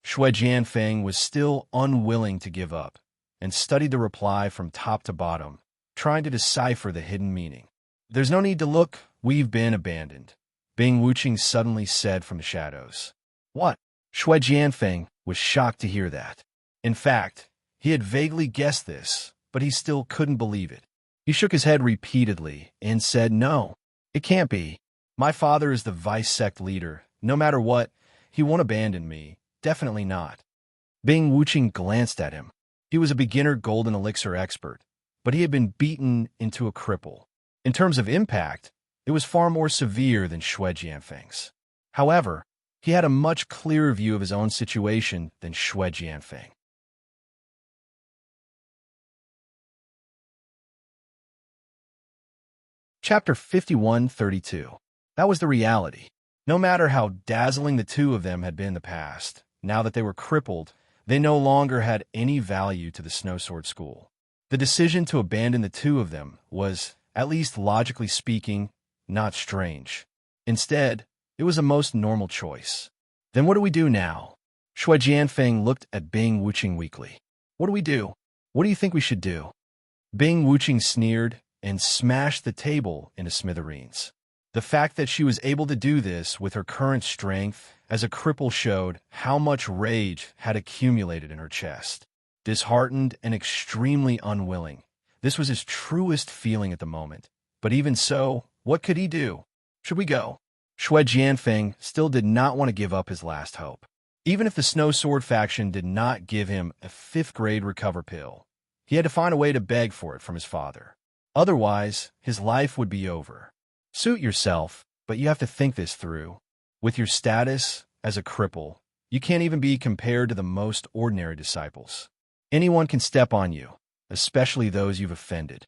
Shui Jianfeng was still unwilling to give up, and studied the reply from top to bottom, trying to decipher the hidden meaning. There's no need to look. We've been abandoned, Bing Wuqing suddenly said from the shadows. What? Shui Jianfeng was shocked to hear that. In fact, he had vaguely guessed this, but he still couldn't believe it. He shook his head repeatedly and said, No, it can't be. My father is the Vice Sect Leader. No matter what, he won't abandon me. Definitely not. Bing Wuqing glanced at him. He was a beginner golden elixir expert, but he had been beaten into a cripple. In terms of impact, it was far more severe than Shui Jianfeng's. However, he had a much clearer view of his own situation than Shui Jianfeng. Chapter 51:32. That was the reality. No matter how dazzling the two of them had been in the past, now that they were crippled, they no longer had any value to the Snowsword School. The decision to abandon the two of them was, at least logically speaking, not strange. Instead, it was a most normal choice. Then what do we do now? Shui Jianfeng looked at Bing Wuqing weakly. What do we do? What do you think we should do? Bing Wuqing sneered and smashed the table into smithereens. The fact that she was able to do this with her current strength as a cripple showed how much rage had accumulated in her chest. Disheartened and extremely unwilling, this was his truest feeling at the moment. But even so, what could he do? Should we go? Shui Jianfeng still did not want to give up his last hope. Even if the Snowsword faction did not give him a fifth-grade recover pill, he had to find a way to beg for it from his father. Otherwise, his life would be over. Suit yourself, but you have to think this through. With your status as a cripple, you can't even be compared to the most ordinary disciples. Anyone can step on you, especially those you've offended.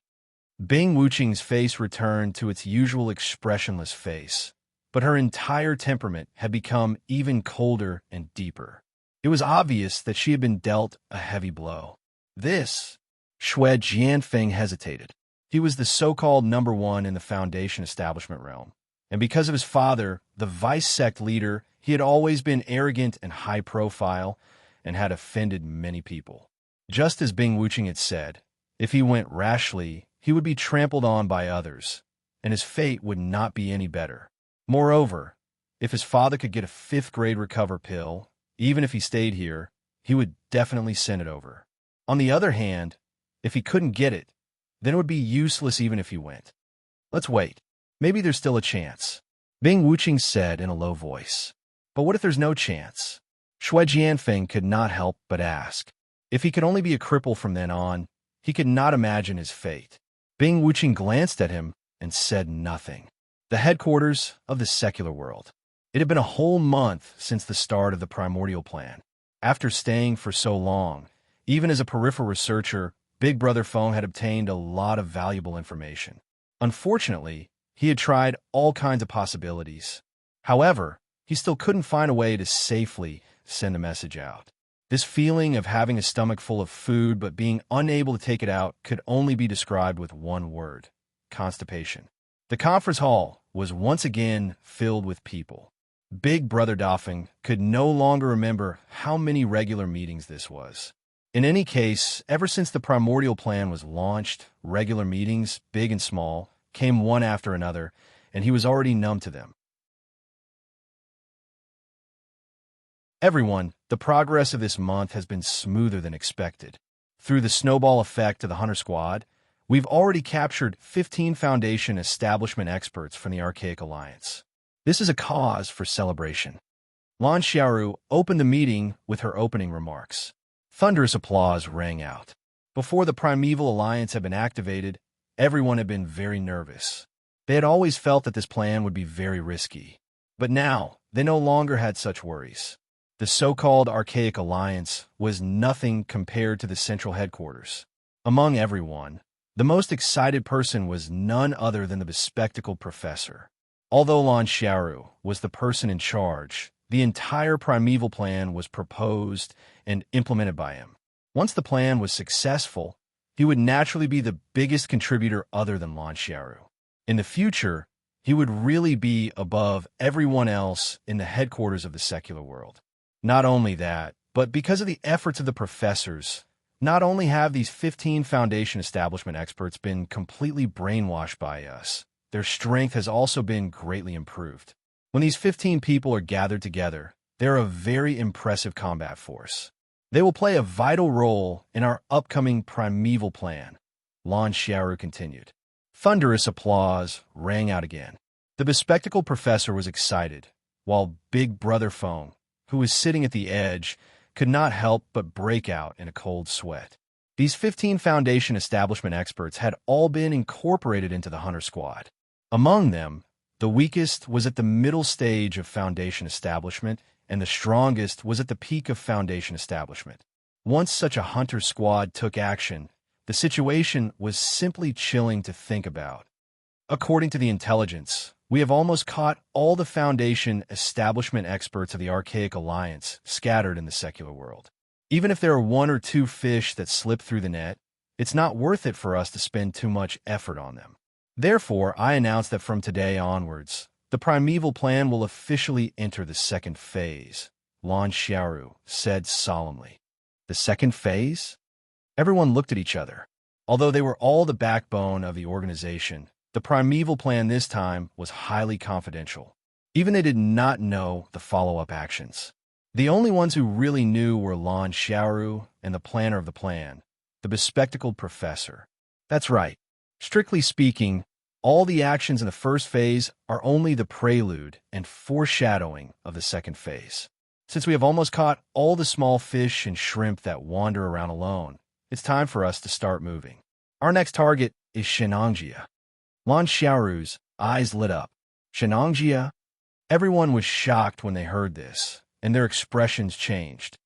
Bing Wuqing's face returned to its usual expressionless face, but her entire temperament had become even colder and deeper. It was obvious that she had been dealt a heavy blow. Shui Jianfeng hesitated. He was the so-called number one in the Foundation establishment realm, and because of his father, the Vice Sect Leader, he had always been arrogant and high-profile and had offended many people. Just as Bing Wuqing had said, if he went rashly, he would be trampled on by others, and his fate would not be any better. Moreover, if his father could get a fifth-grade recover pill, even if he stayed here, he would definitely send it over. On the other hand, if he couldn't get it, then it would be useless even if he went. Let's wait. Maybe there's still a chance, Bing Wuqing said in a low voice. But what if there's no chance? Shui Jianfeng could not help but ask. If he could only be a cripple from then on, he could not imagine his fate. Bing Wuqing glanced at him and said nothing. The headquarters of the secular world. It had been a whole month since the start of the primordial plan. After staying for so long, Even as a peripheral researcher, Big Brother Phone had obtained a lot of valuable information. Unfortunately, he had tried all kinds of possibilities. However, he still couldn't find a way to safely send a message out. This feeling of having a stomach full of food but being unable to take it out could only be described with one word: constipation. The conference hall was once again filled with people. Big Brother Doffing could no longer remember how many regular meetings this was. In any case, ever since the primordial plan was launched, regular meetings, big and small, came one after another, and he was already numb to them. Everyone, the progress of this month has been smoother than expected. Through the snowball effect of the Hunter Squad, we've already captured 15 Foundation establishment experts from the Archaic Alliance. This is a cause for celebration. Lan Xiaoru opened the meeting with her opening remarks. Thunderous applause rang out. Before the Primeval Alliance had been activated, everyone had been very nervous. They had always felt that this plan would be very risky. But now, they no longer had such worries. The so-called Archaic Alliance was nothing compared to the central headquarters. Among everyone, the most excited person was none other than the bespectacled professor. Although Lan Xiaoru was the person in charge, the entire primeval plan was proposed and implemented by him. Once the plan was successful, he would naturally be the biggest contributor other than Lan Xiaoru. In the future, he would really be above everyone else in the headquarters of the secular world. Not only that, but because of the efforts of the professors, not only have these 15 Foundation establishment experts been completely brainwashed by us, their strength has also been greatly improved. When these 15 people are gathered together, they're a very impressive combat force. They will play a vital role in our upcoming primeval plan, Lan Xiaoru continued. Thunderous applause rang out again. The bespectacled professor was excited, while Big Brother Phone, who was sitting at the edge, could not help but break out in a cold sweat. These 15 Foundation establishment experts had all been incorporated into the Hunter Squad. Among them, the weakest was at the middle stage of Foundation establishment, and the strongest was at the peak of Foundation establishment. Once such a Hunter Squad took action, the situation was simply chilling to think about. According to the intelligence, we have almost caught all the Foundation establishment experts of the Archaic Alliance scattered in the secular world. Even if there are one or two fish that slip through the net, it's not worth it for us to spend too much effort on them. Therefore, I announce that from today onwards, the primeval plan will officially enter the second phase, Lan Xiaoru said solemnly. The second phase? Everyone looked at each other. Although they were all the backbone of the organization, the primeval plan this time was highly confidential. Even they did not know the follow-up actions. The only ones who really knew were Lan Xiaoru and the planner of the plan, the bespectacled professor. That's right. Strictly speaking, all the actions in the first phase are only the prelude and foreshadowing of the second phase. Since we have almost caught all the small fish and shrimp that wander around alone, it's time for us to start moving. Our next target is Shenangjia. Lan Xiaoru's eyes lit up. Shenangjia? Everyone was shocked when they heard this, and their expressions changed.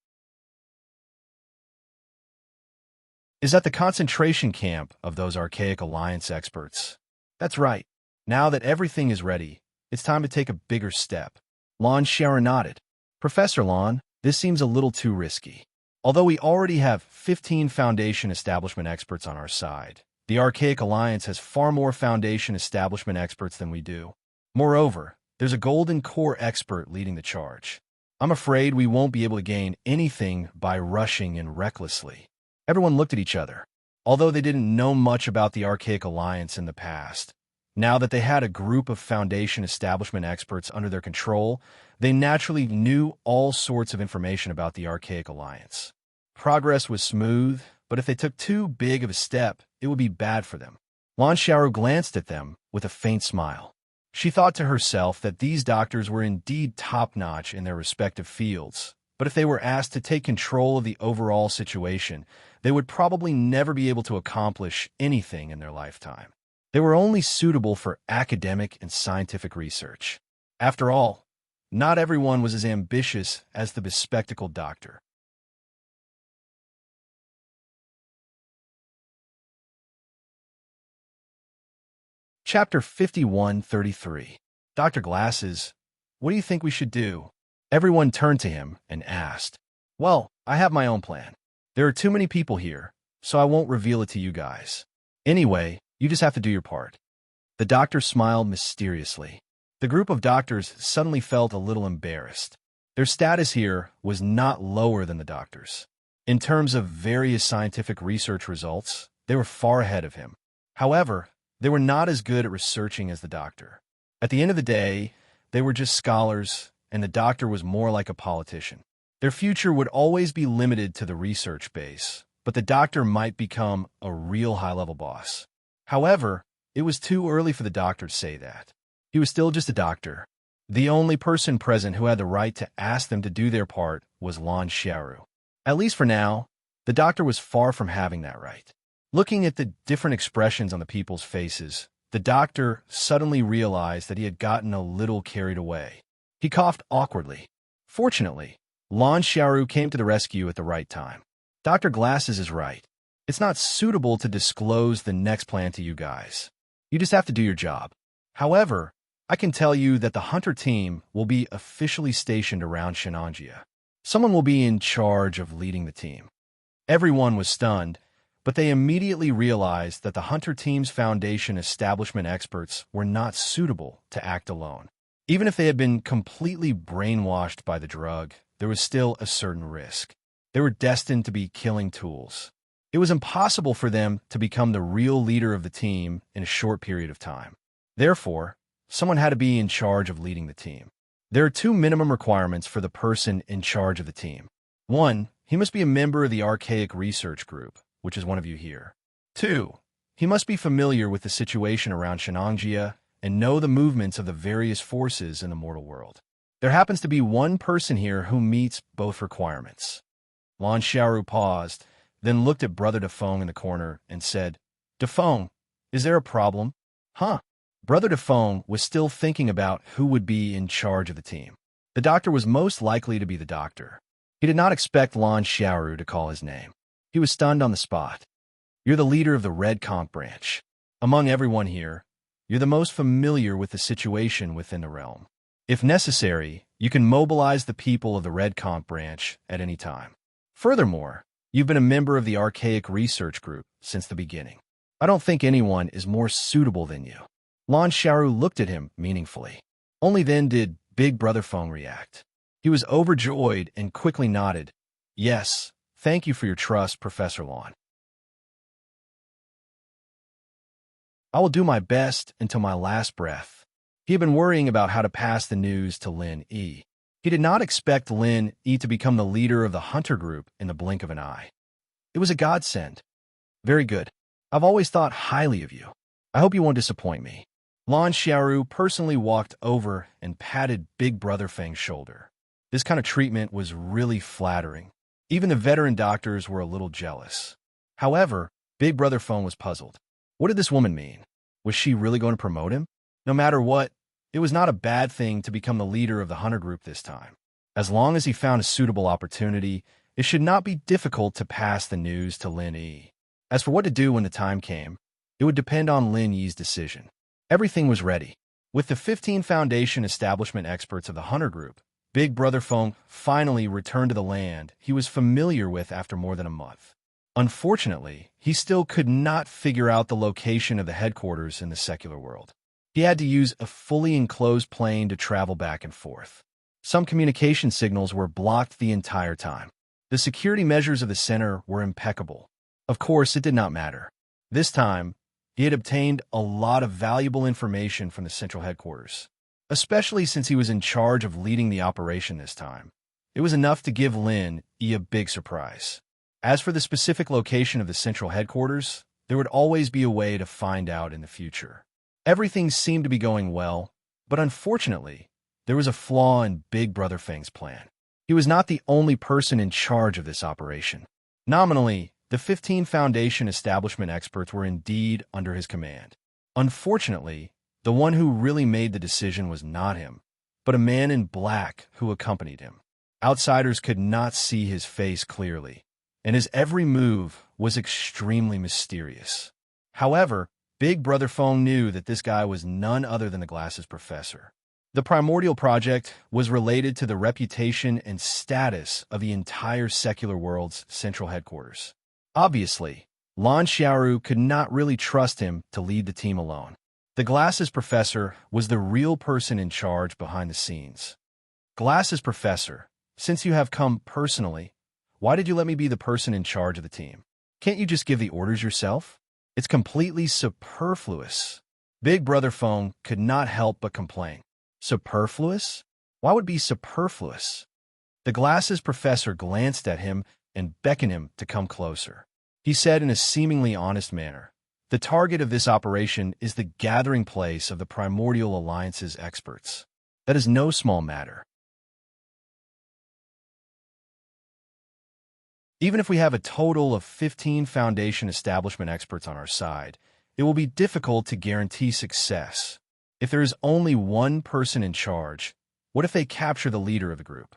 Is that the concentration camp of those Archaic Alliance experts? That's right. Now that everything is ready, it's time to take a bigger step. Lan Xiaoru nodded. Professor Lan, this seems a little too risky. Although we already have 15 Foundation establishment experts on our side, the Archaic Alliance has far more Foundation establishment experts than we do. Moreover, there's a Golden Core expert leading the charge. I'm afraid we won't be able to gain anything by rushing in recklessly. Everyone looked at each other. Although they didn't know much about the Archaic Alliance in the past, now that they had a group of Foundation establishment experts under their control, they naturally knew all sorts of information about the Archaic Alliance. Progress was smooth, but if they took too big of a step, it would be bad for them. Lan Xiaoru glanced at them with a faint smile. She thought to herself that these doctors were indeed top-notch in their respective fields, but if they were asked to take control of the overall situation, they would probably never be able to accomplish anything in their lifetime. They were only suitable for academic and scientific research. After all, not everyone was as ambitious as the bespectacled doctor. Chapter 5133. Dr. Glasses, what do you think we should do? Everyone turned to him and asked. Well, I have my own plan. There are too many people here, so I won't reveal it to you guys. Anyway, you just have to do your part. The doctor smiled mysteriously. The group of doctors suddenly felt a little embarrassed. Their status here was not lower than the doctor's. In terms of various scientific research results, they were far ahead of him. However, they were not as good at researching as the doctor. At the end of the day, they were just scholars, and the doctor was more like a politician. Their future would always be limited to the research base, but the doctor might become a real high-level boss. However, it was too early for the doctor to say that. He was still just a doctor. The only person present who had the right to ask them to do their part was Lan Xiaoru. At least for now, the doctor was far from having that right. Looking at the different expressions on the people's faces, the doctor suddenly realized that he had gotten a little carried away. He coughed awkwardly. Fortunately, Lan Xiaoru came to the rescue at the right time. Dr. Glasses is right. It's not suitable to disclose the next plan to you guys. You just have to do your job. However, I can tell you that the hunter team will be officially stationed around Shenanjia. Someone will be in charge of leading the team. Everyone was stunned, but they immediately realized that the hunter team's foundation establishment experts were not suitable to act alone. Even if they had been completely brainwashed by the drug, there was still a certain risk. They were destined to be killing tools. It was impossible for them to become the real leader of the team in a short period of time. Therefore, someone had to be in charge of leading the team. There are two minimum requirements for the person in charge of the team. 1, he must be a member of the Archaic Research Group, which is one of you here. 2, he must be familiar with the situation around Shenanjia and know the movements of the various forces in the mortal world. There happens to be one person here who meets both requirements. Lan Xiaoru paused, then looked at Brother Defeng in the corner and said, Defeng, is there a problem? Huh? Brother Defeng was still thinking about who would be in charge of the team. The doctor was most likely to be the doctor. He did not expect Lan Xiaoru to call his name. He was stunned on the spot. You're the leader of the Red Conch branch. Among everyone here, you're the most familiar with the situation within the realm. If necessary, you can mobilize the people of the Red Conch branch at any time. Furthermore, you've been a member of the Archaic Research Group since the beginning. I don't think anyone is more suitable than you. Lan Xiaoru looked at him meaningfully. Only then did Big Brother Feng react. He was overjoyed and quickly nodded. Yes, thank you for your trust, Professor Lan. I will do my best until my last breath. He had been worrying about how to pass the news to Lin Yi. He did not expect Lin Yi to become the leader of the hunter group in the blink of an eye. It was a godsend. Very good. I've always thought highly of you. I hope you won't disappoint me. Lan Xiaoru personally walked over and patted Big Brother Feng's shoulder. This kind of treatment was really flattering. Even the veteran doctors were a little jealous. However, Big Brother Feng was puzzled. What did this woman mean? Was she really going to promote him? No matter what, it was not a bad thing to become the leader of the hunter group this time. As long as he found a suitable opportunity, it should not be difficult to pass the news to Lin Yi. As for what to do when the time came, it would depend on Lin Yi's decision. Everything was ready. With the 15 foundation establishment experts of the hunter group, Big Brother Feng finally returned to the land he was familiar with after more than a month. Unfortunately, he still could not figure out the location of the headquarters in the secular world. He had to use a fully enclosed plane to travel back and forth. Some communication signals were blocked the entire time. The security measures of the center were impeccable. Of course, it did not matter. This time, he had obtained a lot of valuable information from the central headquarters, especially since he was in charge of leading the operation this time. It was enough to give Lin Yi a big surprise. As for the specific location of the central headquarters, there would always be a way to find out in the future. Everything seemed to be going well, but unfortunately, there was a flaw in Big Brother Feng's plan. He was not the only person in charge of this operation. Nominally, the 15 foundation establishment experts were indeed under his command. Unfortunately, the one who really made the decision was not him, but a man in black who accompanied him. Outsiders could not see his face clearly, and his every move was extremely mysterious. However, Big Brother Fong knew that this guy was none other than the Glasses Professor. The Primordial Project was related to the reputation and status of the entire secular world's central headquarters. Obviously, Lan Xiaoru could not really trust him to lead the team alone. The Glasses Professor was the real person in charge behind the scenes. Glasses Professor, since you have come personally, why did you let me be the person in charge of the team? Can't you just give the orders yourself? It's completely superfluous. Big Brother Fong could not help but complain. Superfluous? Why would it be superfluous? The Glasses Professor glanced at him and beckoned him to come closer. He said in a seemingly honest manner, "The target of this operation is the gathering place of the Primordial Alliance's experts. That is no small matter. Even if we have a total of 15 Foundation establishment experts on our side, it will be difficult to guarantee success. If there is only one person in charge, what if they capture the leader of the group?"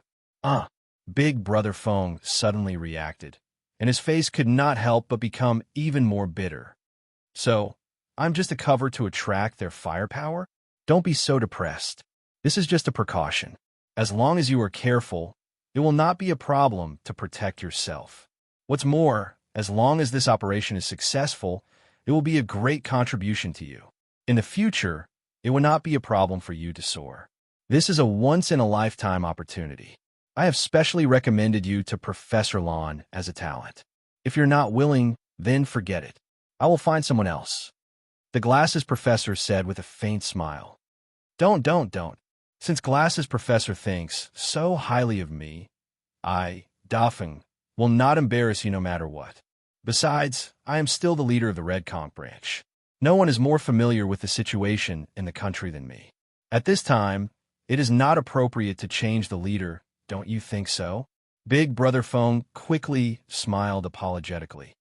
Big Brother Fong suddenly reacted, and his face could not help but become even more bitter. "So, I'm just a cover to attract their firepower? Don't be so depressed. This is just a precaution. As long as you are careful, it will not be a problem to protect yourself. What's more, as long as this operation is successful, it will be a great contribution to you. In the future, it will not be a problem for you to soar. This is a once-in-a-lifetime opportunity. I have specially recommended you to Professor Lan as a talent. If you're not willing, then forget it. I will find someone else," the Glasses Professor said with a faint smile. Don't. Since Glasses Professor thinks so highly of me, I, Dafeng, will not embarrass you no matter what. Besides, I am still the leader of the Red Conch branch. No one is more familiar with the situation in the country than me. At this time, it is not appropriate to change the leader, don't you think so? Big Brother Fong quickly smiled apologetically.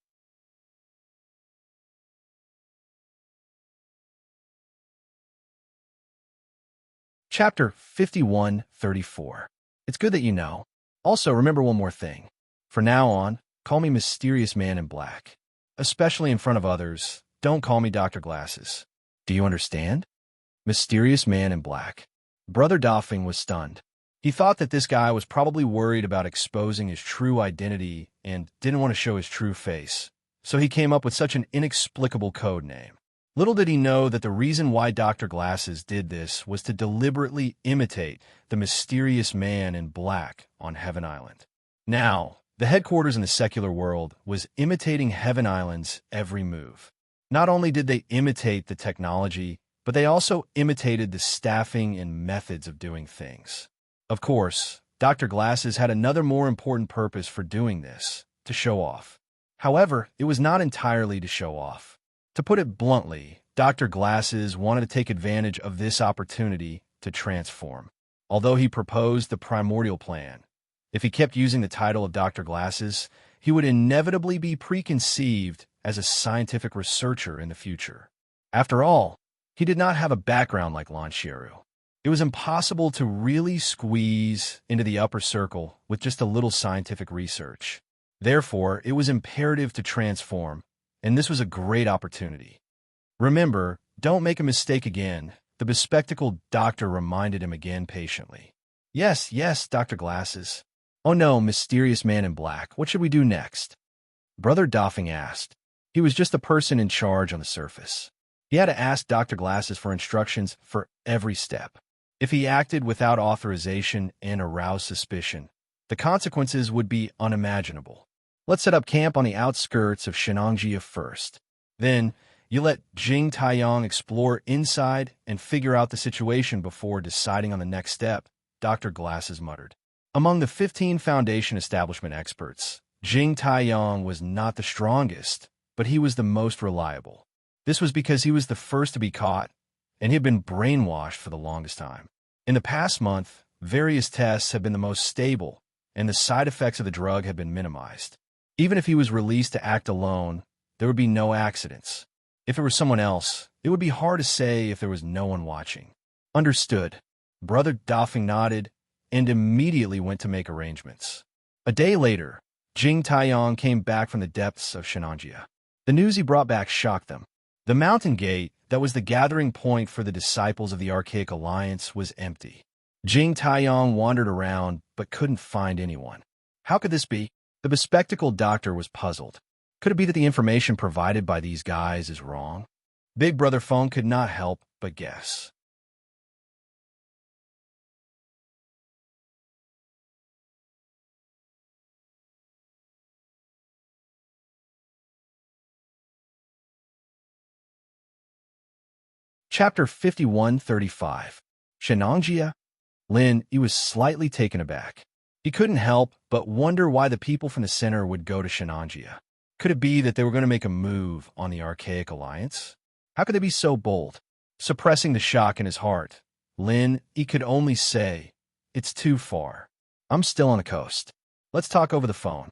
Chapter 51:34. It's good that you know. Also, remember one more thing. For now on, call me Mysterious Man in Black. Especially in front of others, don't call me Dr. Glasses. Do you understand? Mysterious Man in Black. Brother Dafeng was stunned. He thought that this guy was probably worried about exposing his true identity and didn't want to show his true face, so he came up with such an inexplicable code name. Little did he know that the reason why Dr. Glasses did this was to deliberately imitate the mysterious man in black on Heaven Island. Now, the headquarters in the secular world was imitating Heaven Island's every move. Not only did they imitate the technology, but they also imitated the staffing and methods of doing things. Of course, Dr. Glasses had another more important purpose for doing this, to show off. However, it was not entirely to show off. To put it bluntly, Dr. Glasses wanted to take advantage of this opportunity to transform. Although he proposed the primordial plan, if he kept using the title of Dr. Glasses, he would inevitably be preconceived as a scientific researcher in the future. After all, he did not have a background like Lan Xiaoru. It was impossible to really squeeze into the upper circle with just a little scientific research. Therefore, it was imperative to transform, and this was a great opportunity. Remember, don't make a mistake again, the bespectacled doctor reminded him again patiently. Yes, Dr. Glasses. Oh no, Mysterious Man in Black, what should we do next? Brother Dafeng asked. He was just a person in charge on the surface. He had to ask Dr. Glasses for instructions for every step. If he acted without authorization and aroused suspicion, the consequences would be unimaginable. Let's set up camp on the outskirts of Shenangjia first. Then, you let Jing Taiyang explore inside and figure out the situation before deciding on the next step, Dr. Glasses muttered. Among the 15 Foundation establishment experts, Jing Taiyang was not the strongest, but he was the most reliable. This was because he was the first to be caught, and he had been brainwashed for the longest time. In the past month, various tests have been the most stable, and the side effects of the drug have been minimized. Even if he was released to act alone, there would be no accidents. If it were someone else, it would be hard to say if there was no one watching. Understood. Brother Dafeng nodded and immediately went to make arrangements. A day later, Jing Taiyang came back from the depths of Shenangjia. The news he brought back shocked them. The mountain gate, that was the gathering point for the disciples of the Archaic Alliance, was empty. Jing Taiyong wandered around, but couldn't find anyone. How could this be? The bespectacled doctor was puzzled. Could it be that the information provided by these guys is wrong? Big Brother Feng could not help but guess. Chapter 5135. Shenangjia? Lin, he was slightly taken aback. He couldn't help but wonder why the people from the center would go to Shenangjia. Could it be that they were going to make a move on the Archaic Alliance? How could they be so bold? Suppressing the shock in his heart, Lin, he could only say, "It's too far. I'm still on the coast. Let's talk over the phone."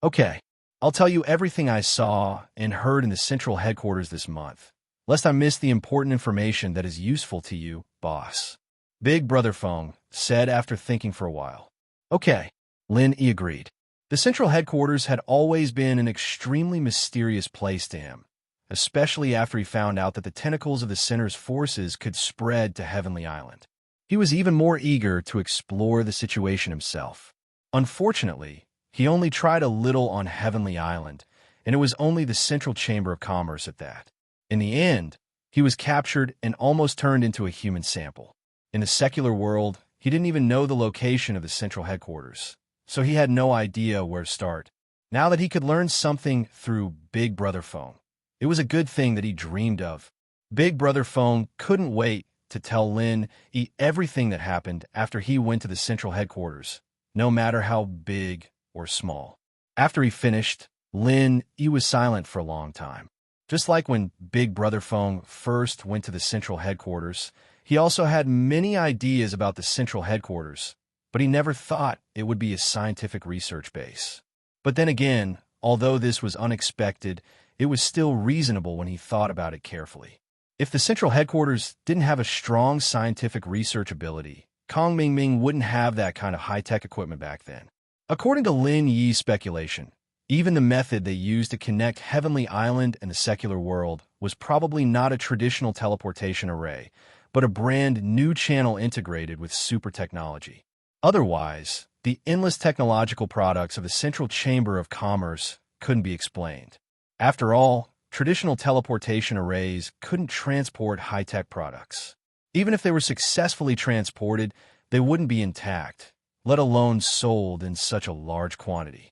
"Okay, I'll tell you everything I saw and heard in the central headquarters this month, lest I miss the important information that is useful to you, boss," Big Brother Feng said after thinking for a while. "Okay," Lin Yi agreed. The central headquarters had always been an extremely mysterious place to him, especially after he found out that the tentacles of the center's forces could spread to Heavenly Island. He was even more eager to explore the situation himself. Unfortunately, he only tried a little on Heavenly Island, and it was only the Central Chamber of Commerce at that. In the end, he was captured and almost turned into a human sample. In the secular world, he didn't even know the location of the central headquarters, so he had no idea where to start. Now that he could learn something through Big Brother Feng, it was a good thing that he dreamed of. Big Brother Feng couldn't wait to tell Lin Yi everything that happened after he went to the central headquarters, no matter how big or small. After he finished, Lin Yi was silent for a long time. Just like when Big Brother Feng first went to the central headquarters, he also had many ideas about the central headquarters, but he never thought it would be a scientific research base. But then again, although this was unexpected, it was still reasonable when he thought about it carefully. If the central headquarters didn't have a strong scientific research ability, Kong Mingming wouldn't have that kind of high-tech equipment back then. According to Lin Yi's speculation, even the method they used to connect Heavenly Island and the secular world was probably not a traditional teleportation array, but a brand new channel integrated with super technology. Otherwise, the endless technological products of the Central Chamber of Commerce couldn't be explained. After all, traditional teleportation arrays couldn't transport high-tech products. Even if they were successfully transported, they wouldn't be intact, let alone sold in such a large quantity.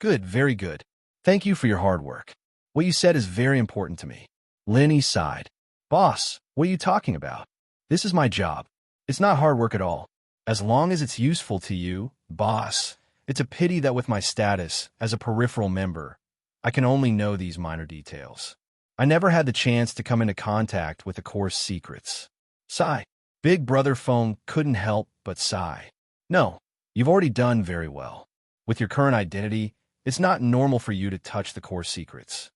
Good, very good. Thank you for your hard work. What you said is very important to me. Lin Yi sighed. Boss, what are you talking about? This is my job. It's not hard work at all. As long as it's useful to you, boss, it's a pity that with my status as a peripheral member, I can only know these minor details. I never had the chance to come into contact with the course secrets. Sigh. Big Brother Feng couldn't help but sigh. No, you've already done very well. With your current identity, it's not normal for you to touch the course secrets.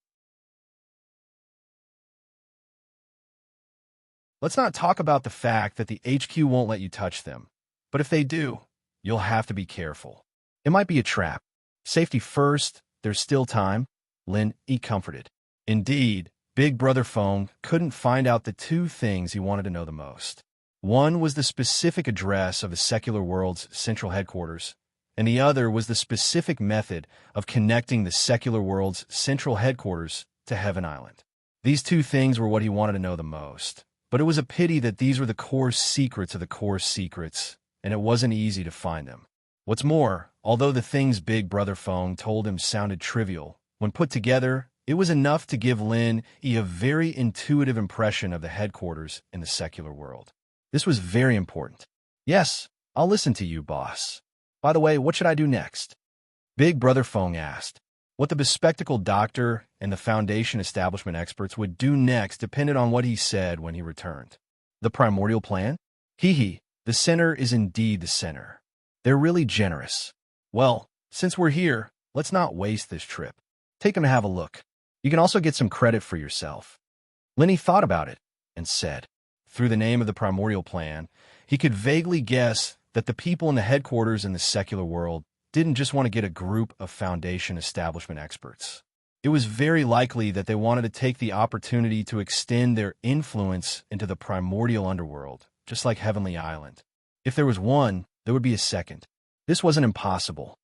Let's not talk about the fact that the HQ won't let you touch them. But if they do, you'll have to be careful. It might be a trap. Safety first, there's still time, Lin Yi comforted. Indeed, Big Brother Feng couldn't find out the two things he wanted to know the most. One was the specific address of the secular world's central headquarters, and the other was the specific method of connecting the secular world's central headquarters to Heaven Island. These two things were what he wanted to know the most. But it was a pity that these were the core secrets of the core secrets, and it wasn't easy to find them. What's more, although the things Big Brother Feng told him sounded trivial, when put together, it was enough to give Lin Yi a very intuitive impression of the headquarters in the secular world. This was very important. Yes, I'll listen to you, boss. By the way, what should I do next? Big Brother Feng asked. What the bespectacled doctor and the Foundation establishment experts would do next depended on what he said when he returned. The primordial plan? Hee, the center is indeed the center. They're really generous. Well, since we're here, let's not waste this trip. Take them to have a look. You can also get some credit for yourself. Lin Yi thought about it and said, through the name of the primordial plan, he could vaguely guess that the people in the headquarters in the secular world didn't just want to get a group of Foundation establishment experts. It was very likely that they wanted to take the opportunity to extend their influence into the primordial underworld, just like Heavenly Island. If there was one, there would be a second. This wasn't impossible.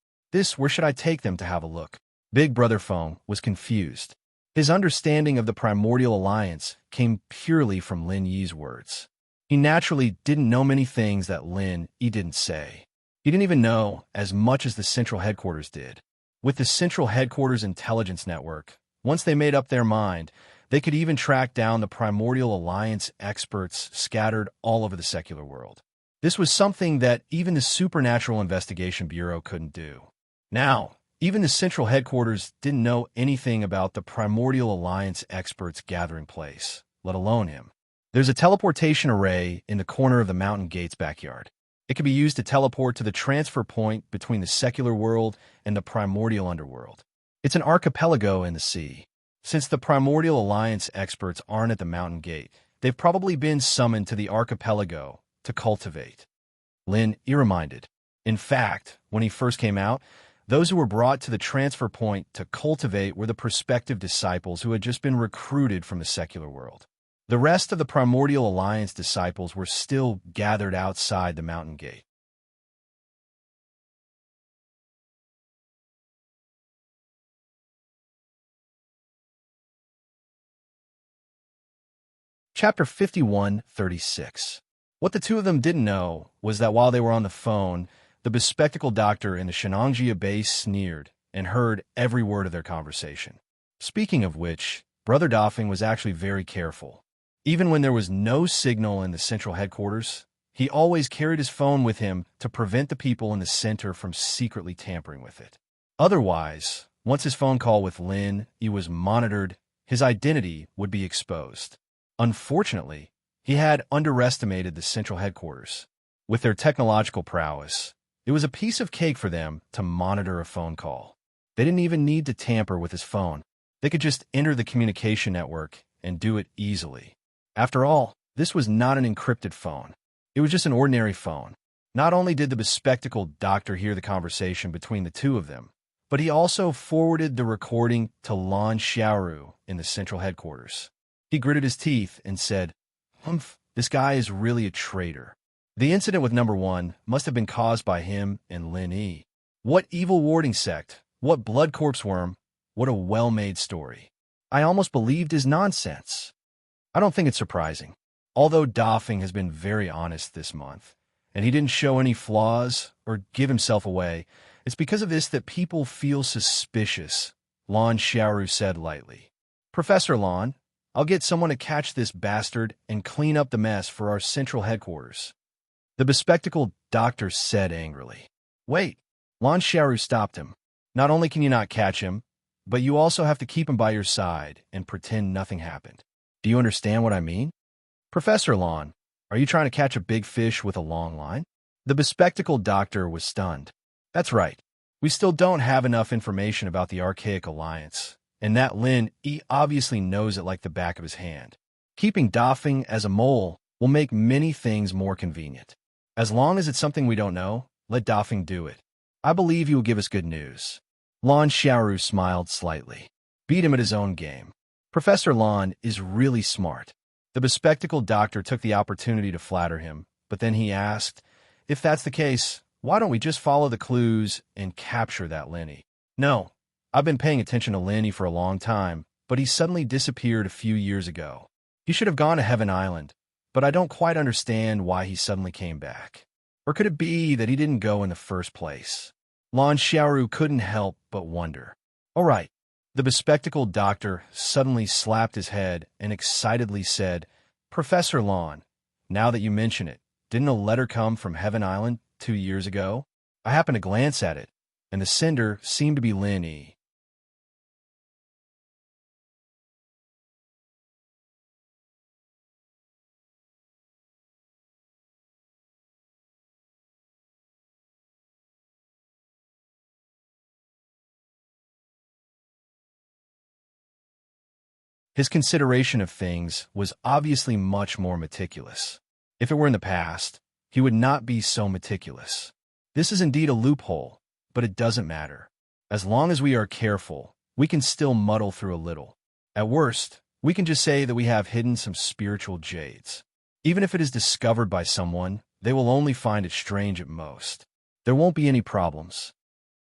Where should I take them to have a look? Big Brother Phone was confused. His understanding of the primordial alliance came purely from Lin Yi's words. He naturally didn't know many things that Lin Yi didn't say. He didn't even know as much as the Central Headquarters did. With the Central Headquarters Intelligence Network, once they made up their mind, they could even track down the Primordial Alliance experts scattered all over the secular world. This was something that even the Supernatural Investigation Bureau couldn't do. Now, even the Central Headquarters didn't know anything about the Primordial Alliance experts gathering place, let alone him. There's a teleportation array in the corner of the Mountain Gate's backyard. It can be used to teleport to the transfer point between the secular world and the primordial underworld. It's an archipelago in the sea. Since the Primordial Alliance experts aren't at the Mountain Gate, they've probably been summoned to the archipelago to cultivate. Lin Yi reminded. In fact, when he first came out, those who were brought to the transfer point to cultivate were the prospective disciples who had just been recruited from the secular world. The rest of the Primordial Alliance disciples were still gathered outside the Mountain Gate. Chapter 51:36. What the two of them didn't know was that while they were on the phone, the bespectacled doctor in the Shenangjia base sneered and heard every word of their conversation. Speaking of which, Brother Doffing was actually very careful. Even when there was no signal in the Central Headquarters, he always carried his phone with him to prevent the people in the center from secretly tampering with it. Otherwise, once his phone call with Lin Yi was monitored, his identity would be exposed. Unfortunately, he had underestimated the Central Headquarters. With their technological prowess, it was a piece of cake for them to monitor a phone call. They didn't even need to tamper with his phone. They could just enter the communication network and do it easily. After all, this was not an encrypted phone. It was just an ordinary phone. Not only did the bespectacled doctor hear the conversation between the two of them, but he also forwarded the recording to Lan Xiaoru in the Central Headquarters. He gritted his teeth and said, "Humph, this guy is really a traitor." The incident with number one must have been caused by him and Lin Yi. What evil warding sect, what blood corpse worm, what a well-made story. I almost believed his nonsense. I don't think it's surprising. Although Doffing has been very honest this month, and he didn't show any flaws or give himself away, it's because of this that people feel suspicious, Lan Xiaoru said lightly. "Professor Lan, I'll get someone to catch this bastard and clean up the mess for our Central Headquarters." The bespectacled doctor said angrily. "Wait." Lan Xiaoru stopped him. "Not only can you not catch him, but you also have to keep him by your side and pretend nothing happened. Do you understand what I mean? Professor Lan, are you trying to catch a big fish with a long line?" The bespectacled doctor was stunned. "That's right. We still don't have enough information about the Archaic Alliance, and that Lin Yi obviously knows it like the back of his hand. Keeping Doffing as a mole will make many things more convenient. As long as it's something we don't know, let Doffing do it. I believe he will give us good news." Lan Xiaoru smiled slightly. Beat him at his own game. Professor Lan is really smart. The bespectacled doctor took the opportunity to flatter him, but then he asked, "If that's the case, why don't we just follow the clues and capture that Lin Yi?" "No, I've been paying attention to Lin Yi for a long time, but he suddenly disappeared a few years ago. He should have gone to Heaven Island, but I don't quite understand why he suddenly came back. Or could it be that he didn't go in the first place?" Lan Xiaoru couldn't help but wonder. "All right." The bespectacled doctor suddenly slapped his head and excitedly said, "Professor Lan, now that you mention it, didn't a letter come from Heaven Island 2 years ago? I happened to glance at it, and the sender seemed to be Lin Yi." His consideration of things was obviously much more meticulous. If it were in the past, he would not be so meticulous. This is indeed a loophole, but it doesn't matter. As long as we are careful, we can still muddle through a little. At worst, we can just say that we have hidden some spiritual jades. Even if it is discovered by someone, they will only find it strange at most. There won't be any problems.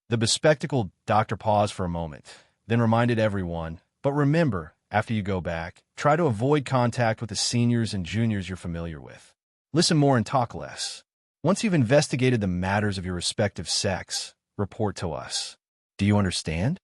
The bespectacled doctor paused for a moment, then reminded everyone, but remember, after you go back, try to avoid contact with the seniors and juniors you're familiar with. Listen more and talk less. Once you've investigated the matters of your respective sex, report to us. Do you understand?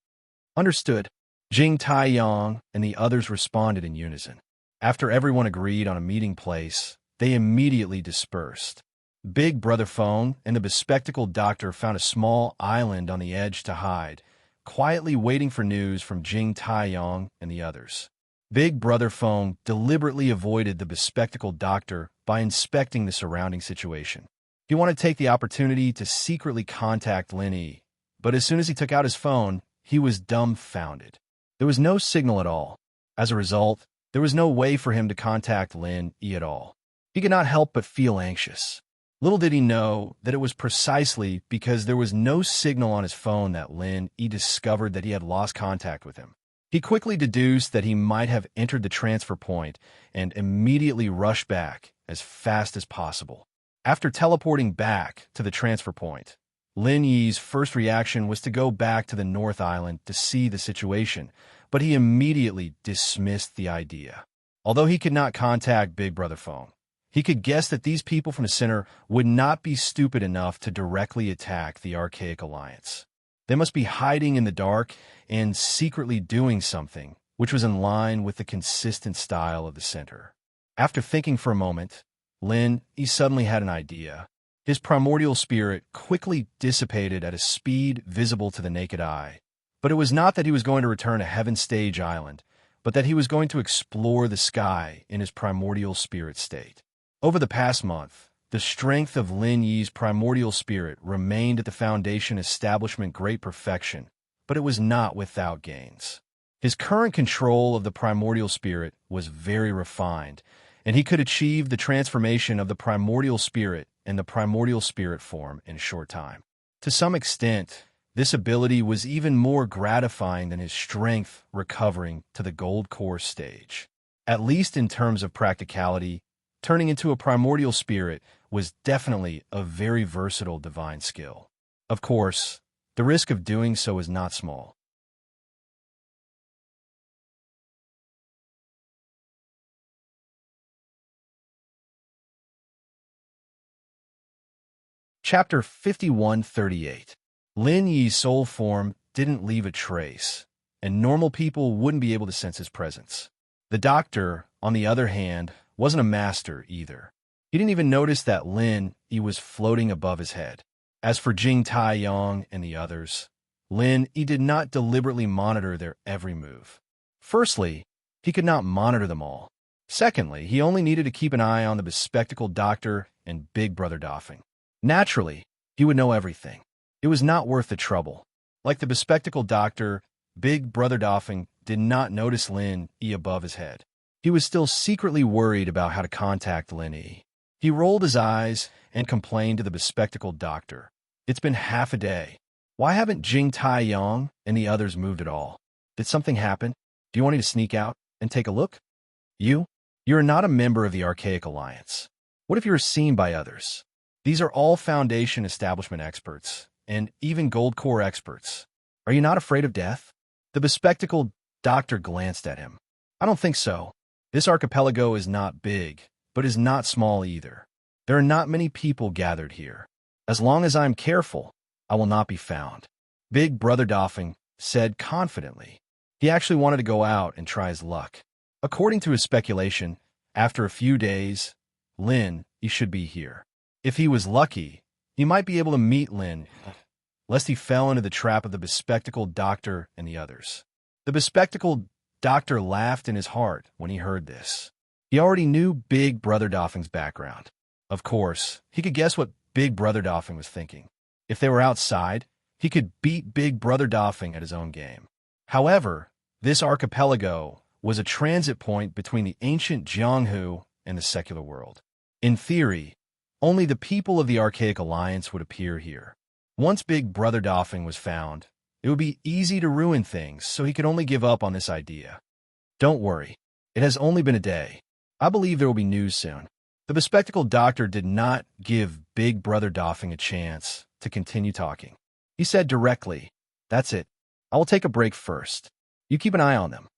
Understood. Jing Tai-yong and the others responded in unison. After everyone agreed on a meeting place, they immediately dispersed. Big Brother Feng and the bespectacled doctor found a small island on the edge to hide, quietly waiting for news from Jing Tai-yong and the others. Big Brother Feng deliberately avoided the bespectacled doctor by inspecting the surrounding situation. He wanted to take the opportunity to secretly contact Lin Yi, but as soon as he took out his phone, he was dumbfounded. There was no signal at all. As a result, there was no way for him to contact Lin Yi at all. He could not help but feel anxious. Little did he know that it was precisely because there was no signal on his phone that Lin Yi discovered that he had lost contact with him. He quickly deduced that he might have entered the transfer point and immediately rushed back as fast as possible. After teleporting back to the transfer point, Lin Yi's first reaction was to go back to the North Island to see the situation, but he immediately dismissed the idea. Although he could not contact Big Brother Feng, he could guess that these people from the center would not be stupid enough to directly attack the Archaic Alliance. They must be hiding in the dark and secretly doing something, which was in line with the consistent style of the center. After thinking for a moment, Lin Yi suddenly had an idea. His primordial spirit quickly dissipated at a speed visible to the naked eye. But it was not that he was going to return to Heaven Stage Island, but that he was going to explore the sky in his primordial spirit state. Over the past month, the strength of Lin Yi's primordial spirit remained at the Foundation establishment great perfection, but it was not without gains. His current control of the primordial spirit was very refined, and he could achieve the transformation of the primordial spirit and the primordial spirit form in a short time. To some extent, this ability was even more gratifying than his strength recovering to the gold core stage. At least in terms of practicality, turning into a primordial spirit was definitely a very versatile divine skill. Of course, the risk of doing so is not small. Chapter 5138. Lin Yi's soul form didn't leave a trace, and normal people wouldn't be able to sense his presence. The doctor, on the other hand, wasn't a master either. He didn't even notice that Lin Yi was floating above his head. As for Jing Tai-yong and the others, Lin Yi did not deliberately monitor their every move. Firstly, he could not monitor them all. Secondly, he only needed to keep an eye on the bespectacled doctor and Big Brother Doffing. Naturally, he would know everything. It was not worth the trouble. Like the bespectacled doctor, Big Brother Doffing did not notice Lin Yi above his head. He was still secretly worried about how to contact Lin Yi. He rolled his eyes and complained to the bespectacled doctor. It's been half a day. Why haven't Jing Tai-yong and the others moved at all? Did something happen? Do you want me to sneak out and take a look? You're not a member of the Archaic Alliance. What if you were seen by others? These are all Foundation establishment experts, and even Gold Core experts. Are you not afraid of death? The bespectacled doctor glanced at him. I don't think so. This archipelago is not big, but is not small either. There are not many people gathered here. As long as I am careful, I will not be found. Big Brother Doffing said confidently. He actually wanted to go out and try his luck. According to his speculation, after a few days, Lin Yi should be here. If he was lucky, he might be able to meet Lin, lest he fell into the trap of the bespectacled doctor and the others. The bespectacled doctor laughed in his heart when he heard this. He already knew Big Brother Doffing's background. Of course, he could guess what Big Brother Doffing was thinking. If they were outside, he could beat Big Brother Doffing at his own game. However, this archipelago was a transit point between the ancient Jianghu and the secular world. In theory, only the people of the Archaic Alliance would appear here. Once Big Brother Doffing was found, It would be easy to ruin things, so he could only give up on this idea. Don't worry. It has only been a day. I believe there will be news soon. The bespectacled doctor did not give Big Brother Doffing a chance to continue talking. He said directly, "That's it. I will take a break first. You keep an eye on them."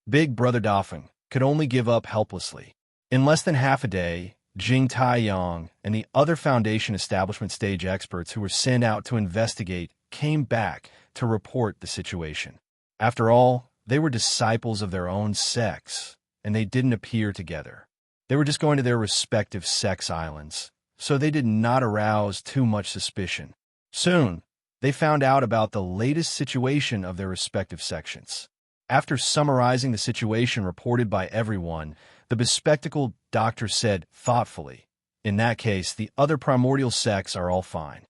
Big Brother Doffing could only give up helplessly. In less than half a day, Jing Taiyong and the other Foundation establishment stage experts who were sent out to investigate came back to report the situation. After all, they were disciples of their own sects, and they didn't appear together. They were just going to their respective sex islands, so they did not arouse too much suspicion. Soon, they found out about the latest situation of their respective sections. After summarizing the situation reported by everyone, the bespectacled doctor said thoughtfully, "In that case, the other primordial sects are all fine."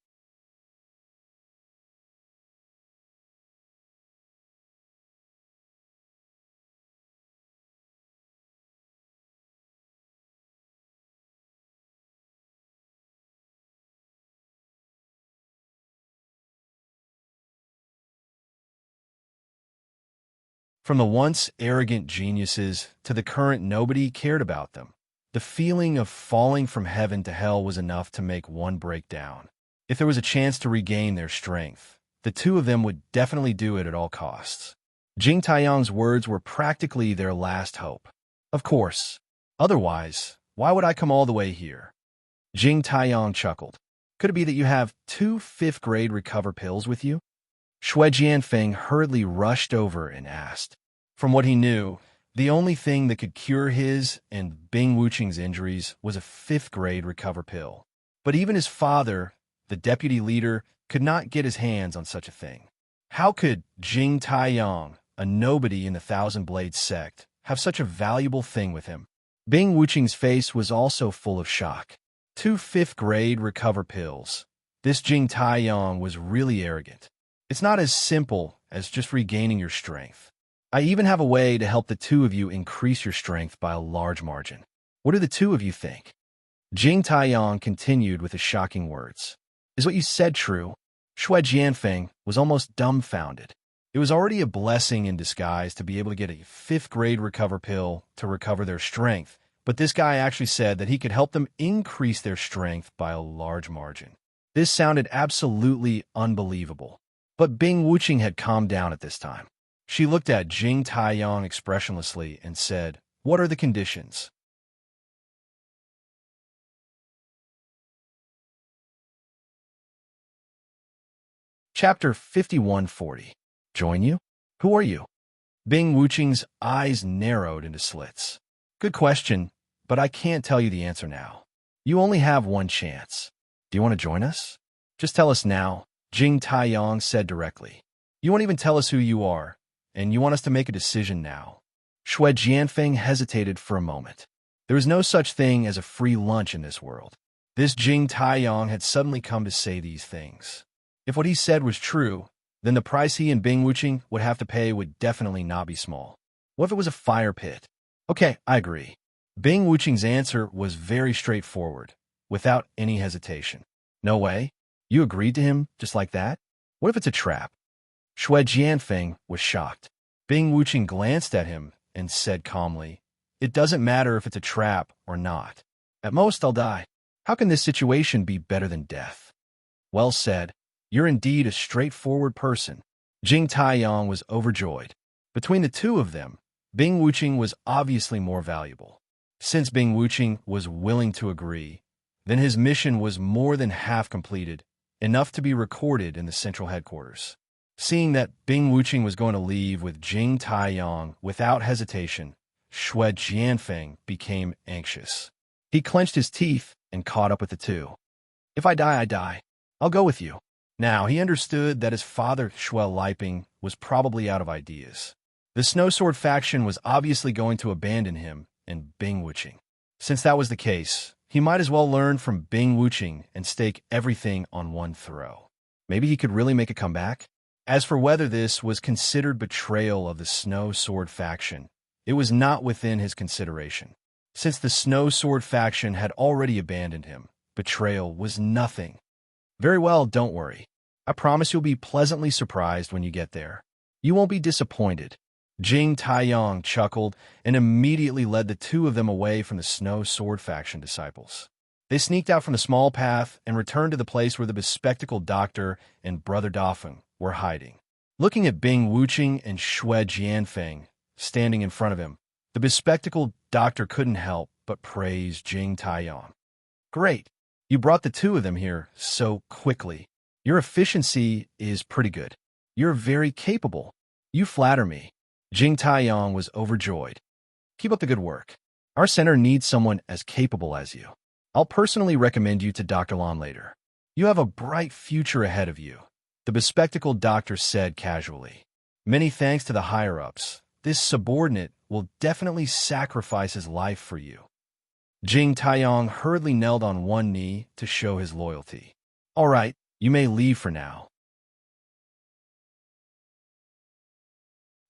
From the once arrogant geniuses to the current nobody cared about them, the feeling of falling from heaven to hell was enough to make one break down. If there was a chance to regain their strength, the two of them would definitely do it at all costs. Jing Taiyang's words were practically their last hope. Of course. Otherwise, why would I come all the way here? Jing Taiyang chuckled. Could it be that you have 2 fifth-grade recover pills with you? Shui Jianfeng hurriedly rushed over and asked. From what he knew, the only thing that could cure his and Bing Wuqing's injuries was a 5th-grade recover pill. But even his father, the deputy leader, could not get his hands on such a thing. How could Jing Taiyang, a nobody in the Thousand Blades sect, have such a valuable thing with him? Bing Wuqing's face was also full of shock. 2 5th-grade recover pills. This Jing Taiyang was really arrogant. It's not as simple as just regaining your strength. I even have a way to help the two of you increase your strength by a large margin. What do the two of you think? Jing Taiyang continued with his shocking words. Is what you said true? Shui Jianfeng was almost dumbfounded. It was already a blessing in disguise to be able to get a 5th-grade recover pill to recover their strength, but this guy actually said that he could help them increase their strength by a large margin. This sounded absolutely unbelievable. But Bing Wuqing had calmed down at this time. She looked at Jing Taiyang expressionlessly and said, "What are the conditions?" Chapter 5140. Join you? Who are you? Bing Wuqing's eyes narrowed into slits. Good question, but I can't tell you the answer now. You only have one chance. Do you want to join us? Just tell us now, Jing Taiyang said directly. You won't even tell us who you are, and you want us to make a decision now. Shui Jianfeng hesitated for a moment. There is no such thing as a free lunch in this world. This Jing Taiyang had suddenly come to say these things. If what he said was true, then the price he and Bing Wuqing would have to pay would definitely not be small. What if it was a fire pit? Okay, I agree. Bing Wuqing's answer was very straightforward, without any hesitation. No way. You agreed to him just like that? What if it's a trap? Shui Jianfeng was shocked. Bing Wuqing glanced at him and said calmly, "It doesn't matter if it's a trap or not. At most, I'll die. How can this situation be better than death?" Well said. You're indeed a straightforward person. Jing Taiyang was overjoyed. Between the two of them, Bing Wuqing was obviously more valuable. Since Bing Wuqing was willing to agree, then his mission was more than half completed, enough to be recorded in the central headquarters. Seeing that Bing Wuqing was going to leave with Jing Taiyang without hesitation, Shui Jianfeng became anxious. He clenched his teeth and caught up with the two. If I die, I die. I'll go with you. Now, he understood that his father, Shui Liping, was probably out of ideas. The Snowsword faction was obviously going to abandon him and Bing Wuqing. Since that was the case, he might as well learn from Bing Wuqing and stake everything on one throw. Maybe he could really make a comeback? As for whether this was considered betrayal of the Snow Sword faction, it was not within his consideration. Since the Snow Sword faction had already abandoned him, betrayal was nothing. Very well, don't worry. I promise you'll be pleasantly surprised when you get there. You won't be disappointed." Jing Taiyong chuckled and immediately led the two of them away from the Snow Sword faction disciples. They sneaked out from the small path and returned to the place where the bespectacled doctor and Brother Dafeng were hiding. Looking at Bing Wuqing and Xue Jianfeng standing in front of him, the bespectacled doctor couldn't help but praise Jing Taiyong. "Great, you brought the two of them here so quickly. Your efficiency is pretty good. You're very capable. You flatter me." Jing Taiyong was overjoyed. "Keep up the good work. Our center needs someone as capable as you. I'll personally recommend you to Dr. Lan later. You have a bright future ahead of you," the bespectacled doctor said casually. "Many thanks to the higher-ups. This subordinate will definitely sacrifice his life for you." Jing Taiyong hurriedly knelt on one knee to show his loyalty. "All right, you may leave for now."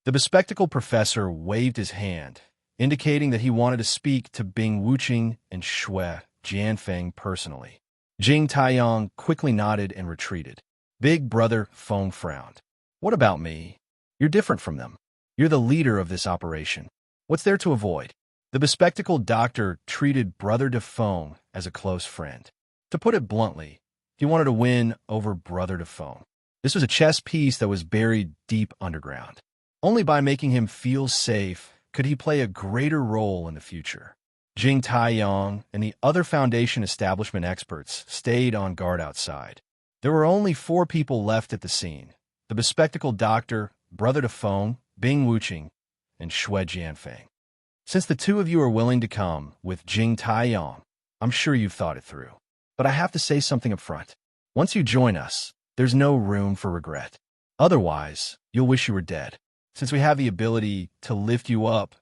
The bespectacled professor waved his hand, indicating that he wanted to speak to Bing Wuqing and Xue Jianfeng personally. Jing Taiyong quickly nodded and retreated. Big Brother Feng frowned. "What about me? You're different from them. You're the leader of this operation. What's there to avoid?" The bespectacled doctor treated Brother Dafeng as a close friend. To put it bluntly, he wanted to win over Brother Dafeng. This was a chess piece that was buried deep underground. Only by making him feel safe could he play a greater role in the future. Jing Taiyong and the other Foundation establishment experts stayed on guard outside. There were only 4 people left at the scene: the bespectacled doctor, Brother Dafeng, Bing Wuqing, and Xue Jianfeng. "Since the two of you are willing to come with Jing Taiyong, I'm sure you've thought it through. But I have to say something up front. Once you join us, there's no room for regret. Otherwise, you'll wish you were dead. Since we have the ability to lift you up,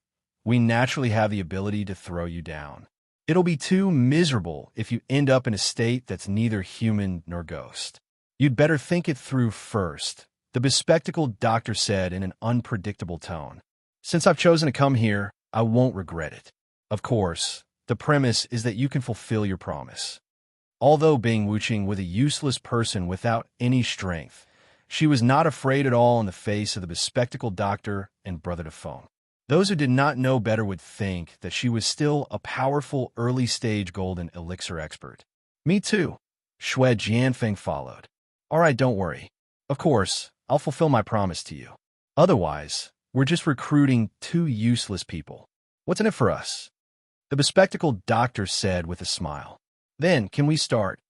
we naturally have the ability to throw you down. It'll be too miserable if you end up in a state that's neither human nor ghost. You'd better think it through first," the bespectacled doctor said in an unpredictable tone. "Since I've chosen to come here, I won't regret it. Of course, the premise is that you can fulfill your promise." Although Bing Wuqing was a useless person without any strength, she was not afraid at all in the face of the bespectacled doctor and Brother Dafeng. Those who did not know better would think that she was still a powerful early-stage golden elixir expert. "Me too," Xue Jianfeng followed. "All right, don't worry. Of course, I'll fulfill my promise to you. Otherwise, we're just recruiting 2 useless people. What's in it for us?" the bespectacled doctor said with a smile. "Then, can we start?"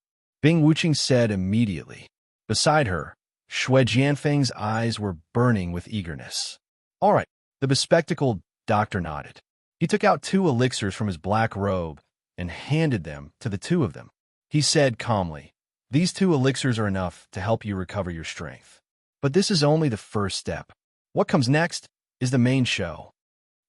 Bing Wuqing said immediately. Beside her, Xue Jianfeng's eyes were burning with eagerness. "All right," the bespectacled doctor nodded. He took out 2 elixirs from his black robe and handed them to the 2 of them. He said calmly, "These 2 elixirs are enough to help you recover your strength. But this is only the first step. What comes next is the main show.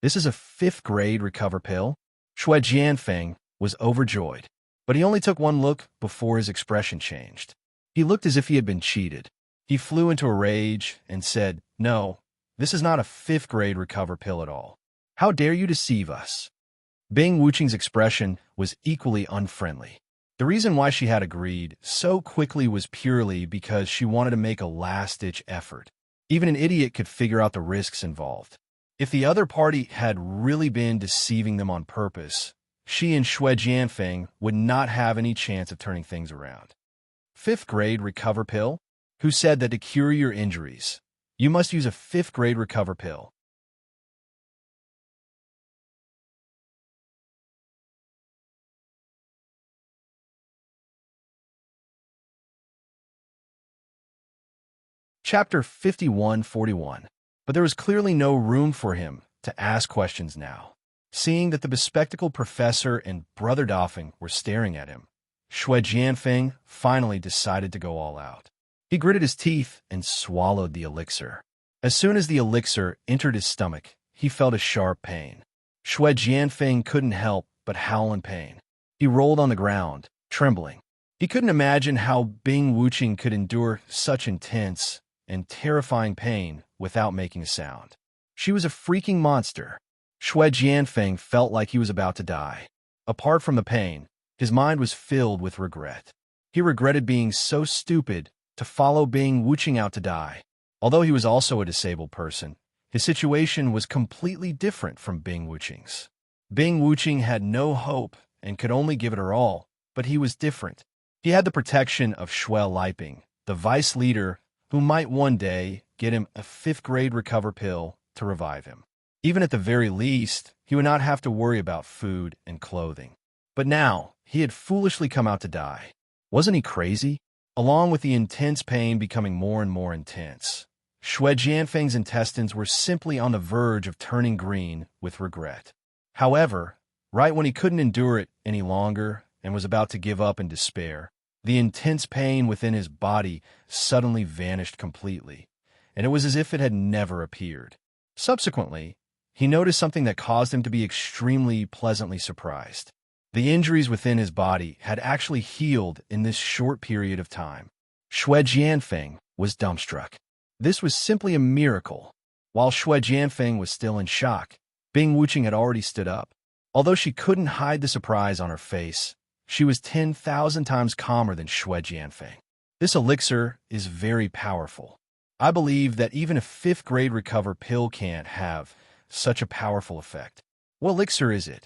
This is a 5th-grade recover pill." Xue Jianfeng was overjoyed, but he only took one look before his expression changed. He looked as if he had been cheated. He flew into a rage and said, "No, this is not a 5th-grade recover pill at all. How dare you deceive us?" Bing Wuqing's expression was equally unfriendly. The reason why she had agreed so quickly was purely because she wanted to make a last-ditch effort. Even an idiot could figure out the risks involved. If the other party had really been deceiving them on purpose, she and Xue Jianfeng would not have any chance of turning things around. 5th-grade recover pill? Who said that to cure your injuries, you must use a 5th-grade recover pill? Chapter 5141. But there was clearly no room for him to ask questions now. Seeing that the bespectacled professor and Brother Dafeng were staring at him, Xue Jianfeng finally decided to go all out. He gritted his teeth and swallowed the elixir. As soon as the elixir entered his stomach, he felt a sharp pain. Xue Jianfeng couldn't help but howl in pain. He rolled on the ground, trembling. He couldn't imagine how Bing Wuqing could endure such intense and terrifying pain without making a sound. She was a freaking monster. Xue Jianfeng felt like he was about to die. Apart from the pain, his mind was filled with regret. He regretted being so stupid to follow Bing Wuching out to die. Although he was also a disabled person, his situation was completely different from Bing Wuching's. Bing Wuching had no hope and could only give it her all, but he was different. He had the protection of Shuel Liping, the vice leader who might one day get him a 5th-grade recover pill to revive him. Even at the very least, he would not have to worry about food and clothing. But now, he had foolishly come out to die. Wasn't he crazy? Along with the intense pain becoming more and more intense, Shui Jianfeng's intestines were simply on the verge of turning green with regret. However, right when he couldn't endure it any longer and was about to give up in despair, the intense pain within his body suddenly vanished completely, and it was as if it had never appeared. Subsequently, he noticed something that caused him to be extremely pleasantly surprised. The injuries within his body had actually healed in this short period of time. Shui Jianfeng was dumbstruck. This was simply a miracle. While Shui Jianfeng was still in shock, Bing Wuching had already stood up. Although she couldn't hide the surprise on her face, she was 10,000 times calmer than Shui Jianfeng. This elixir is very powerful. I believe that even a 5th-grade recover pill can't have such a powerful effect. What elixir is it?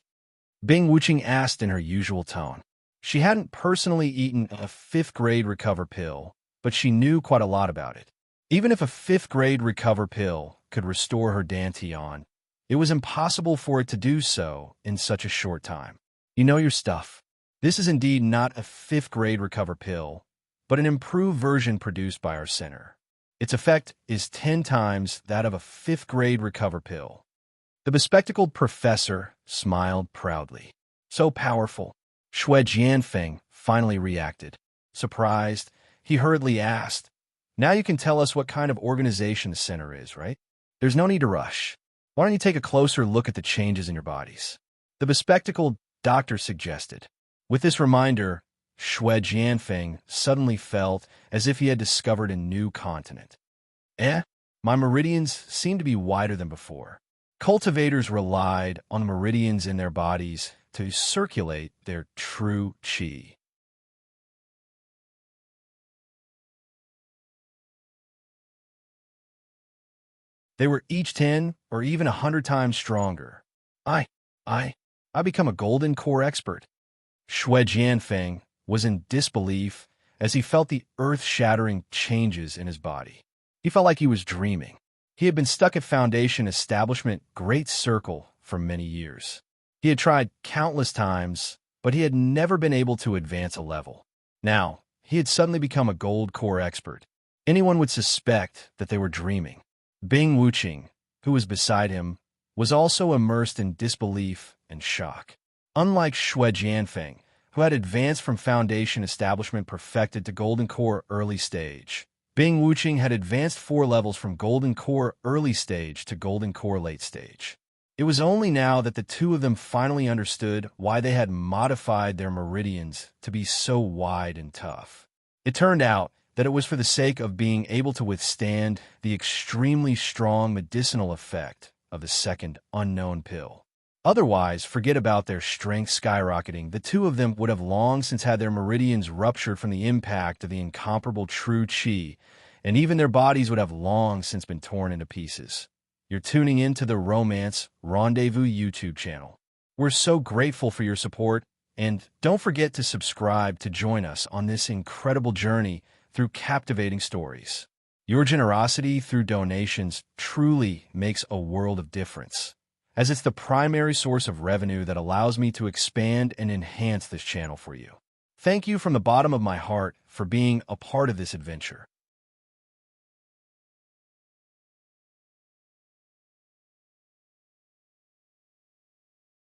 Bing Wuching asked in her usual tone. She hadn't personally eaten a 5th-grade recover pill, but she knew quite a lot about it. Even if a 5th-grade recover pill could restore her Dantian, it was impossible for it to do so in such a short time. You know your stuff. This is indeed not a 5th-grade recover pill, but an improved version produced by our center. Its effect is 10 times that of a 5th-grade recover pill. The bespectacled professor smiled proudly. So powerful. Shui Jianfeng finally reacted. Surprised, he hurriedly asked, "Now you can tell us what kind of organization the center is, right? There's no need to rush. Why don't you take a closer look at the changes in your bodies?" The bespectacled doctor suggested. With this reminder, Shui Jianfeng suddenly felt as if he had discovered a new continent. My meridians seem to be wider than before. Cultivators relied on the meridians in their bodies to circulate their true qi. They were each 10 or even 100 times stronger. I become a golden core expert. Shui Jianfeng was in disbelief as he felt the earth-shattering changes in his body. He felt like he was dreaming. He had been stuck at Foundation Establishment Great Circle for many years. He had tried countless times, but he had never been able to advance a level. Now, he had suddenly become a gold core expert. Anyone would suspect that they were dreaming. Bing Wuching, who was beside him, was also immersed in disbelief and shock. Unlike Shui Jianfeng, who had advanced from Foundation Establishment Perfected to Golden Core Early Stage, Bing Wuching had advanced 4 levels from Golden Core Early Stage to Golden Core Late Stage. It was only now that the two of them finally understood why they had modified their meridians to be so wide and tough. It turned out that it was for the sake of being able to withstand the extremely strong medicinal effect of the second unknown pill. Otherwise, forget about their strength skyrocketing. The two of them would have long since had their meridians ruptured from the impact of the incomparable true qi, and even their bodies would have long since been torn into pieces. You're tuning in to the Romance Rendezvous YouTube channel. We're so grateful for your support, and don't forget to subscribe to join us on this incredible journey through captivating stories. Your generosity through donations truly makes a world of difference, as it's the primary source of revenue that allows me to expand and enhance this channel for you. Thank you from the bottom of my heart for being a part of this adventure.